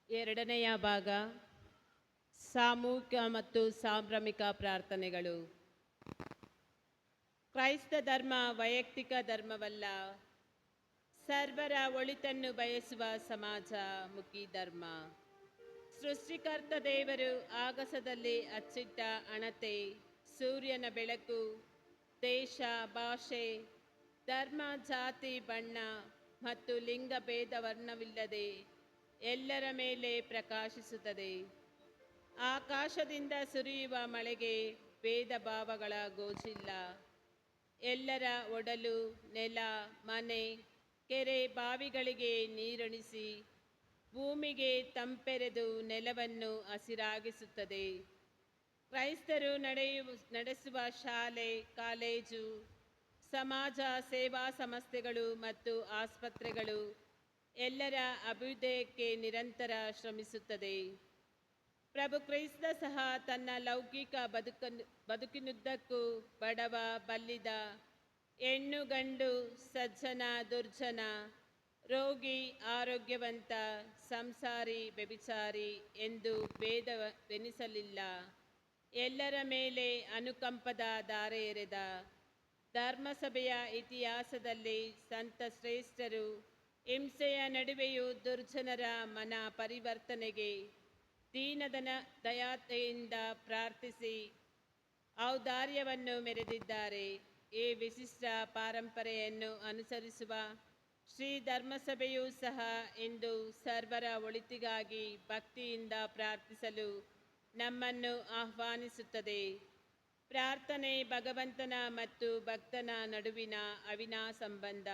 ಎರಡನೆಯ ಭಾಗ ಸಾಮೂಹಿಕ ಮತ್ತು ಸಾಂಭ್ರಮಿಕ ಪ್ರಾರ್ಥನೆಗಳು. ಕ್ರೈಸ್ತ ಧರ್ಮ ವೈಯಕ್ತಿಕ ಧರ್ಮವಲ್ಲ, ಸರ್ವರ ಒಳಿತನ್ನು ಬಯಸುವ ಸಮಾಜಮುಖಿ ಧರ್ಮ. ಸೃಷ್ಟಿಕರ್ತ ದೇವರು ಆಗಸದಲ್ಲಿ ಹಚ್ಚಿಟ್ಟ ಅಣತೆ, ಸೂರ್ಯನ ಬೆಳಕು, ದೇಶ, ಭಾಷೆ, ಧರ್ಮ, ಜಾತಿ, ಬಣ್ಣ ಮತ್ತು ಲಿಂಗ ಭೇದ ವರ್ಣವಿಲ್ಲದೆ ಎಲ್ಲರ ಮೇಲೆ ಪ್ರಕಾಶಿಸುತ್ತದೆ. ಆಕಾಶದಿಂದ ಸುರಿಯುವ ಮಳೆಗೆ ಭೇದ ಭಾವಗಳ ಗೋಜಿಲ್ಲ. ಎಲ್ಲರ ಒಡಲು, ನೆಲ, ಮನೆ, ಕೆರೆ, ಬಾವಿಗಳಿಗೆ ನೀರುಣಿಸಿ ಭೂಮಿಗೆ ತಂಪೆರೆದು ನೆಲವನ್ನು ಹಸಿರಾಗಿಸುತ್ತದೆ. ಕ್ರೈಸ್ತರು ನಡೆಸುವ ಶಾಲೆ, ಕಾಲೇಜು, ಸಮಾಜ ಸೇವಾ ಸಂಸ್ಥೆಗಳು ಮತ್ತು ಆಸ್ಪತ್ರೆಗಳು ಎಲ್ಲರ ಅಭ್ಯುದಯಕ್ಕೆ ನಿರಂತರ ಶ್ರಮಿಸುತ್ತದೆ. ಪ್ರಭು ಕ್ರೈಸ್ತ ಸಹ ತನ್ನ ಲೌಕಿಕ ಬದುಕಿನುದ್ದಕ್ಕೂ ಬಡವ, ಬಲ್ಲಿದ, ಹೆಣ್ಣು ಗಂಡು, ಸಜ್ಜನ, ದುರ್ಜನ, ರೋಗಿ, ಆರೋಗ್ಯವಂತ, ಸಂಸಾರಿ, ವ್ಯಭಿಚಾರಿ ಎಂದು ಭೇದವೆನಿಸಲಿಲ್ಲ. ಎಲ್ಲರ ಮೇಲೆ ಅನುಕಂಪದ ಧಾರೆ ಎರೆದ ಧರ್ಮಸಭೆಯ ಇತಿಹಾಸದಲ್ಲಿ ಸಂತ ಶ್ರೇಷ್ಠರು ಹಿಂಸೆಯ ನಡುವೆಯೂ ದುರ್ಜನರ ಮನ ಪರಿವರ್ತನೆಗೆ ದೀನದನ ದಯಾತೆಯಿಂದ ಪ್ರಾರ್ಥಿಸಿ ಔದಾರ್ಯವನ್ನು ಮೆರೆದಿದ್ದಾರೆ. ಈ ವಿಶಿಷ್ಟ ಪರಂಪರೆಯನ್ನು ಅನುಸರಿಸುವ ಶ್ರೀ ಧರ್ಮಸಭೆಯೂ ಸಹ ಇಂದು ಸರ್ವರ ಒಳಿತಿಗಾಗಿ ಭಕ್ತಿಯಿಂದ ಪ್ರಾರ್ಥಿಸಲು ನಮ್ಮನ್ನು ಆಹ್ವಾನಿಸುತ್ತದೆ. ಪ್ರಾರ್ಥನೆ ಭಗವಂತನ ಮತ್ತು ಭಕ್ತನ ನಡುವಿನ ಅವಿನಾ ಸಂಬಂಧ.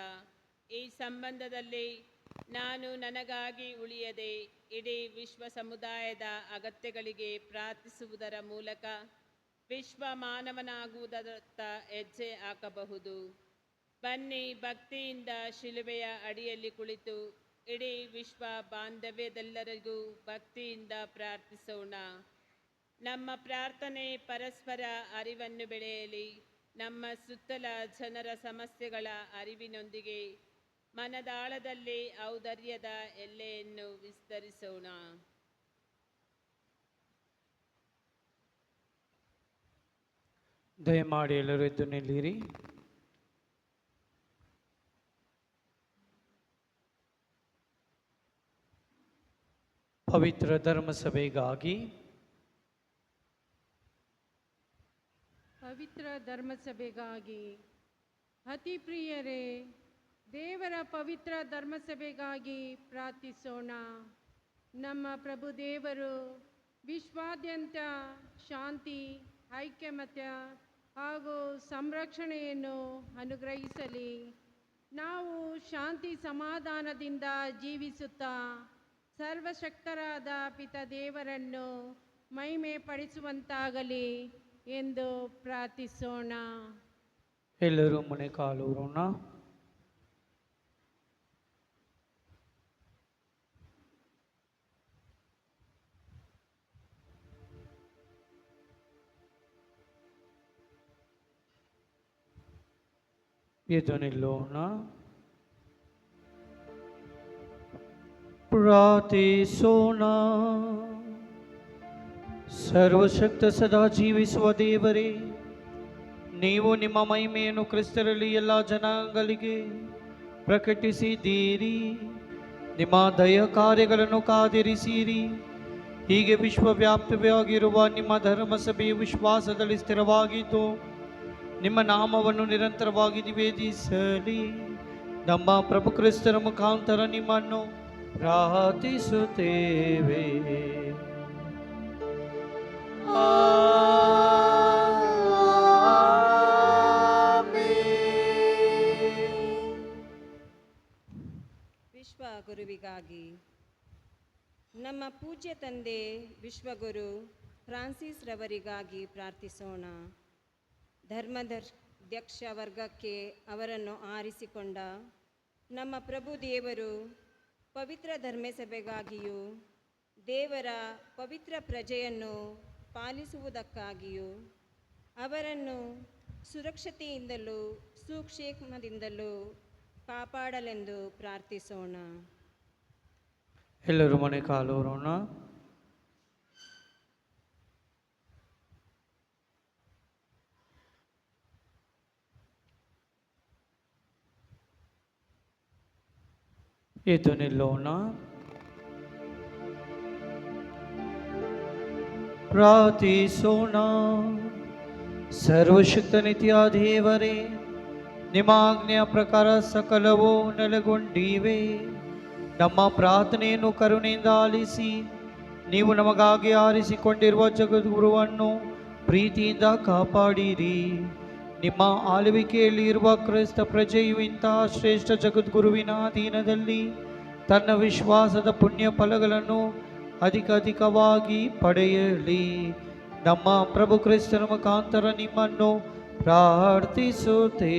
ಈ ಸಂಬಂಧದಲ್ಲಿ ನಾನು ನನಗಾಗಿ ಉಳಿಯದೆ ಇಡೀ ವಿಶ್ವ ಸಮುದಾಯದ ಅಗತ್ಯಗಳಿಗೆ ಪ್ರಾರ್ಥಿಸುವುದರ ಮೂಲಕ ವಿಶ್ವ ಮಾನವನಾಗುವುದರತ್ತ ಹೆಜ್ಜೆ ಹಾಕಬಹುದು. ಬನ್ನಿ ಭಕ್ತಿಯಿಂದ ಶಿಲುಬೆಯ ಅಡಿಯಲ್ಲಿ ಕುಳಿತು ಇಡೀ ವಿಶ್ವ ಬಾಂಧವ್ಯದೆಲ್ಲರಿಗೂ ಭಕ್ತಿಯಿಂದ ಪ್ರಾರ್ಥಿಸೋಣ. ನಮ್ಮ ಪ್ರಾರ್ಥನೆ ಪರಸ್ಪರ ಅರಿವನ್ನು ಬೆಳೆಯಲಿ. ನಮ್ಮ ಸುತ್ತಲ ಜನರ ಸಮಸ್ಯೆಗಳ ಅರಿವಿನೊಂದಿಗೆ ಮನದಾಳದಲ್ಲಿ ಔದಾರ್ಯದ ಎಲ್ಲೆಯನ್ನು ವಿಸ್ತರಿಸೋಣ. ದಯಮಾಡಿ ಎಲ್ಲರೂ ಎದ್ದು ನಿಲ್ಲಿರಿ. ಪವಿತ್ರ ಧರ್ಮಸಭೆಗಾಗಿ ಪವಿತ್ರ ಧರ್ಮಸಭೆಗಾಗಿ ಅತಿ ಪ್ರಿಯರೇ, ದೇವರ ಪವಿತ್ರ ಧರ್ಮಸಭೆಗಾಗಿ ಪ್ರಾರ್ಥಿಸೋಣ. ನಮ್ಮ ಪ್ರಭು ದೇವರು ವಿಶ್ವಾದ್ಯಂತ ಶಾಂತಿ, ಐಕ್ಯಮತ್ಯ ಹಾಗೂ ಸಂರಕ್ಷಣೆಯನ್ನು ಅನುಗ್ರಹಿಸಲಿ. ನಾವು ಶಾಂತಿ ಸಮಾಧಾನದಿಂದ ಜೀವಿಸುತ್ತಾ ಸರ್ವಶಕ್ತರಾದ ಪಿತ ದೇವರನ್ನು ಮಹಿಮೆ ಪಡಿಸುವಂತಾಗಲಿ ಎಂದು ಪ್ರಾರ್ಥಿಸೋಣ. ಎಲ್ಲರೂ ಮೊಣಕಾಲೂರೋಣ. ಎದ್ದು ನಿಲ್ಲೋಣ. ಪ್ರಾರ್ಥಿಸೋಣ. ಸರ್ವಶಕ್ತ ಸದಾ ಜೀವಿಸುವ ದೇವರೇ, ನೀವು ನಿಮ್ಮ ಮಹಿಮೆಯನ್ನು ಕ್ರಿಸ್ತರಲ್ಲಿ ಎಲ್ಲ ಜನಾಂಗಗಳಿಗೆ ಪ್ರಕಟಿಸಿದ್ದೀರಿ. ನಿಮ್ಮ ದಯ ಕಾರ್ಯಗಳನ್ನು ಕಾದಿರಿಸಿರಿ. ಹೀಗೆ ವಿಶ್ವವ್ಯಾಪ್ತವಾಗಿರುವ ನಿಮ್ಮ ಧರ್ಮಸಭೆಯ ವಿಶ್ವಾಸದಲ್ಲಿ ಸ್ಥಿರವಾಗಿದ್ದು ನಿಮ್ಮ ನಾಮವನ್ನು ನಿರಂತರವಾಗಿ ನಿವೇದಿಸಲಿ. ನಮ್ಮ ಪ್ರಭು ಕ್ರಿಸ್ತರ ಮುಖಾಂತರ ನಿಮ್ಮನ್ನು ಪ್ರಾರ್ಥಿಸುತ್ತೇವೆ. ವಿಶ್ವಗುರುವಿಗಾಗಿ ನಮ್ಮ ಪೂಜ್ಯ ತಂದೆ ವಿಶ್ವಗುರು ಫ್ರಾನ್ಸಿಸ್ ರವರಿಗಾಗಿ ಪ್ರಾರ್ಥಿಸೋಣ. ಧರ್ಮಾಧ್ಯಕ್ಷ ವರ್ಗಕ್ಕೆ ಅವರನ್ನು ಆರಿಸಿಕೊಂಡ ನಮ್ಮ ಪ್ರಭು ದೇವರು ಪವಿತ್ರ ಧರ್ಮಸಭೆಗಾಗಿಯೂ ದೇವರ ಪವಿತ್ರ ಪ್ರಜೆಯನ್ನು ಪಾಲಿಸುವುದಕ್ಕಾಗಿಯೂ ಅವರನ್ನು ಸುರಕ್ಷತೆಯಿಂದಲೂ ಸುಕ್ಷೇಮದಿಂದಲೂ ಕಾಪಾಡಲೆಂದು ಪ್ರಾರ್ಥಿಸೋಣ. ಎಲ್ಲರೂ ಮನೆ ಕಾಲೂರೋಣ. ಎದ್ದು ನಿಲ್ಲೋಣ. ಪ್ರಾರ್ಥಿಸೋಣ. ಸರ್ವಶಕ್ತ ನಿತ್ಯ ದೇವರೇ, ನಿಮ್ಮ ಆಜ್ಞೆಯ ಪ್ರಕಾರ ಸಕಲವೂ ನೆಲೆಗೊಂಡಿವೆ. ನಮ್ಮ ಪ್ರಾರ್ಥನೆಯನ್ನು ಕರುಣೆಯಿಂದ ಆಲಿಸಿ ನೀವು ನಮಗಾಗಿ ಆರಿಸಿಕೊಂಡಿರುವ ಜಗದ್ಗುರುವನ್ನು ಪ್ರೀತಿಯಿಂದ ಕಾಪಾಡಿರಿ. ನಿಮ್ಮ ಆಳ್ವಿಕೆಯಲ್ಲಿ ಇರುವ ಕ್ರೈಸ್ತ ಪ್ರಜೆಯು ಇಂತಹ ಶ್ರೇಷ್ಠ ಜಗದ್ಗುರುವಿನ ಅಧೀನದಲ್ಲಿ ತನ್ನ ವಿಶ್ವಾಸದ ಪುಣ್ಯ ಫಲಗಳನ್ನು ಅಧಿಕವಾಗಿ ಪಡೆಯಲಿ. ನಮ್ಮ ಪ್ರಭು ಕ್ರಿಸ್ತನ ಮುಖಾಂತರ ನಿಮ್ಮನ್ನು ಪ್ರಾರ್ಥಿಸುತ್ತೇವೆ.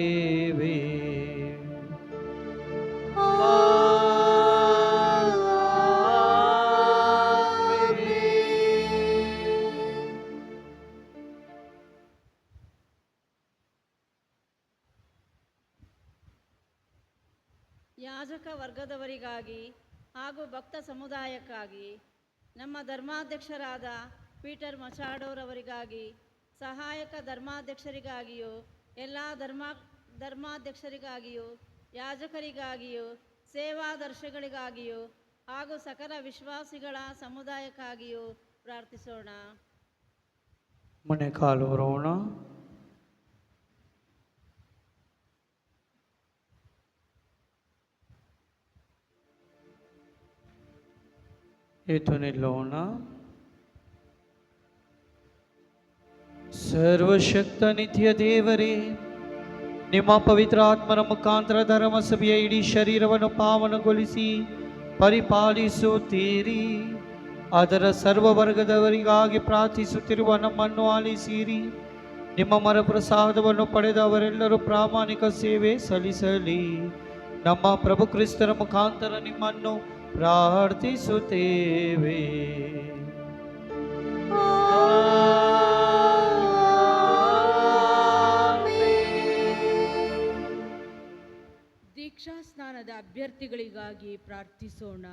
ಯಾಜಕ ವರ್ಗದವರಿಗಾಗಿ ಹಾಗೂ ಭಕ್ತ ಸಮುದಾಯಕ್ಕಾಗಿ ನಮ್ಮ ಧರ್ಮಾಧ್ಯಕ್ಷರಾದ ಪೀಟರ್ ಮಚಾಡೋರವರಿಗಾಗಿ, ಸಹಾಯಕ ಧರ್ಮಾಧ್ಯಕ್ಷರಿಗಾಗಿಯೂ ಎಲ್ಲ ಧರ್ಮಾಧ್ಯಕ್ಷರಿಗಾಗಿಯೂ ಯಾಜಕರಿಗಾಗಿಯೂ ಸೇವಾದರ್ಶಿಗಳಿಗಾಗಿಯೂ ಹಾಗೂ ಸಕಲ ವಿಶ್ವಾಸಿಗಳ ಸಮುದಾಯಕ್ಕಾಗಿಯೂ ಪ್ರಾರ್ಥಿಸೋಣ. ಮೊಣಕಾಲು ಊರೋಣ. ಎದ್ದು ನಿಲ್ಲೋಣ. ಸರ್ವಶಕ್ತ ನಿತ್ಯ ದೇವರೇ, ನಿಮ್ಮ ಪವಿತ್ರ ಆತ್ಮರ ಮುಖಾಂತರ ಧರ್ಮಸಭೆಯ ಇಡೀ ಶರೀರವನ್ನು ಪಾವನಗೊಳಿಸಿ ಪರಿಪಾಲಿಸುತ್ತೀರಿ. ಅದರ ಸರ್ವ ವರ್ಗದವರಿಗಾಗಿ ಪ್ರಾರ್ಥಿಸುತ್ತಿರುವ ನಮ್ಮನ್ನು ಆಲಿಸಿರಿ. ನಿಮ್ಮ ಮರಪ್ರಸಾದವನ್ನು ಪಡೆದವರೆಲ್ಲರೂ ಪ್ರಾಮಾಣಿಕ ಸೇವೆ ಸಲ್ಲಿಸಲಿ. ನಮ್ಮ ಪ್ರಭು ಕ್ರಿಸ್ತರ ಮುಖಾಂತರ ನಿಮ್ಮನ್ನು ಪ್ರಾರ್ಥಿಸುತ್ತೇವೆ. ದೀಕ್ಷಾ ಸ್ನಾನದ ಅಭ್ಯರ್ಥಿಗಳಿಗಾಗಿ ಪ್ರಾರ್ಥಿಸೋಣ.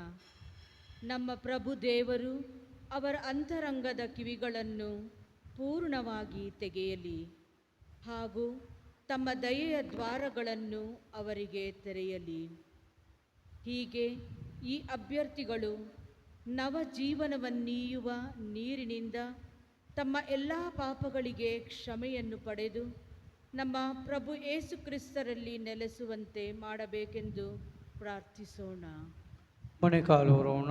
ನಮ್ಮ ಪ್ರಭು ದೇವರು ಅವರ ಅಂತರಂಗದ ಕಿವಿಗಳನ್ನು ಪೂರ್ಣವಾಗಿ ತೆಗೆಯಲಿ ಹಾಗೂ ತಮ್ಮ ದಯೆಯ ದ್ವಾರಗಳನ್ನು ಅವರಿಗೆ ತೆರೆಯಲಿ. ಹೀಗೆ ಈ ಅಭ್ಯರ್ಥಿಗಳು ನವಜೀವನವನ್ನೀಯುವ ನೀರಿನಿಂದ ತಮ್ಮ ಎಲ್ಲ ಪಾಪಗಳಿಗೆ ಕ್ಷಮೆಯನ್ನು ಪಡೆದು ನಮ್ಮ ಪ್ರಭು ಯೇಸು ಕ್ರಿಸ್ತರಲ್ಲಿ ನೆಲೆಸುವಂತೆ ಮಾಡಬೇಕೆಂದು ಪ್ರಾರ್ಥಿಸೋಣ. ಮೊಣಕಾಲು ಊರೋಣ.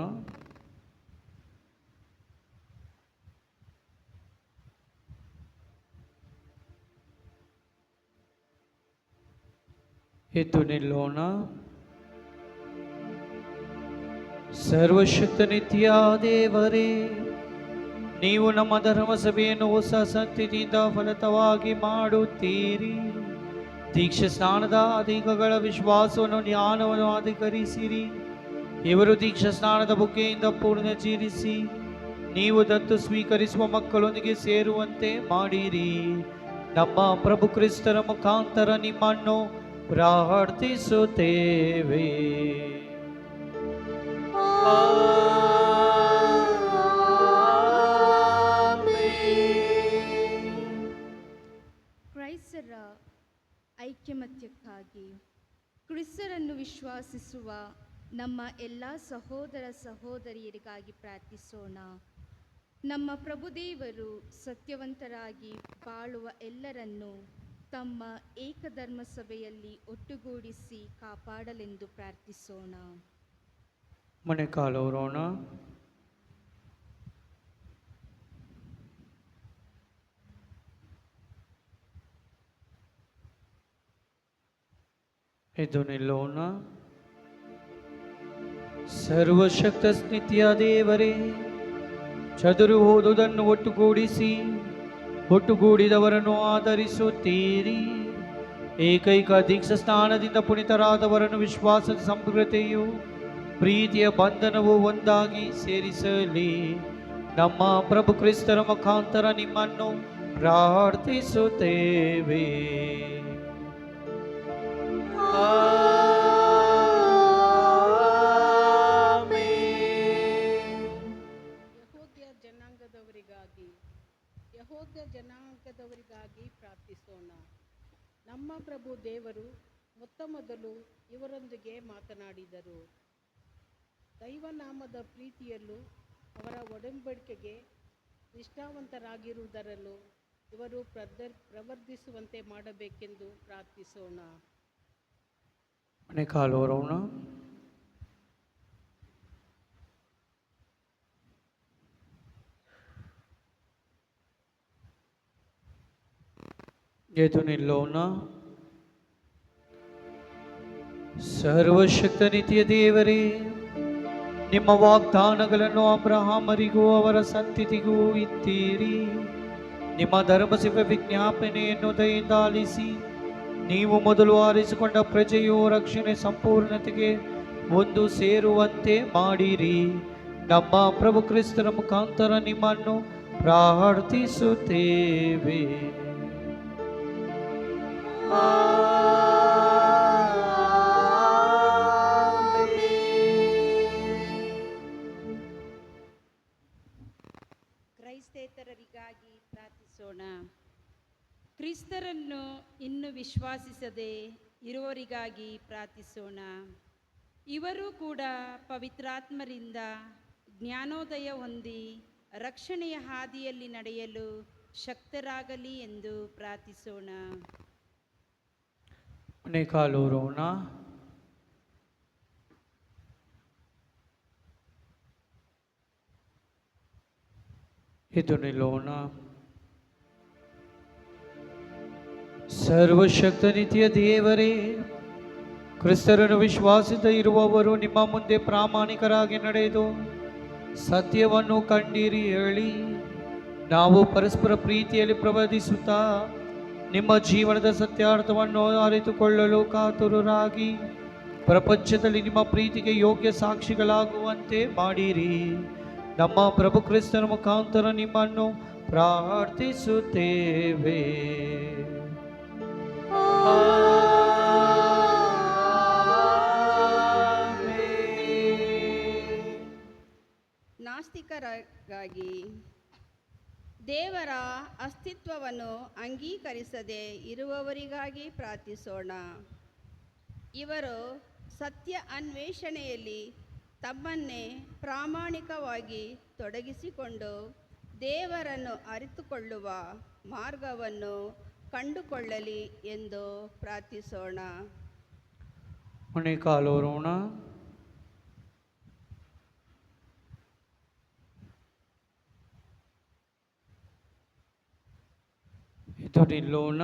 ಎದ್ದು ನಿಲ್ಲೋಣ. ಸರ್ವಶಕ್ತ ನಿತ್ಯ ದೇವರೇ, ನೀವು ನಮ್ಮ ಧರ್ಮಸಭೆಯನ್ನು ಹೊಸ ಸಂತತಿಯಿಂದ ಫಲಿತವಾಗಿ ಮಾಡುತ್ತೀರಿ. ದೀಕ್ಷಾ ಸ್ನಾನದ ಅಧಿಕಗಳ ವಿಶ್ವಾಸವನ್ನು ಜ್ಞಾನವನ್ನು ಅಧಿಕರಿಸಿರಿ. ಇವರು ದೀಕ್ಷಾ ಸ್ನಾನದ ಬುಗ್ಗೆಯಿಂದ ಪೂರ್ಣ ಜೀರಿಸಿ ನೀವು ದತ್ತು ಸ್ವೀಕರಿಸುವ ಮಕ್ಕಳೊಂದಿಗೆ ಸೇರುವಂತೆ ಮಾಡಿರಿ. ನಮ್ಮ ಪ್ರಭು ಕ್ರಿಸ್ತರ ಮುಖಾಂತರ ನಿಮ್ಮನ್ನು ಪ್ರಾರ್ಥಿಸುತ್ತೇವೆ. ಕ್ರೈಸ್ತರ ಐಕ್ಯಮತ್ಯಕ್ಕಾಗಿ ಕ್ರಿಸ್ತರನ್ನು ವಿಶ್ವಾಸಿಸುವ ನಮ್ಮ ಎಲ್ಲ ಸಹೋದರ ಸಹೋದರಿಯರಿಗಾಗಿ ಪ್ರಾರ್ಥಿಸೋಣ. ನಮ್ಮ ಪ್ರಭುದೇವರು ಸತ್ಯವಂತರಾಗಿ ಬಾಳುವ ಎಲ್ಲರನ್ನೂ ತಮ್ಮ ಏಕಧರ್ಮ ಸಭೆಯಲ್ಲಿ ಒಟ್ಟುಗೂಡಿಸಿ ಕಾಪಾಡಲೆಂದು ಪ್ರಾರ್ಥಿಸೋಣ. ಮೊಣಕಾಲು ಊರೋಣ. ಎದ್ದು ನಿಲ್ಲೋಣ. ಸರ್ವಶಕ್ತ ನಿತ್ಯ ದೇವರೇ, ಚದುರು ಹೋದುದನ್ನು ಒಟ್ಟುಗೂಡಿದವರನ್ನು ಆಧರಿಸುತ್ತೀರಿ. ಏಕೈಕ ದೀಕ್ಷಾ ಸ್ನಾನದಿಂದ ಪುನೀತರಾದವರನ್ನು ವಿಶ್ವಾಸದ ಸಮಗ್ರತೆಯು ಪ್ರೀತಿಯ ಬಂಧನವು ಒಂದಾಗಿ ಸೇರಿಸಲಿ. ನಮ್ಮ ಪ್ರಭು ಕ್ರಿಸ್ತರ ಮುಖಾಂತರ ನಿಮ್ಮನ್ನು ಪ್ರಾರ್ಥಿಸುತ್ತೇವೆ. ಯಹೂದ್ಯ ಜನಾಂಗದವರಿಗಾಗಿ ಪ್ರಾರ್ಥಿಸೋಣ. ನಮ್ಮ ಪ್ರಭು ದೇವರು ಮೊತ್ತಮೊದಲು ಇವರೊಂದಿಗೆ ಮಾತನಾಡಿದರು. ದೈವನಾಮದ ಪ್ರೀತಿಯಲ್ಲೂ ಅವರ ಒಡಂಬಡಿಕೆಗೆ ನಿಷ್ಠಾವಂತರಾಗಿರುವುದರಲ್ಲೂ ಇವರು ಪ್ರವರ್ಧಿಸುವಂತೆ ಮಾಡಬೇಕೆಂದು ಪ್ರಾರ್ಥಿಸೋಣ. ಮೊಣಕಾಲು ಊರೋಣ. ಎದ್ದು ನಿಲ್ಲೋಣ. ಸರ್ವಶಕ್ತ ನಿತ್ಯ ದೇವರೇ, ನಿಮ್ಮ ವಾಗ್ದಾನಗಳನ್ನು ಅಬ್ರಹಾಮರಿಗೂ ಅವರ ಸಂತತಿಗೂ ಇತ್ತೀರಿ. ನಿಮ್ಮ ಧರ್ಮಸಭೆ ವಿಜ್ಞಾಪನೆಯನ್ನು ದಯೆಯಿಂದ ಆಲಿಸಿ ನೀವು ಮೊದಲು ಆರಿಸಿಕೊಂಡ ಪ್ರಜೆಯು ರಕ್ಷಣೆ ಸಂಪೂರ್ಣತೆಗೆ ಒಂದು ಸೇರುವಂತೆ ಮಾಡಿರಿ. ನಮ್ಮ ಪ್ರಭು ಕ್ರಿಸ್ತರ ಮುಖಾಂತರ ನಿಮ್ಮನ್ನು ಪ್ರಾರ್ಥಿಸುತ್ತೇವೆ. ಕ್ರೈಸ್ತೇತರರಿಗಾಗಿ ಪ್ರಾರ್ಥಿಸೋಣ. ಕ್ರಿಸ್ತರನ್ನು ಇನ್ನೂ ವಿಶ್ವಾಸಿಸದೆ ಇರುವವರಿಗಾಗಿ ಪ್ರಾರ್ಥಿಸೋಣ. ಇವರು ಕೂಡ ಪವಿತ್ರಾತ್ಮರಿಂದ ಜ್ಞಾನೋದಯ ಹೊಂದಿ ರಕ್ಷಣೆಯ ಹಾದಿಯಲ್ಲಿ ನಡೆಯಲು ಶಕ್ತರಾಗಲಿ ಎಂದು ಪ್ರಾರ್ಥಿಸೋಣ. ಮೊಣೆಕಾಲೂರೋಣ. ಎದ್ದು ನಿಲ್ಲೋಣ. ಸರ್ವಶಕ್ತ ನಿತ್ಯ ದೇವರೇ, ಕ್ರಿಸ್ತರನ್ನು ವಿಶ್ವಾಸದ ಇರುವವರು ನಿಮ್ಮ ಮುಂದೆ ಪ್ರಾಮಾಣಿಕರಾಗಿ ನಡೆದು ಸತ್ಯವನ್ನು ಕಂಡಿರಿ ಹೇಳಿ ನಾವು ಪರಸ್ಪರ ಪ್ರೀತಿಯಲ್ಲಿ ಪ್ರವರ್ತಿಸುತ್ತಾ ನಿಮ್ಮ ಜೀವನದ ಸತ್ಯಾರ್ಥವನ್ನು ಅರಿತುಕೊಳ್ಳಲು ಕಾತುರರಾಗಿ ಪ್ರಪಂಚದಲ್ಲಿ ನಿಮ್ಮ ಪ್ರೀತಿಗೆ ಯೋಗ್ಯ ಸಾಕ್ಷಿಗಳಾಗುವಂತೆ ಮಾಡಿರಿ. ನಮ್ಮ ಪ್ರಭು ಕ್ರಿಸ್ತನ ಮುಖಾಂತರ ನಿಮ್ಮನ್ನು ಪ್ರಾರ್ಥಿಸುತ್ತೇವೆ. ನಾಸ್ತಿಕರಿಗಾಗಿ ದೇವರ ಅಸ್ತಿತ್ವವನ್ನು ಅಂಗೀಕರಿಸದೆ ಇರುವವರಿಗಾಗಿ ಪ್ರಾರ್ಥಿಸೋಣ. ಇವರು ಸತ್ಯ ಅನ್ವೇಷಣೆಯಲ್ಲಿ ತಮ್ಮನ್ನೇ ಪ್ರಾಮಾಣಿಕವಾಗಿ ತೊಡಗಿಸಿಕೊಂಡು ದೇವರನ್ನು ಅರಿತುಕೊಳ್ಳುವ ಮಾರ್ಗವನ್ನು ಕಂಡುಕೊಳ್ಳಲಿ ಎಂದು ಪ್ರಾರ್ಥಿಸೋಣ. ಮೊಣೆಕಾಲೂರೋಣ. ಎದ್ದು ನಿಲ್ಲೋಣ.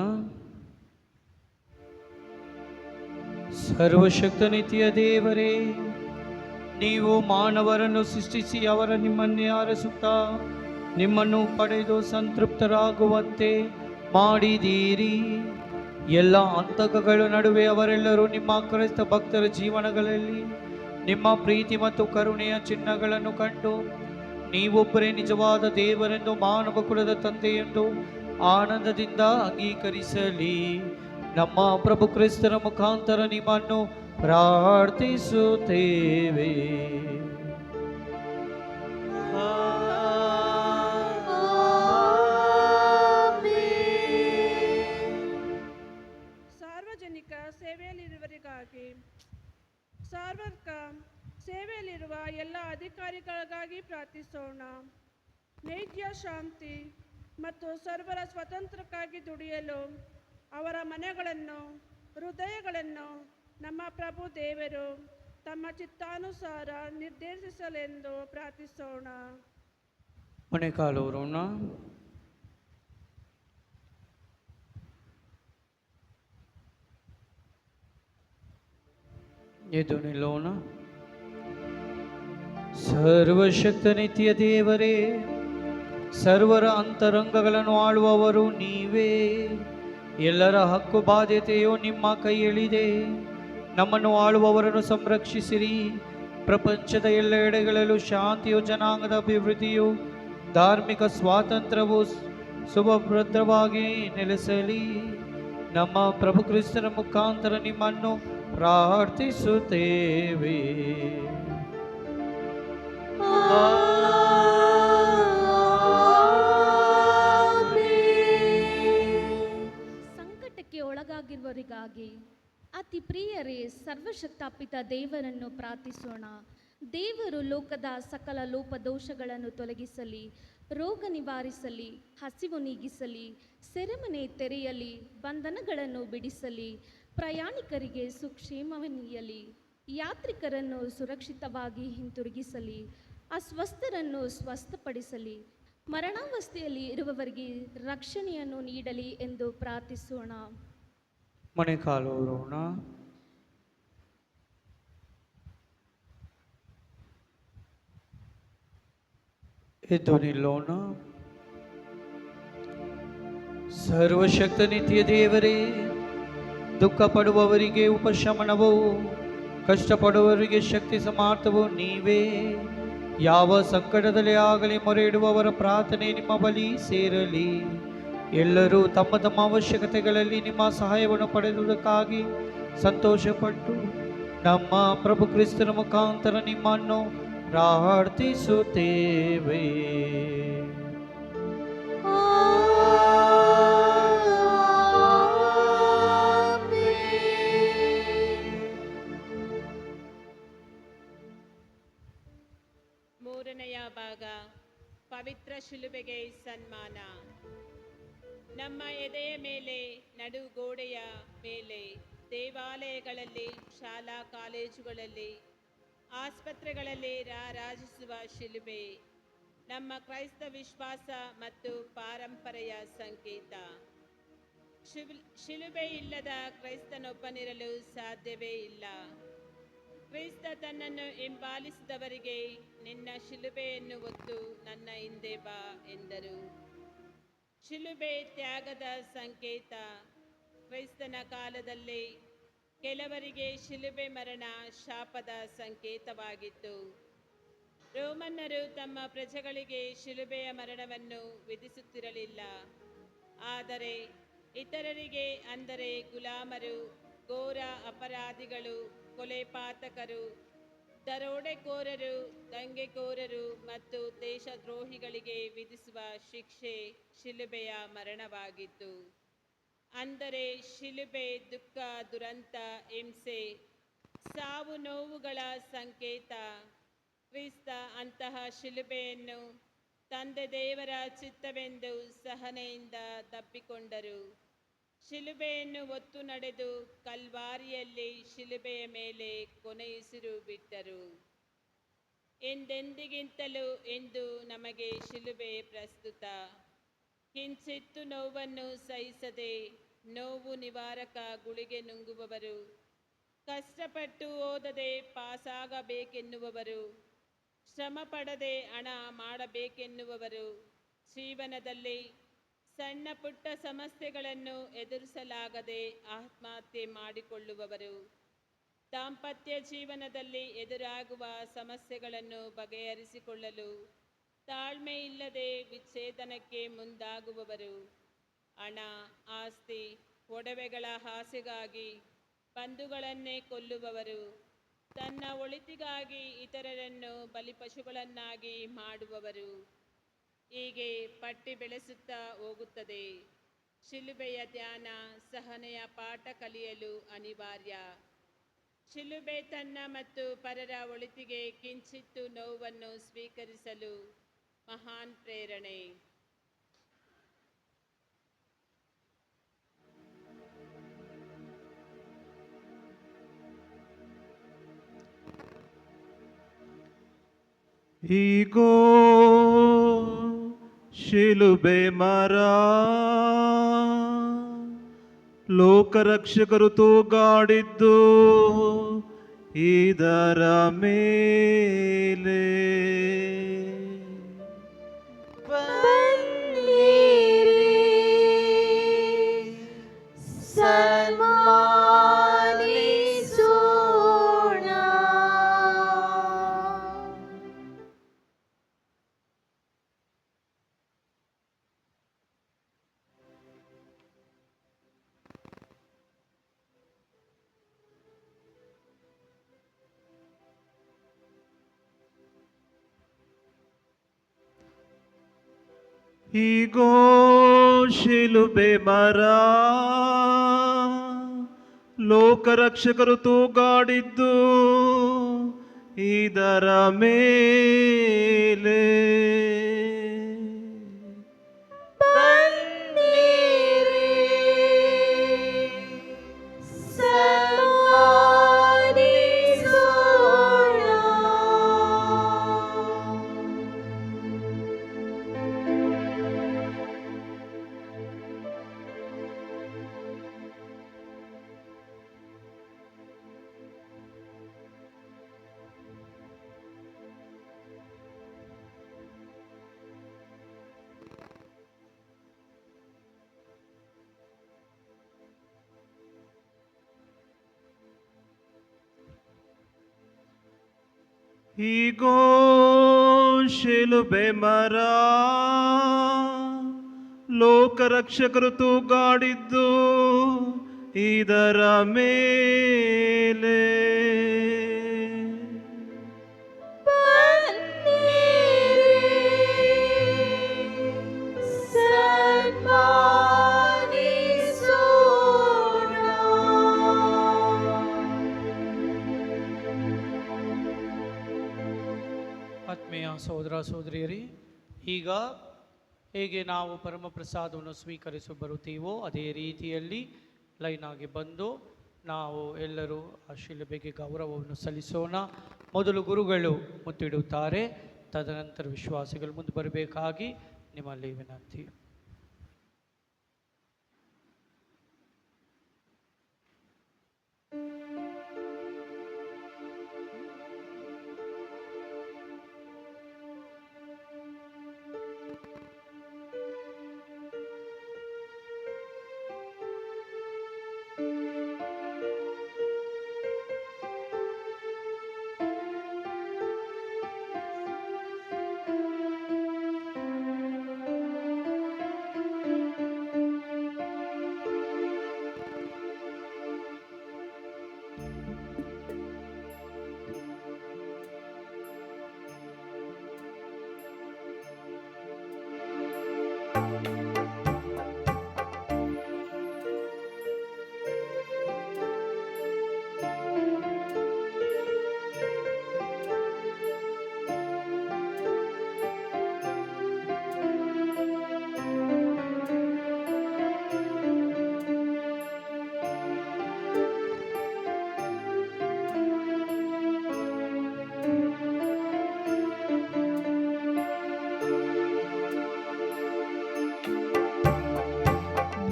ಸರ್ವಶಕ್ತ ನಿತ್ಯ ದೇವರೇ, ನೀವು ಮಾನವರನ್ನು ಸೃಷ್ಟಿಸಿ ಅವರ ನಿಮ್ಮನ್ನೇ ಆರಿಸುತ್ತಾ ನಿಮ್ಮನ್ನು ಪಡೆದು ಸಂತೃಪ್ತರಾಗುವಂತೆ ಮಾಡಿದ್ದೀರಿ. ಎಲ್ಲ ಅಂತಕಗಳ ನಡುವೆ ಅವರೆಲ್ಲರೂ ನಿಮ್ಮ ಕ್ರೈಸ್ತ ಭಕ್ತರ ಜೀವನಗಳಲ್ಲಿ ನಿಮ್ಮ ಪ್ರೀತಿ ಮತ್ತು ಕರುಣೆಯ ಚಿಹ್ನೆಗಳನ್ನು ಕಂಡು ನೀವೊಬ್ಬರೇ ನಿಜವಾದ ದೇವರೆಂದು ಮಾನವ ಕುಲದ ತಂದೆಯೆಂದು ಆನಂದದಿಂದ ಅಂಗೀಕರಿಸಲಿ. ನಮ್ಮ ಪ್ರಭು ಕ್ರಿಸ್ತರ ಮುಖಾಂತರ ನಿಮ್ಮನ್ನು ಪ್ರಾರ್ಥಿಸುತ್ತೇವೆ. ಸಾರ್ವಜನಿಕ ಸೇವೆಯಲ್ಲಿರುವವರಿಗಾಗಿ, ಸಾರ್ವತ್ರಿಕ ಸೇವೆಯಲ್ಲಿರುವ ಎಲ್ಲ ಅಧಿಕಾರಿಗಳಿಗಾಗಿ ಪ್ರಾರ್ಥಿಸೋಣ. ನೈಜ ಶಾಂತಿ ಮತ್ತು ಸರ್ವರ ಸ್ವತಂತ್ರಕ್ಕಾಗಿ ದುಡಿಯಲು ಅವರ ಮನೆಗಳನ್ನು, ಹೃದಯಗಳನ್ನು ನಮ್ಮ ಪ್ರಭು ದೇವರು ತಮ್ಮ ಚಿತ್ತಾನುಸಾರ ನಿರ್ದೇಶಿಸಲೆಂದು ಪ್ರಾರ್ಥಿಸೋಣ. ಮೊಣೆಕಾಲೂರೋಣ. ಎದ್ದು ನಿಲ್ಲೋಣ. ಸರ್ವಶಕ್ತ ನಿತ್ಯ ದೇವರೇ, ಸರ್ವರ ಅಂತರಂಗಗಳನ್ನು ಆಳುವವರು ನೀವೇ. ಎಲ್ಲರ ಹಕ್ಕು ಬಾಧ್ಯತೆಯು ನಿಮ್ಮ ಕೈಯಲ್ಲಿದೆ. ನಮ್ಮನ್ನು ಆಳುವವರನ್ನು ಸಂರಕ್ಷಿಸಿರಿ. ಪ್ರಪಂಚದ ಎಲ್ಲ ಎಡೆಗಳಲ್ಲೂ ಶಾಂತಿಯು, ಜನಾಂಗದ ಅಭಿವೃದ್ಧಿಯು, ಧಾರ್ಮಿಕ ಸ್ವಾತಂತ್ರ್ಯವು ಸುಭದ್ರವಾಗಿ ನೆಲೆಸಲಿ. ನಮ್ಮ ಪ್ರಭು ಕ್ರಿಸ್ತನ ಮುಖಾಂತರ ನಿಮ್ಮನ್ನು ಪ್ರಾರ್ಥಿಸುತ್ತೇವೆ. ಸಂಕಟಕ್ಕೆ ಒಳಗಾಗಿರುವವರಿಗಾಗಿ ಅತಿ ಪ್ರಿಯರೇ, ಸರ್ವಶಕ್ತ ಪಿತ ದೇವರನ್ನು ಪ್ರಾರ್ಥಿಸೋಣ. ದೇವರು ಲೋಕದ ಸಕಲ ಲೋಪದೋಷಗಳನ್ನು ತೊಲಗಿಸಲಿ, ರೋಗ ನಿವಾರಿಸಲಿ, ಹಸಿವು ನೀಗಿಸಲಿ, ಸೆರೆಮನೆ ತೆರೆಯಲಿ, ಬಂಧನಗಳನ್ನು ಬಿಡಿಸಲಿ, ಪ್ರಯಾಣಿಕರಿಗೆ ಸುಕ್ಷೇಮವನ್ನೀಯಲಿ, ಯಾತ್ರಿಕರನ್ನು ಸುರಕ್ಷಿತವಾಗಿ ಹಿಂತಿರುಗಿಸಲಿ, ಅಸ್ವಸ್ಥರನ್ನು ಸ್ವಸ್ಥಪಡಿಸಲಿ, ಮರಣಾವಸ್ಥೆಯಲ್ಲಿ ಇರುವವರಿಗೆ ರಕ್ಷಣೆಯನ್ನು ನೀಡಲಿ ಎಂದು ಪ್ರಾರ್ಥಿಸೋಣ. ಮೊಣೆಕಾಲೂರೋಣ. ಎದ್ದು ನಿಲ್ಲೋಣ. ಸರ್ವಶಕ್ತ ನಿತ್ಯ ದೇವರೇ, ದುಃಖ ಪಡುವವರಿಗೆ ಉಪಶಮನವು, ಕಷ್ಟಪಡುವವರಿಗೆ ಶಕ್ತಿ ಸಮಾರ್ಥವು ನೀವೇ. ಯಾವ ಸಂಕಟದಲ್ಲಿ ಆಗಲಿ ಮೊರೆ ಇಡುವವರ ಪ್ರಾರ್ಥನೆ ನಿಮ್ಮ ಬಳಿ ಸೇರಲಿ. ಎಲ್ಲರೂ ತಮ್ಮ ತಮ್ಮ ಅವಶ್ಯಕತೆಗಳಲ್ಲಿ ನಿಮ್ಮ ಸಹಾಯವನ್ನು ಪಡೆದುದಕ್ಕಾಗಿ ಸಂತೋಷಪಟ್ಟು ನಮ್ಮ ಪ್ರಭು ಕ್ರಿಸ್ತನ ಮುಖಾಂತರ ನಿಮ್ಮನ್ನು ಪ್ರಾರ್ಥಿಸುತ್ತೇವೆ. ಮೂರನೆಯ ಭಾಗ ಪವಿತ್ರ ಶಿಲುಬೆಗೆ ಸನ್ಮಾನ. ನಮ್ಮ ಎದೆಯ ಮೇಲೆ, ನಡುಗೋಡೆಯ ಮೇಲೆ, ದೇವಾಲಯಗಳಲ್ಲಿ, ಶಾಲಾ ಕಾಲೇಜುಗಳಲ್ಲಿ, ಆಸ್ಪತ್ರೆಗಳಲ್ಲಿ ರಾರಾಜಿಸುವ ಶಿಲುಬೆ ನಮ್ಮ ಕ್ರೈಸ್ತ ವಿಶ್ವಾಸ ಮತ್ತು ಪಾರಂಪರೆಯ ಸಂಕೇತ. ಶಿಲುಬೆ ಇಲ್ಲದ ಕ್ರೈಸ್ತನೊಬ್ಬನಿರಲು ಸಾಧ್ಯವೇ ಇಲ್ಲ. ಕ್ರಿಸ್ತ ತನ್ನನ್ನು ಹಿಂಬಾಲಿಸಿದವರಿಗೆ, ನಿನ್ನ ಶಿಲುಬೆಯನ್ನು ಹೊತ್ತು ನನ್ನ ಹಿಂದೆ ಬಾ ಎಂದರು. ಶಿಲುಬೆ ತ್ಯಾಗದ ಸಂಕೇತ. ಕ್ರಿಸ್ತನ ಕಾಲದಲ್ಲಿ ಕೆಲವರಿಗೆ ಶಿಲುಬೆ ಮರಣ ಶಾಪದ ಸಂಕೇತವಾಗಿತ್ತು. ರೋಮನ್ನರು ತಮ್ಮ ಪ್ರಜೆಗಳಿಗೆ ಶಿಲುಬೆಯ ಮರಣವನ್ನು ವಿಧಿಸುತ್ತಿರಲಿಲ್ಲ. ಆದರೆ ಇತರರಿಗೆ, ಅಂದರೆ ಗುಲಾಮರು, ಘೋರ ಅಪರಾಧಿಗಳು, ಕೊಲೆಪಾತಕರು, ದರೋಡೆಕೋರರು, ದಂಗೆಕೋರರು ಮತ್ತು ದೇಶದ್ರೋಹಿಗಳಿಗೆ ವಿಧಿಸುವ ಶಿಕ್ಷೆ ಶಿಲುಬೆಯ ಮರಣವಾಗಿತ್ತು. ಅಂದರೆ ಶಿಲುಬೆ ದುಃಖ, ದುರಂತ, ಹಿಂಸೆ, ಸಾವು ನೋವುಗಳ ಸಂಕೇತ. ಕ್ರಿಸ್ತ ಅಂತಹ ಶಿಲುಬೆಯನ್ನು ತಂದೆ ದೇವರ ಚಿತ್ತವೆಂದು ಸಹನೆಯಿಂದ ತಪ್ಪಿಕೊಂಡರು. ಶಿಲುಬೆಯನ್ನು ಹೊತ್ತು ನಡೆದು ಕಲ್ವಾರಿಯಲ್ಲಿ ಶಿಲುಬೆಯ ಮೇಲೆ ಕೊನೆಯುಸಿರು ಬಿಟ್ಟರು. ಎಂದೆಂದಿಗಿಂತಲೂ ಎಂದು ನಮಗೆ ಶಿಲುಬೆ ಪ್ರಸ್ತುತ. ಕಿಂಚಿತ್ತು ನೋವನ್ನು ಸಹಿಸದೆ ನೋವು ನಿವಾರಕ ಗುಳಿಗೆ ನುಂಗುವವರು, ಕಷ್ಟಪಟ್ಟು ಓದದೆ ಪಾಸಾಗಬೇಕೆನ್ನುವವರು, ಶ್ರಮ ಪಡದೆ ಹಣ ಮಾಡಬೇಕೆನ್ನುವವರು, ಜೀವನದಲ್ಲಿ ಸಣ್ಣ ಪುಟ್ಟ ಸಮಸ್ಯೆಗಳನ್ನು ಎದುರಿಸಲಾಗದೆ ಆತ್ಮಹತ್ಯೆ ಮಾಡಿಕೊಳ್ಳುವವರು, ದಾಂಪತ್ಯ ಜೀವನದಲ್ಲಿ ಎದುರಾಗುವ ಸಮಸ್ಯೆಗಳನ್ನು ಬಗೆಹರಿಸಿಕೊಳ್ಳಲು ತಾಳ್ಮೆ ಇಲ್ಲದೆ ವಿಚ್ಛೇದನಕ್ಕೆ ಮುಂದಾಗುವವರು, ಹಣ, ಆಸ್ತಿ, ಒಡವೆಗಳ ಆಸೆಗಾಗಿ ಬಂಧುಗಳನ್ನೇ ಕೊಲ್ಲುವವರು, ತನ್ನ ಒಳಿತಿಗಾಗಿ ಇತರರನ್ನು ಬಲಿಪಶುಗಳನ್ನಾಗಿ ಮಾಡುವವರು, ಹೀಗೆ ಪಟ್ಟಿ ಬೆಳೆಸುತ್ತಾ ಹೋಗುತ್ತದೆ. ಶಿಲುಬೆಯ ಧ್ಯಾನ, ಸಹನೆಯ ಪಾಠ ಕಲಿಯಲು ಅನಿವಾರ್ಯ. ಶಿಲುಬೆ ತನ್ನ ಮತ್ತು ಪರರ ಒಳಿತಿಗೆ ಕಿಂಚಿತ್ತು ನೋವನ್ನು ಸ್ವೀಕರಿಸಲು ಮಹಾನ್ ಪ್ರೇರಣೆ. ಈಗೋ ಶಿಲುಬೆ ಮರ, ಲೋಕರಕ್ಷಕರು ತೂಗಾಡಿದ್ದು ಇದರ ಮೇಲೆ. ಈಗೋ ಶಿಲುಬೆ ಮರ, ಲೋಕರಕ್ಷಕರು ತೂಗಾಡಿದ್ದು ಇದರ ಮೇಲೆ. ಈಗೋ ಶಿಲುಬೆ ಮರ, ಲೋಕರಕ್ಷಕರು ತೂಗಾಡಿದ್ದು ಇದರ ಮೇಲೆ. ಆತ್ಮೀಯ ಸಹೋದರ ಸಹೋದರಿಯರೇ, ಈಗ ಹೇಗೆ ನಾವು ಪರಮಪ್ರಸಾದವನ್ನು ಸ್ವೀಕರಿಸಿ ಬರುತ್ತೀವೋ ಅದೇ ರೀತಿಯಲ್ಲಿ ಲೈನಾಗಿ ಬಂದು ನಾವು ಎಲ್ಲರೂ ಆ ಶಿಲುಬೆಗೆ ಗೌರವವನ್ನು ಸಲ್ಲಿಸೋಣ. ಮೊದಲು ಗುರುಗಳು ಮುತ್ತಿಡುತ್ತಾರೆ, ತದನಂತರ ವಿಶ್ವಾಸಿಗಳು ಮುಂದೆ ಬರಬೇಕಾಗಿ ನಿಮ್ಮಲ್ಲಿ ವಿನಂತಿ.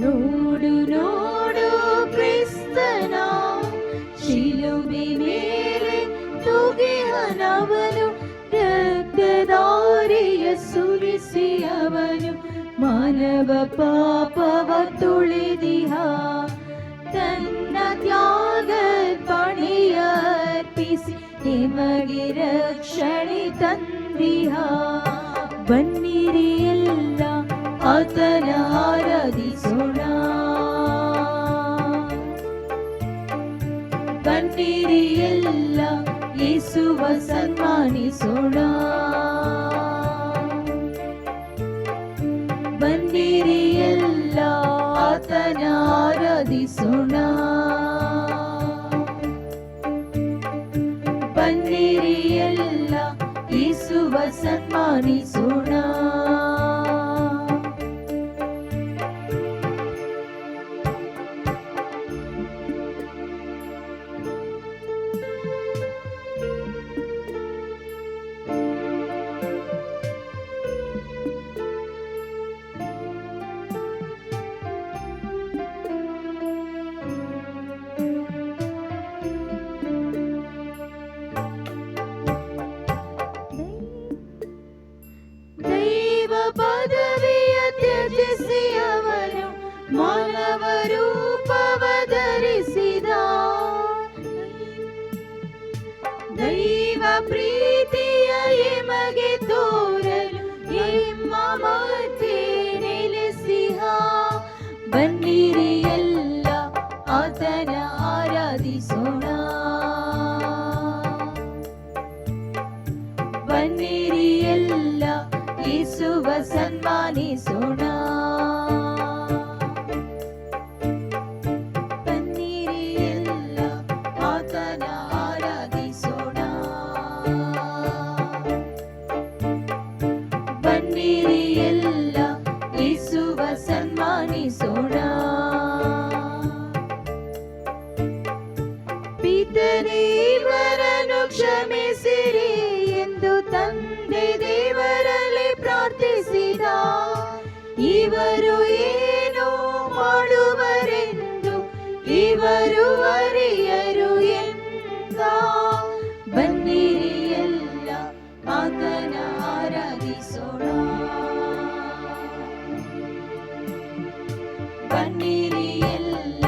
ನೋಡು ನೋಡು ಕ್ರಿಸ್ತನ ಶಿಲುಬೆ ಮೇಲೆ ತೂಗಿಹನವನು, ರಕ್ತಧಾರೆಯ ಸುರಿಸಿ ಅವನು ಮಾನವ ಪಾಪವ ತುಳಿದಿಹ, ತನ್ನ ತ್ಯಾಗ ಪಣೆಯ ಅರ್ಪಿಸಿ ನಿಮಗೆ ರಕ್ಷಣೆ ತಂದಿಹ. ಬನ್ನಿರಿ ಎಲ್ಲ ಆತನ ಆರಾಧಿಸೋಣ, ಬನ್ನಿರಿ ಎಲ್ಲ ಯೇಸುವ ಸನ್ಮಾನಿಸೋಣ, ಬನ್ನಿರಿ ಎಲ್ಲ ಆತನ ಆರಾಧಿಸೋಣ, ಬನ್ನಿರಿ ಎಲ್ಲ ಯೇಸುವ ಸನ್ಮಾನಿಸೋಣ. ದೈವ ಪದವಿಯ ತ್ಯಜಿಸಿ ಅವನು ಮಾನವ ರೂಪವ ಧರಿಸಿದ, ದೈವ ಪ್ರೀತಿಯ ಎಮಗೆ ತೋರಲು ನಿಮ್ಮ ಮಧ್ಯೆ ನೆಲೆಸಿಹ. ಬನ್ನಿರಿ ಎಲ್ಲ ಆತನ ಆರಾಧಿಸೋಣ, ಬನ್ನಿರಿ ಎಲ್ಲ ಯೇಸುವ ಸನ್ಮಾನಿಸೋಣ, ಬನ್ನಿರಿ ಎಲ್ಲ ಆತನ ಆರಾಧಿಸೋಣ, ಬನ್ನಿರಿ ಎಲ್ಲ ಯೇಸುವ ಸನ್ಮಾನಿಸೋಣ. ಪಿತನೇ ಇವರನ್ನು ಕ್ಷಮಿಸಿರಿ ಎಂದು ತಂದೆ ದೇವರಲ್ಲಿ ಪ್ರಾರ್ಥಿಸಿದ, ಇವರು ಏನು ಮಾಡುವರೆಂದು ಇವರು ಅರಿಯರು ಎಂದ. ಬನ್ನಿರಿ ಎಲ್ಲ ಆತನ ಆರಾಧಿಸೋಣ, ಬನ್ನಿರಿ ಎಲ್ಲ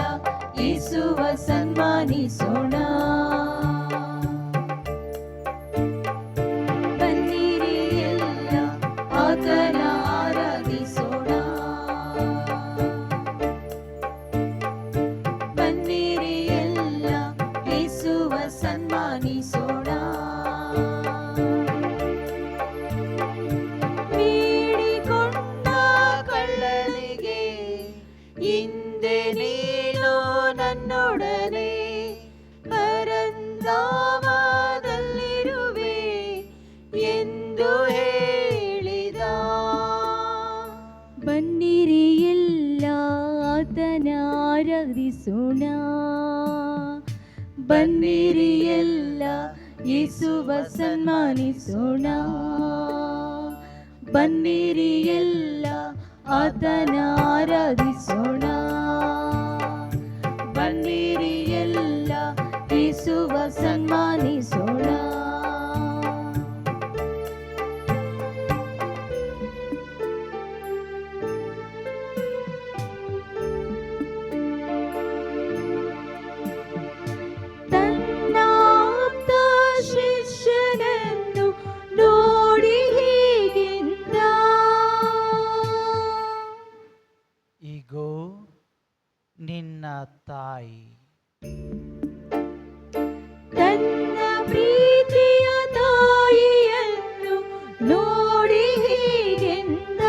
ಯೇಸುವ ಸನ್ಮಾನಿಸೋಣ, ಬನ್ನಿರಿ ಎಲ್ಲ ಆತನ ಆರಾಧಿಸೋಣ, ಬನ್ನಿರಿ ಎಲ್ಲ ಯೇಸುವ ಸನ್ಮಾನಿಸೋಣ. ಬೇಡಿಕೊಂಡ ಕಳ್ಳನಿಗೆ ಹಿಂದೆ ನೀನು ನನ್ನೊಡನೆ ಪರಂಧಾಮದಲ್ಲಿರುವೆ ಎಂದು ಹೇಳಿದ. ಸನ್ಮಾನಿಸೋಣ. ಬನ್ನಿರಿ ಎಲ್ಲ ಯೇಸುವ ಸನ್ಮಾನಿಸೋಣ. ಬನ್ನಿರಿ ಎಲ್ಲ ಆತನ ಆರಾಧಿಸೋಣ. ಬನ್ನಿರಿ ಎಲ್ಲ ಯೇಸುವ ಸನ್ಮಾನಿಸೋಣ. ತನ್ನ ಆಪ್ತ ಶಿಷ್ಯನನ್ನು ನೋಡಿ ಹೀಗೆಂದ, ಈಗೋ ನಿನ್ನ ತಾಯಿ. ತನ್ನ ಪ್ರೀತಿಯ ತಾಯಿಯನ್ನು ನೋಡಿ ಹೀಗೆಂದ,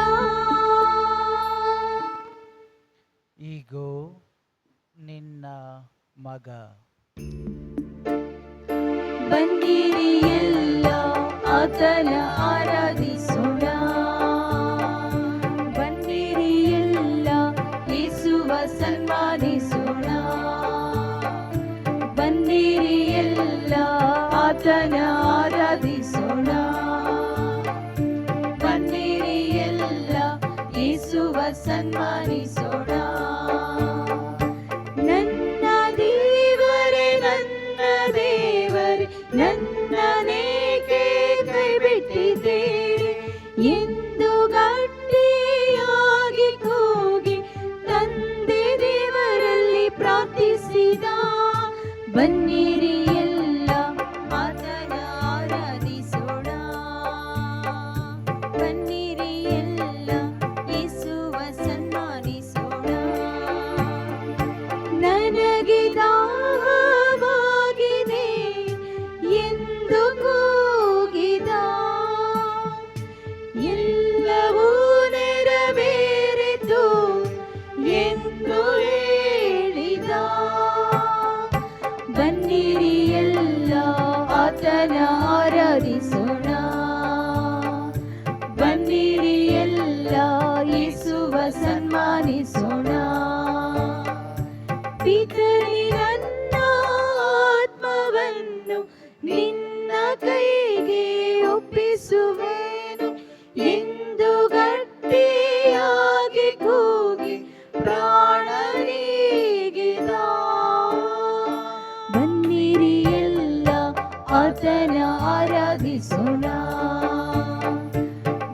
ಈಗೋ ನಿನ್ನ ಮಗ. ಬನ್ನಿರಿ ಎಲ್ಲ ಆತನ ಆರಾಧಿಸೋಣ. ಬನ್ನಿರಿ ಎಲ್ಲ ಯೇಸುವ ಸನ್ಮಾನಿಸೋಣ. ಬನ್ನಿರಿ ಎಲ್ಲ ಆತನ ಆರಾಧಿಸೋಣ. ಬನ್ನಿರಿ ಎಲ್ಲ ಯೇಸುವ ಸನ್ಮಾನಿಸೋಣ. ನನ್ನ ದೇವರೇ ನನ್ನ ದೇವರೇ ನನ್ನನೇಕೆ ಕೈಬಿಟ್ಟಿದ್ದೀರಿ ಎಂದು ಗಟ್ಟಿಯಾಗಿ ಕೂಗಿ ತಂದೆ ದೇವರಲ್ಲಿ ಪ್ರಾರ್ಥಿಸಿದ. ಬನ್ನಿರಿ ಎಲ್ಲ ಆತನ ಆರಾಧಿಸೋಣ. ಬನ್ನಿರಿ ಎಲ್ಲ ಯೇಸುವ ಸನ್ಮಾನಿಸೋಣ. ನನಗೆ ದಾಹವಾಗಿದೆ ಎಂದು ಕೂಗಿದ, ಎಲ್ಲವೂ ನೆರವೇರಿತು ಎಂದು ಹೇಳಿದ. ಬನ್ನಿರಿ ಎಲ್ಲ ಆತನ ಆರಾಧಿಸೋಣ. ಬನ್ನಿರಿ ಎಲ್ಲ ಯೇಸುವ ಸನ್ಮಾನಿಸೋಣ. ಪಿತನೇ ನನ್ನ ಆತ್ಮವನ್ನು ನಿನ್ನ ಕೈಗೆ ಒಪ್ಪಿಸುವೆನು ಎಂದು ಗಟ್ಟಿಯಾಗಿ ಕೂಗಿ ಪ್ರಾಣ ನೀಗಿದ. ಬನ್ನಿರಿ ಎಲ್ಲ ಆತನ ಆರಾಧಿಸೋಣ.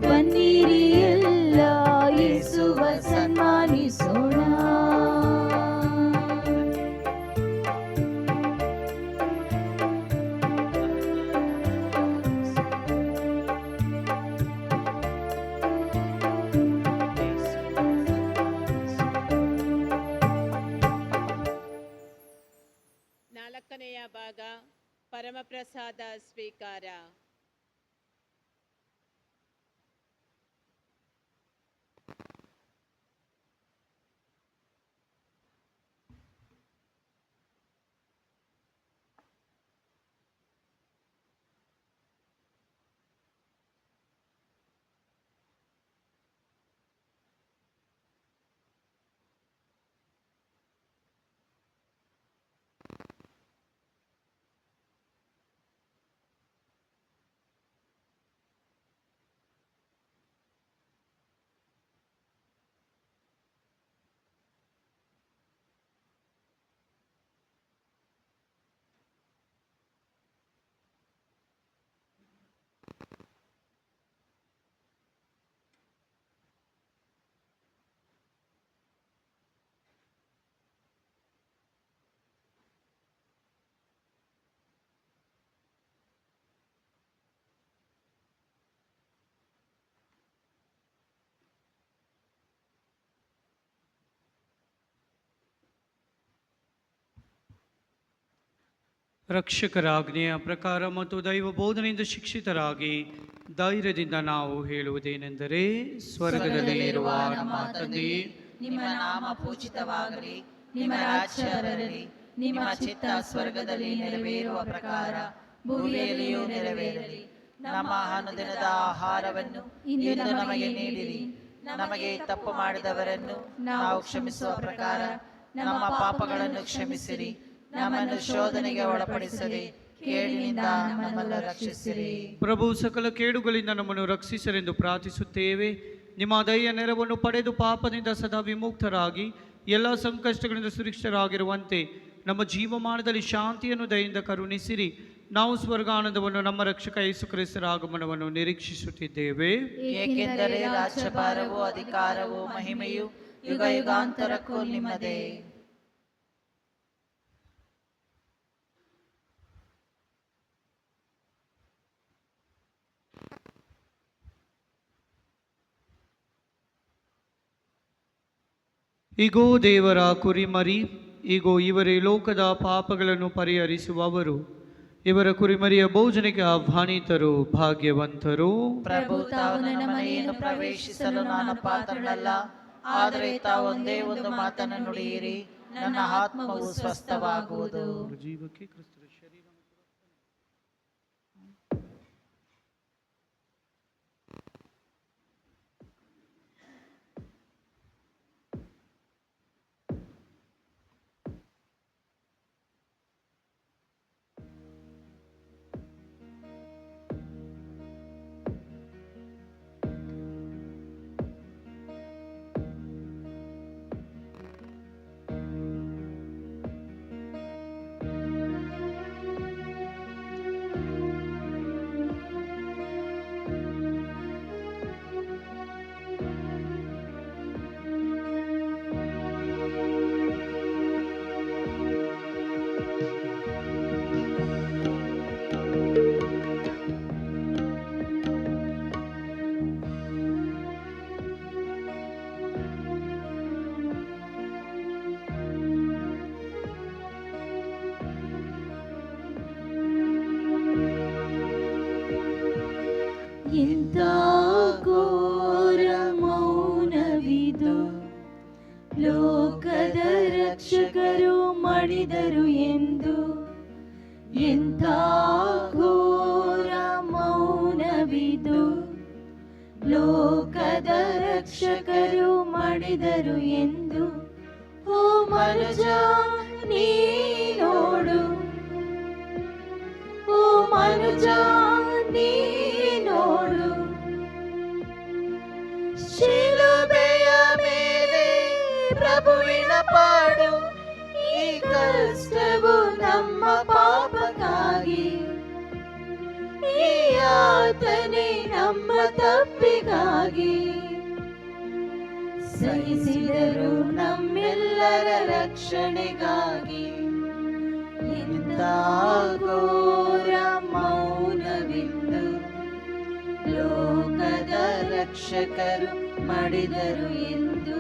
ಬನ್ನಿರಿ ಎಲ್ಲ ಯೇಸುವ ಸನ್ಮಾನಿಸೋಣ. ನಾಲ್ಕನೆಯ ಭಾಗ ಪರಮಪ್ರಸಾದ ಸ್ವೀಕಾರ. ರಕ್ಷಕರ ಆಜ್ಞೆಯ ಪ್ರಕಾರ ಮತ್ತು ದೈವ ಬೋಧನೆಯಿಂದ ಶಿಕ್ಷಿತರಾಗಿ ಧೈರ್ಯದಿಂದ ನಾವು ಹೇಳುವುದೇನೆಂದರೆ, ಸ್ವರ್ಗದಲ್ಲಿರುವ ನಮ್ಮ ತಂದೆಯೇ, ನಿಮ್ಮ ನಾಮ ಪೂಜಿತವಾಗಲಿ, ನಿಮ್ಮ ರಾಜ್ಯ ಬರಲಿ, ನಿಮ್ಮ ಚಿತ್ತ ಸ್ವರ್ಗದಲ್ಲಿ ನೆರವೇರುವ ಪ್ರಕಾರ ಭೂಮಿಯಲ್ಲಿಯೂ ನೆರವೇರಲಿ. ನಮ್ಮ ಅನುದಿನದ ಆಹಾರವನ್ನು ಇಂದು ನಮಗೆ ನೀಡಿರಿ. ನಮಗೆ ತಪ್ಪು ಮಾಡಿದವರನ್ನು ನಾವು ಕ್ಷಮಿಸುವ ಪ್ರಕಾರ ನಮ್ಮ ಪಾಪಗಳನ್ನು ಕ್ಷಮಿಸಿರಿ, ನಮ್ಮನ್ನು ಶೋಧನೆಗೆ ಒಳಪಡಿಸದೆ ಕೇಡಿನಿಂದ ನಮ್ಮನ್ನು ರಕ್ಷಿಸಿರಿ. ಪ್ರಭು ಸಕಲ ಕೇಡುಗಳಿಂದ ನಮ್ಮನ್ನು ರಕ್ಷಿಸರೆಂದು ಪ್ರಾರ್ಥಿಸುತ್ತೇವೆ. ನಿಮ್ಮ ದಯೆಯ ನೆರವನ್ನು ಪಡೆದು ಪಾಪದಿಂದ ಸದಾ ವಿಮುಕ್ತರಾಗಿ ಎಲ್ಲ ಸಂಕಷ್ಟಗಳಿಂದ ಸುರಕ್ಷಿತರಾಗಿರುವಂತೆ ನಮ್ಮ ಜೀವಮಾನದಲ್ಲಿ ಶಾಂತಿಯನ್ನು ದಯೆಯಿಂದ ಕರುಣಿಸಿರಿ. ನಾವು ಸ್ವರ್ಗಾನಂದವನ್ನು ನಮ್ಮ ರಕ್ಷಕ ಯೇಸು ಕ್ರಿಸ್ತರ ಆಗಮನವನ್ನು ನಿರೀಕ್ಷಿಸುತ್ತಿದ್ದೇವೆ. ಏಕೆಂದರೆ ರಾಜ್ಯಭಾರವೂ ಅಧಿಕಾರವೂ ಮಹಿಮೆಯು ಯುಗ ಯುಗಾಂತರಕ್ಕೂ ನಿಮ್ಮದೇ. ಈಗೋ ದೇವರ ಕುರಿಮರಿ, ಈಗೋ ಇವರೇ ಲೋಕದ ಪಾಪಗಳನ್ನು ಪರಿಹರಿಸುವವರು. ಇವರ ಕುರಿಮರಿಯ ಭೋಜನಕ್ಕೆ ಆಹ್ವಾನಿತರು ಭಾಗ್ಯವಂತರು. ಪ್ರಭು, ತಾವು ನನ್ನ ಮನೆಯನ್ನು ಪ್ರವೇಶಿಸಲು ನಾನು ಪಾತ್ರನಲ್ಲ, ಆದರೆ ತಾವು ಒಂದೇ ಒಂದು ಮಾತನ್ನು ನುಡಿಯಿರಿ, ನನ್ನ ಆತ್ಮವು ಸ್ವಸ್ಥವಾಗುವುದು. ಜೀವಕ್ಕೆ ಕ್ರಿಸ್ತರ ಶರೀರ. ಎಂಥ ಘೋರ ಮೌನವಿದು, ಲೋಕದ ರಕ್ಷಕರು ಮಡಿದರು ಎಂದು. ಎಂಥ ಘೋರ ಮೌನವಿದು, ಲೋಕದ ರಕ್ಷಕರು ಮಡಿದರು ಎಂದು. ಓ ಮನುಜ ನೀ ನೋಡು, ಓ ಮನುಜ ನೀ ನೋಡು, ಶಿಲುಬೆಯ ಮೇಲೆ ಪ್ರಭುವಿನ ಪಾಡು. ಈ ಕಷ್ಟವು ನಮ್ಮ ಪಾಪಕ್ಕಾಗಿ, ಈ ಯಾತನೆ ನಮ್ಮ ತಪ್ಪಿಗಾಗಿ. ಸಹಿಸಿದರು ನಮ್ಮೆಲ್ಲರ ರಕ್ಷಣೆಗಾಗಿ. ಎಂಥ ಘೋರ ಮೌನವಿದ್ದು, ಲೋಕದ ರಕ್ಷಕರು ಮಡಿದರು ಎಂದು.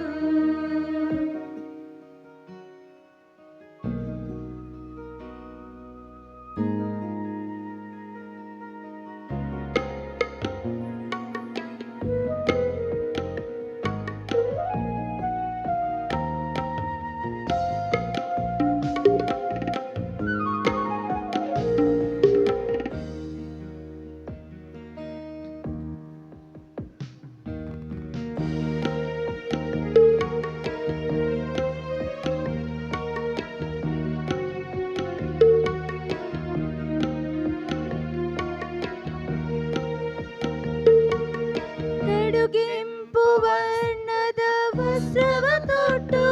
ಕಡುಗೆಂಪು ವರ್ಣದ ವಸ್ತ್ರವ ತೊಟ್ಟು,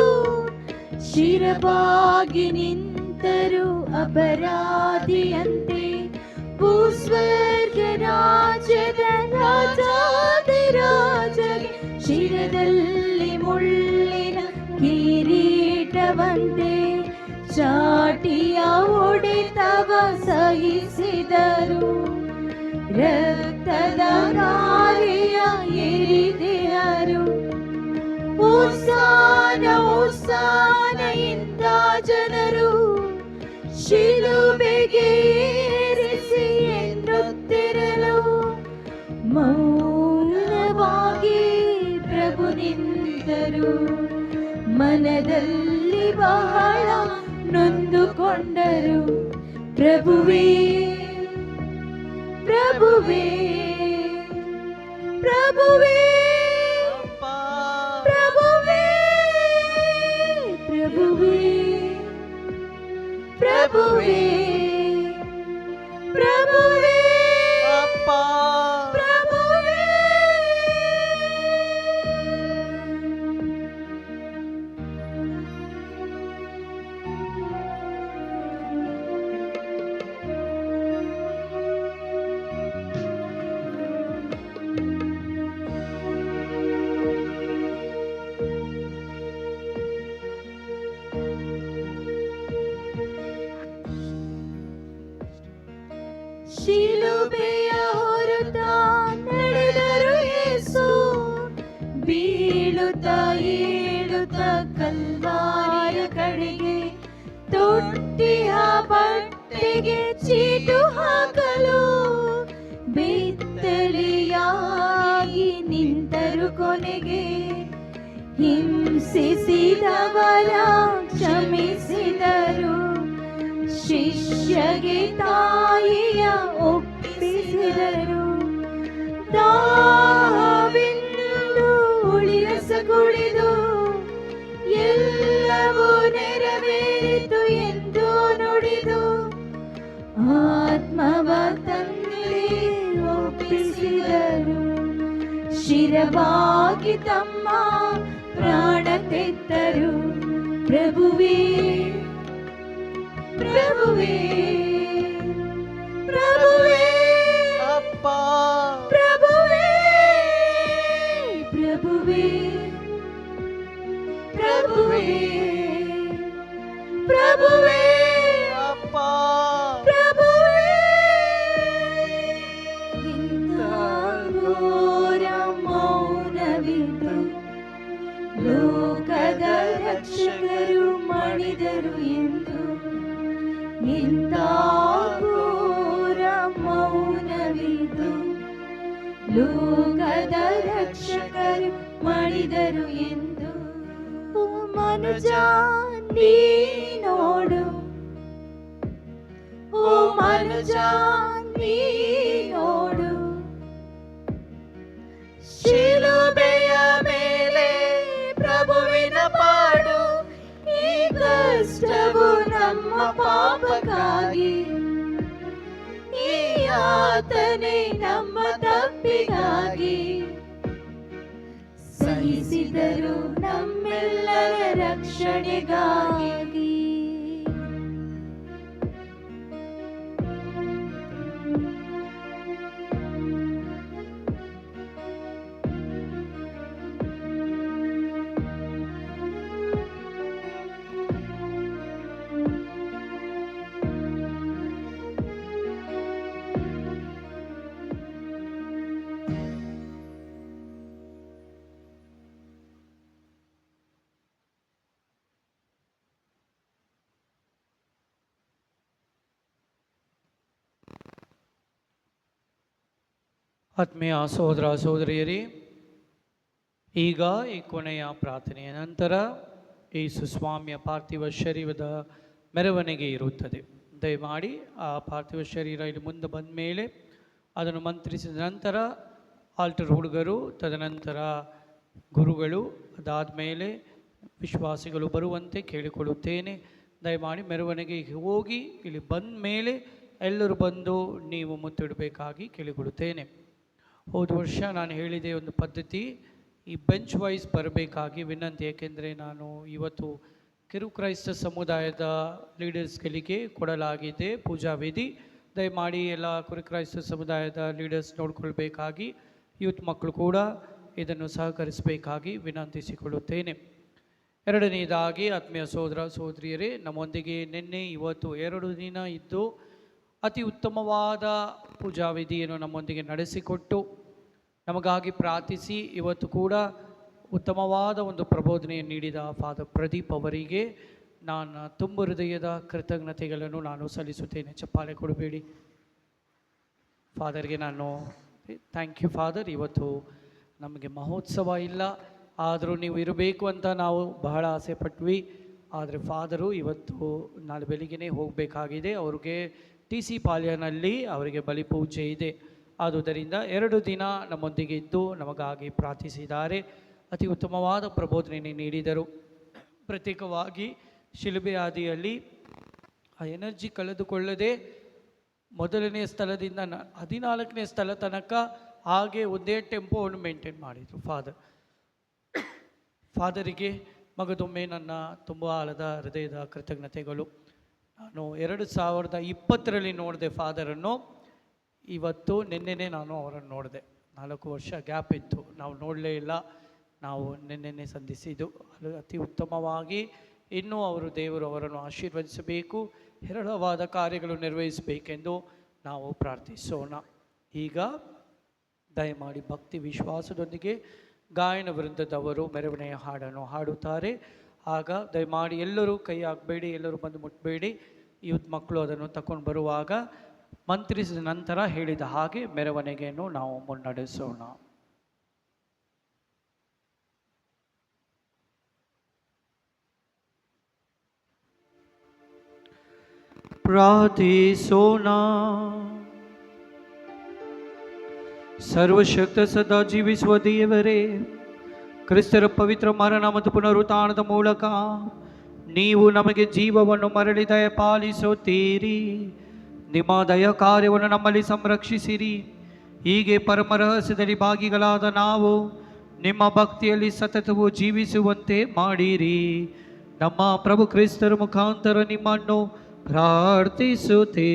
ಶಿರಬಾಗಿ ನಿಂತರು ಅಪರಾಧಿಯಂತೆ. ಭೂಸ್ವರ್ಗ ರಾಜ್ಯದ ರಾಜಾಧಿರಾಜಗೆ ಶಿರದಲ್ಲಿ ಮುಳ್ಳಿನ ಕಿರೀಟವಂತೆ. ಚಾಟಿಯ ಹೊಡೆತವ ಸಹಿಸಿದರು, ರಕ್ತದ ಗಾಳಿಯ ಎರಿದೆಯರು. ಹೋಸಾನ ಹೋಸಾನ ಎಂದ ಜನರು ಶಿಲುಬೆಗೆ ಏರಿಸಿ ಎನ್ನುತ್ತಿರಲು, ಮೌನವಾಗಿ ಪ್ರಭು ನಿಂತರು. ಮನದಲ್ಲಿ ಬಹಳ ನೊಂದುಕೊಂಡರು. ಪ್ರಭುವೇ ಪ್ರಭುವೇ ಪ್ರಭುವೇ ಪ್ರಭುವೇ ಪ್ರಭುವೇ ಪ್ರಭುವೇ ಪ್ರಭುವೇ ಅಪ್ಪ ಪ್ರಭುವೇ ಶಿಲುಬೆಯ ಹೊರತ ನಡೆದರು ಯೇಸು ಬೀಳುತ್ತ ಏಳುತ್ತ ಕಲ್ವಾರಿಯ ಕಡೆಗೆ ತೊಟ್ಟಿಯ ಬಟ್ಟೆಗೆ ಚೀಟು ಹಾಕಲು ಬೆತ್ತಲೆಯಾಗಿ ನಿಂತರು ಕೊನೆಗೆ ಹಿಂಸಿಸಿದವರ ಕ್ಷಮಿಸಿದರು ಶಿಷ್ಯಗೆ ತಾಯಿಯ ಒಪ್ಪಿಸಿದರು ತಾವಿಂದು ಉಳಿರಸ ಕುಡಿದು ಎಲ್ಲವೂ ನೆರವೇರಿತು ಎಂದು ನುಡಿದು ಆತ್ಮವ ತಂದೆ ಒಪ್ಪಿಸಿದರು ಶಿರವಾಗಿ ತಮ್ಮ ಪ್ರಾಣ ತೆತ್ತರು ಪ್ರಭುವೇ ಪ್ರಭುವೇ ಪ್ರಭುವೇ ಅಪ್ಪ ಪ್ರಭುವೇ ಪ್ರಭುವೇ ಪ್ರಭುವೇ ಪ್ರಭುವೇ ಅಪ್ಪ ಪ್ರಭುವೇ ಇಂಥ ಘೋರ ಮೌನವಿದ್ದು ಲೋಕದ ರಕ್ಷಕರು ಮಣಿದರು ಎಂದು ಇಂಥ ಘೋರ ಮೌನವಿದ್ದು ಲೋಕದ ರಕ್ಷಕರು ಮಣಿದರು ಎಂದು ಓ ಮನುಜ ನೀ ನೋಡು ಓ ಮನುಜ ನೀ ನೋಡು ಶಿಲುಬೆಯ ಮೇಲೆ ಪ್ರಭುವಿನ ಪಾಡು ಈ ಕಷ್ಟವು ನಮ್ಮ ಪಾಪಕ್ಕಾಗಿ ಈ ಯಾತನೆ ನಮ್ಮ ತಪ್ಪಿಗಾಗಿ ಸಹಿಸಿದರು ನಮ್ಮೆಲ್ಲರ ರಕ್ಷಣೆಗಾಗಿ ಆತ್ಮೀಯ ಸಹೋದರ ಸಹೋದರಿಯರೇ, ಈಗ ಈ ಕೊನೆಯ ಪ್ರಾರ್ಥನೆಯ ನಂತರ ಯೇಸು ಸ್ವಾಮಿಯ ಪಾರ್ಥಿವ ಶರೀರದ ಮೆರವಣಿಗೆ ಇರುತ್ತದೆ. ದಯಮಾಡಿ ಆ ಪಾರ್ಥಿವ ಶರೀರ ಇಲ್ಲಿ ಮುಂದೆ ಬಂದ ಮೇಲೆ ಅದನ್ನು ಮಂತ್ರಿಸಿದ ನಂತರ ಆಲ್ಟರ್ ಹುಡುಗರು, ತದನಂತರ ಗುರುಗಳು, ಅದಾದ ಮೇಲೆ ವಿಶ್ವಾಸಿಗಳು ಬರುವಂತೆ ಕೇಳಿಕೊಳ್ಳುತ್ತೇನೆ. ದಯಮಾಡಿ ಮೆರವಣಿಗೆಗೆ ಹೋಗಿ ಇಲ್ಲಿ ಬಂದ ಮೇಲೆ ಎಲ್ಲರೂ ಬಂದು ನೀವು ಮುತ್ತಿಡಬೇಕಾಗಿ ಕೇಳಿಕೊಳ್ಳುತ್ತೇನೆ. ಹೋದ ವರ್ಷ ನಾನು ಹೇಳಿದೆ ಒಂದು ಪದ್ಧತಿ, ಈ ಬೆಂಚ್ ವೈಸ್ ಬರಬೇಕಾಗಿ ವಿನಂತಿ. ಏಕೆಂದರೆ ನಾನು ಇವತ್ತು ಕಿರು ಕ್ರೈಸ್ತ ಸಮುದಾಯದ ಲೀಡರ್ಸ್ಗಳಿಗೆ ಕೊಡಲಾಗಿದೆ ಪೂಜಾ ವಿಧಿ. ದಯಮಾಡಿ ಎಲ್ಲ ಕಿರು ಕ್ರೈಸ್ತ ಸಮುದಾಯದ ಲೀಡರ್ಸ್ ನೋಡಿಕೊಳ್ಬೇಕಾಗಿ, ಯೂತ್ ಮಕ್ಕಳು ಕೂಡ ಇದನ್ನು ಸಹಕರಿಸಬೇಕಾಗಿ ವಿನಂತಿಸಿಕೊಳ್ಳುತ್ತೇನೆ. ಎರಡನೆಯದಾಗಿ ಆತ್ಮೀಯ ಸಹೋದರ ಸಹೋದರಿಯರೇ, ನಮ್ಮೊಂದಿಗೆ ನಿನ್ನೆ ಇವತ್ತು 2 ದಿನ ಇದ್ದು ಅತಿ ಉತ್ತಮವಾದ ಪೂಜಾ ವಿಧಿಯನ್ನು ನಮ್ಮೊಂದಿಗೆ ನಡೆಸಿಕೊಟ್ಟು ನಮಗಾಗಿ ಪ್ರಾರ್ಥಿಸಿ ಇವತ್ತು ಕೂಡ ಉತ್ತಮವಾದ ಒಂದು ಪ್ರಬೋಧನೆಯನ್ನು ನೀಡಿದ ಫಾದರ್ ಪ್ರದೀಪ್ ಅವರಿಗೆ ನಾನು ತುಂಬ ಹೃದಯದ ಕೃತಜ್ಞತೆಗಳನ್ನು ನಾನು ಸಲ್ಲಿಸುತ್ತೇನೆ. ಚಪ್ಪಾಳೆ ಕೊಡಬೇಡಿ. ಫಾದರ್ಗೆ ನಾನು ಥ್ಯಾಂಕ್ ಯು ಫಾದರ್. ಇವತ್ತು ನಮಗೆ ಮಹೋತ್ಸವ ಇಲ್ಲ, ಆದರೂ ನೀವು ಇರಬೇಕು ಅಂತ ನಾವು ಬಹಳ ಆಸೆ ಪಟ್ವಿ. ಆದರೆ ಫಾದರು ಇವತ್ತು ನಾಳೆ ಬೆಳಿಗ್ಗೆ ಹೋಗಬೇಕಾಗಿದೆ. ಅವ್ರಿಗೆ TC ಪಾಳ್ಯನಲ್ಲಿ ಅವರಿಗೆ ಬಲಿಪೂಜೆ ಇದೆ. ಆದುದರಿಂದ 2 ದಿನ ನಮ್ಮೊಂದಿಗೆ ಇದ್ದು ನಮಗಾಗಿ ಪ್ರಾರ್ಥಿಸಿದ್ದಾರೆ. ಅತಿ ಉತ್ತಮವಾದ ಪ್ರಬೋಧನೆ ನೀಡಿದರು. ಪ್ರತ್ಯೇಕವಾಗಿ ಶಿಲುಬೆ ಹಾದಿಯಲ್ಲಿ ಆ ಎನರ್ಜಿ ಕಳೆದುಕೊಳ್ಳದೆ ಮೊದಲನೇ ಸ್ಥಳದಿಂದ 14ನೇ ಸ್ಥಳ ತನಕ ಹಾಗೆ ಒಂದೇ ಟೆಂಪೋವನ್ನು ಮೇಂಟೈನ್ ಮಾಡಿದರು ಫಾದರಿಗೆ ಮಗದೊಮ್ಮೆ ನನ್ನ ತುಂಬ ಆಳದ ಹೃದಯದ ಕೃತಜ್ಞತೆಗಳು. ನಾನು 2020ರಲ್ಲಿ ನೋಡಿದೆ ಫಾದರನ್ನು. ಇವತ್ತು ನಿನ್ನೆನೇ ನಾನು ಅವರನ್ನು ನೋಡಿದೆ. 4 ವರ್ಷ ಗ್ಯಾಪ್ ಇತ್ತು, ನಾವು ನೋಡಲೇ ಇಲ್ಲ. ನಾವು ನಿನ್ನೆನೇ ಸಂಧಿಸಿದ್ದು. ಅದು ಅತಿ ಉತ್ತಮವಾಗಿ ಇನ್ನೂ ದೇವರು ಅವರನ್ನು ಆಶೀರ್ವದಿಸಬೇಕು, ಹೇರಳವಾದ ಕಾರ್ಯಗಳು ನಿರ್ವಹಿಸಬೇಕೆಂದು ನಾವು ಪ್ರಾರ್ಥಿಸೋಣ. ಈಗ ದಯಮಾಡಿ ಭಕ್ತಿ ವಿಶ್ವಾಸದೊಂದಿಗೆ ಗಾಯನ ವೃಂದದವರು ಮೆರವಣಿಗೆಯ ಹಾಡನ್ನು ಹಾಡುತ್ತಾರೆ. ಆಗ ದಯಮಾಡಿ ಎಲ್ಲರೂ ಕೈ ಹಾಕಬೇಡಿ, ಎಲ್ಲರೂ ಬಂದು ಮುಟ್ಟಬೇಡಿ. ಯೂತ್ ಮಕ್ಕಳು ಅದನ್ನು ತಗೊಂಡು ಬರುವಾಗ ಮಂತ್ರಿಸಿದ ನಂತರ ಹೇಳಿದ ಹಾಗೆ ಮೆರವಣಿಗೆಯನ್ನು ನಾವು ಮುನ್ನಡೆಸೋಣ. ಪ್ರಾರ್ಥಿಸೋಣ. ಸರ್ವಶಕ್ತ ಸದಾ ಜೀವಿಸುವ ದೇವರೇ, ಕ್ರಿಸ್ತರ ಪವಿತ್ರ ಮರಣ ಮತ್ತು ಪುನರುತ್ಥಾನದ ಮೂಲಕ ನೀವು ನಮಗೆ ಜೀವವನ್ನು ಮರಳಿ ದಯಪಾಲಿಸುತ್ತೀರಿ. ನಿಮ್ಮ ದಯ ಕಾರ್ಯವನ್ನು ನಮ್ಮಲ್ಲಿ ಸಂರಕ್ಷಿಸಿರಿ. ಹೀಗೆ ಪರಮ ರಹಸ್ಯದಲ್ಲಿ ಭಾಗಿಗಳಾದ ನಾವು ನಿಮ್ಮ ಭಕ್ತಿಯಲ್ಲಿ ಸತತವೂ ಜೀವಿಸುವಂತೆ ಮಾಡಿರಿ. ನಮ್ಮ ಪ್ರಭು ಕ್ರಿಸ್ತರ ಮುಖಾಂತರ ನಿಮ್ಮನ್ನು ಪ್ರಾರ್ಥಿಸುತ್ತೇವೆ.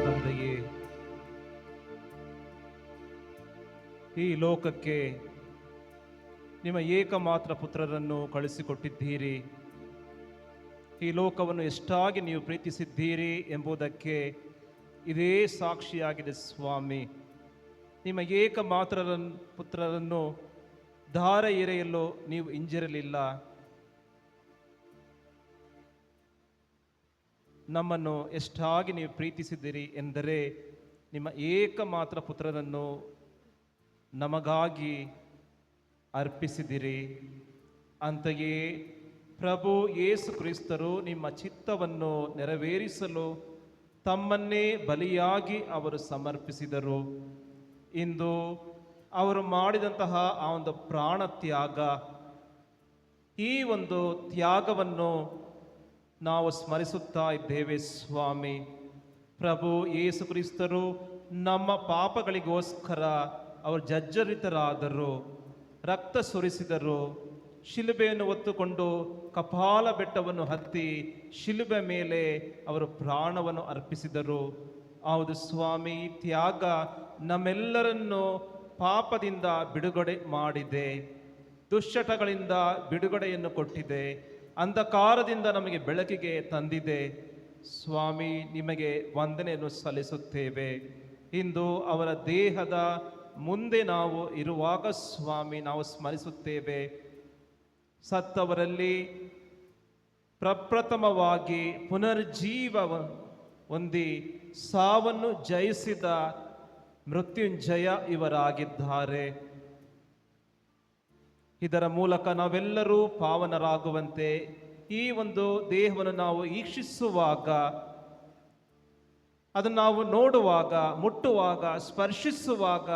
ತಂದೆಯೇ, ಈ ಲೋಕಕ್ಕೆ ನಿಮ್ಮ ಏಕಮಾತ್ರ ಪುತ್ರರನ್ನು ಕಳಿಸಿಕೊಟ್ಟಿದ್ದೀರಿ. ಈ ಲೋಕವನ್ನು ಎಷ್ಟಾಗಿ ನೀವು ಪ್ರೀತಿಸಿದ್ದೀರಿ ಎಂಬುದಕ್ಕೆ ಇದೇ ಸಾಕ್ಷಿಯಾಗಿದೆ ಸ್ವಾಮಿ. ನಿಮ್ಮ ಏಕಮಾತ್ರ ಪುತ್ರರನ್ನು ಧಾರ ಎರೆಯಲು ನೀವು ಹಿಂಜರಿಲಿಲ್ಲ. ನಮ್ಮನ್ನು ಎಷ್ಟಾಗಿ ನೀವು ಪ್ರೀತಿಸಿದ್ದೀರಿ ಎಂದರೆ ನಿಮ್ಮ ಏಕಮಾತ್ರ ಪುತ್ರರನ್ನು ನಮಗಾಗಿ ಅರ್ಪಿಸಿದಿರಿ. ಅಂತೆಯೇ ಪ್ರಭು ಯೇಸು ಕ್ರಿಸ್ತರು ನಿಮ್ಮ ಚಿತ್ತವನ್ನು ನೆರವೇರಿಸಲು ತಮ್ಮನ್ನೇ ಬಲಿಯಾಗಿ ಅವರು ಸಮರ್ಪಿಸಿದರು. ಇಂದು ಅವರು ಮಾಡಿದಂತಹ ಆ ಒಂದು ಪ್ರಾಣ ತ್ಯಾಗ, ಈ ಒಂದು ತ್ಯಾಗವನ್ನು ನಾವು ಸ್ಮರಿಸುತ್ತಾ ಇದ್ದೇವೆ ಸ್ವಾಮಿ. ಪ್ರಭು ಯೇಸು ಕ್ರಿಸ್ತರು ನಮ್ಮ ಪಾಪಗಳಿಗೋಸ್ಕರ ಅವರು ಜರ್ಜರಿತರಾದರು, ರಕ್ತ ಸುರಿಸಿದರು, ಶಿಲುಬೆಯನ್ನು ಹೊತ್ತುಕೊಂಡು ಕಪಾಲ ಬೆಟ್ಟವನ್ನು ಹತ್ತಿ ಶಿಲುಬೆ ಮೇಲೆ ಅವರು ಪ್ರಾಣವನ್ನು ಅರ್ಪಿಸಿದರು. ಹೌದು ಸ್ವಾಮಿ, ತ್ಯಾಗ ನಮ್ಮೆಲ್ಲರನ್ನು ಪಾಪದಿಂದ ಬಿಡುಗಡೆ ಮಾಡಿದೆ, ದುಶ್ಚಟಗಳಿಂದ ಬಿಡುಗಡೆಯನ್ನು ಕೊಟ್ಟಿದೆ, ಅಂಧಕಾರದಿಂದ ನಮಗೆ ಬೆಳಕಿಗೆ ತಂದಿದೆ. ಸ್ವಾಮಿ, ನಿಮಗೆ ವಂದನೆಯನ್ನು ಸಲ್ಲಿಸುತ್ತೇವೆ. ಇಂದು ಅವರ ದೇಹದ ಮುಂದೆ ನಾವು ಇರುವಾಗ ಸ್ವಾಮಿ, ನಾವು ಸ್ಮರಿಸುತ್ತೇವೆ, ಸತ್ತವರಲ್ಲಿ ಪ್ರಪ್ರಥಮವಾಗಿ ಪುನರ್ಜೀವ ಹೊಂದಿ ಸಾವನ್ನು ಜಯಿಸಿದ ಮೃತ್ಯುಂಜಯ ಇವರಾಗಿದ್ದಾರೆ. ಇದರ ಮೂಲಕ ನಾವೆಲ್ಲರೂ ಪಾವನರಾಗುವಂತೆ ಈ ಒಂದು ದೇಹವನ್ನು ನಾವು ಈಕ್ಷಿಸುವಾಗ, ಅದನ್ನು ನಾವು ನೋಡುವಾಗ, ಮುಟ್ಟುವಾಗ, ಸ್ಪರ್ಶಿಸುವಾಗ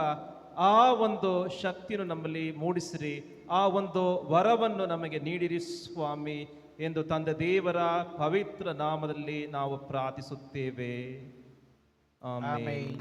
ಆ ಒಂದು ಶಕ್ತಿಯನ್ನು ನಮ್ಮಲ್ಲಿ ಮೂಡಿಸಿರಿ, ಆ ಒಂದು ವರವನ್ನು ನಮಗೆ ನೀಡಿರಿ ಸ್ವಾಮಿ ಎಂದು ತಂದೆ ದೇವರ ಪವಿತ್ರ ನಾಮದಲ್ಲಿ ನಾವು ಪ್ರಾರ್ಥಿಸುತ್ತೇವೆ. ಆಮೆನ್.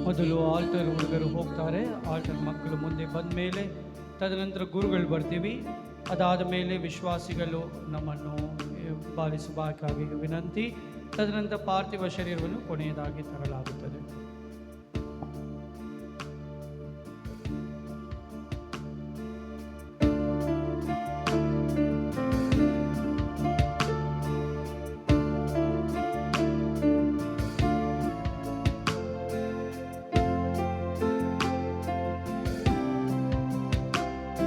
ಮೊದಲು ಆಲ್ಟರ್ ಹುಡುಗರು ಹೋಗ್ತಾರೆ, ಆಲ್ಟರ್ ಮಕ್ಕಳು ಮುಂದೆ ಬಂದ ಮೇಲೆ ತದನಂತರ ಗುರುಗಳು ಬರ್ತೀವಿ. ಅದಾದ ಮೇಲೆ ವಿಶ್ವಾಸಿಗಳು ನಮ್ಮನ್ನು ಪಾಲಿಸಬೇಕಾಗಿ ವಿನಂತಿ. ತದನಂತರ ಪಾರ್ಥಿವ ಶರೀರವನ್ನು ಕೊನೆಯದಾಗಿ ತರಲಾಗುತ್ತದೆ.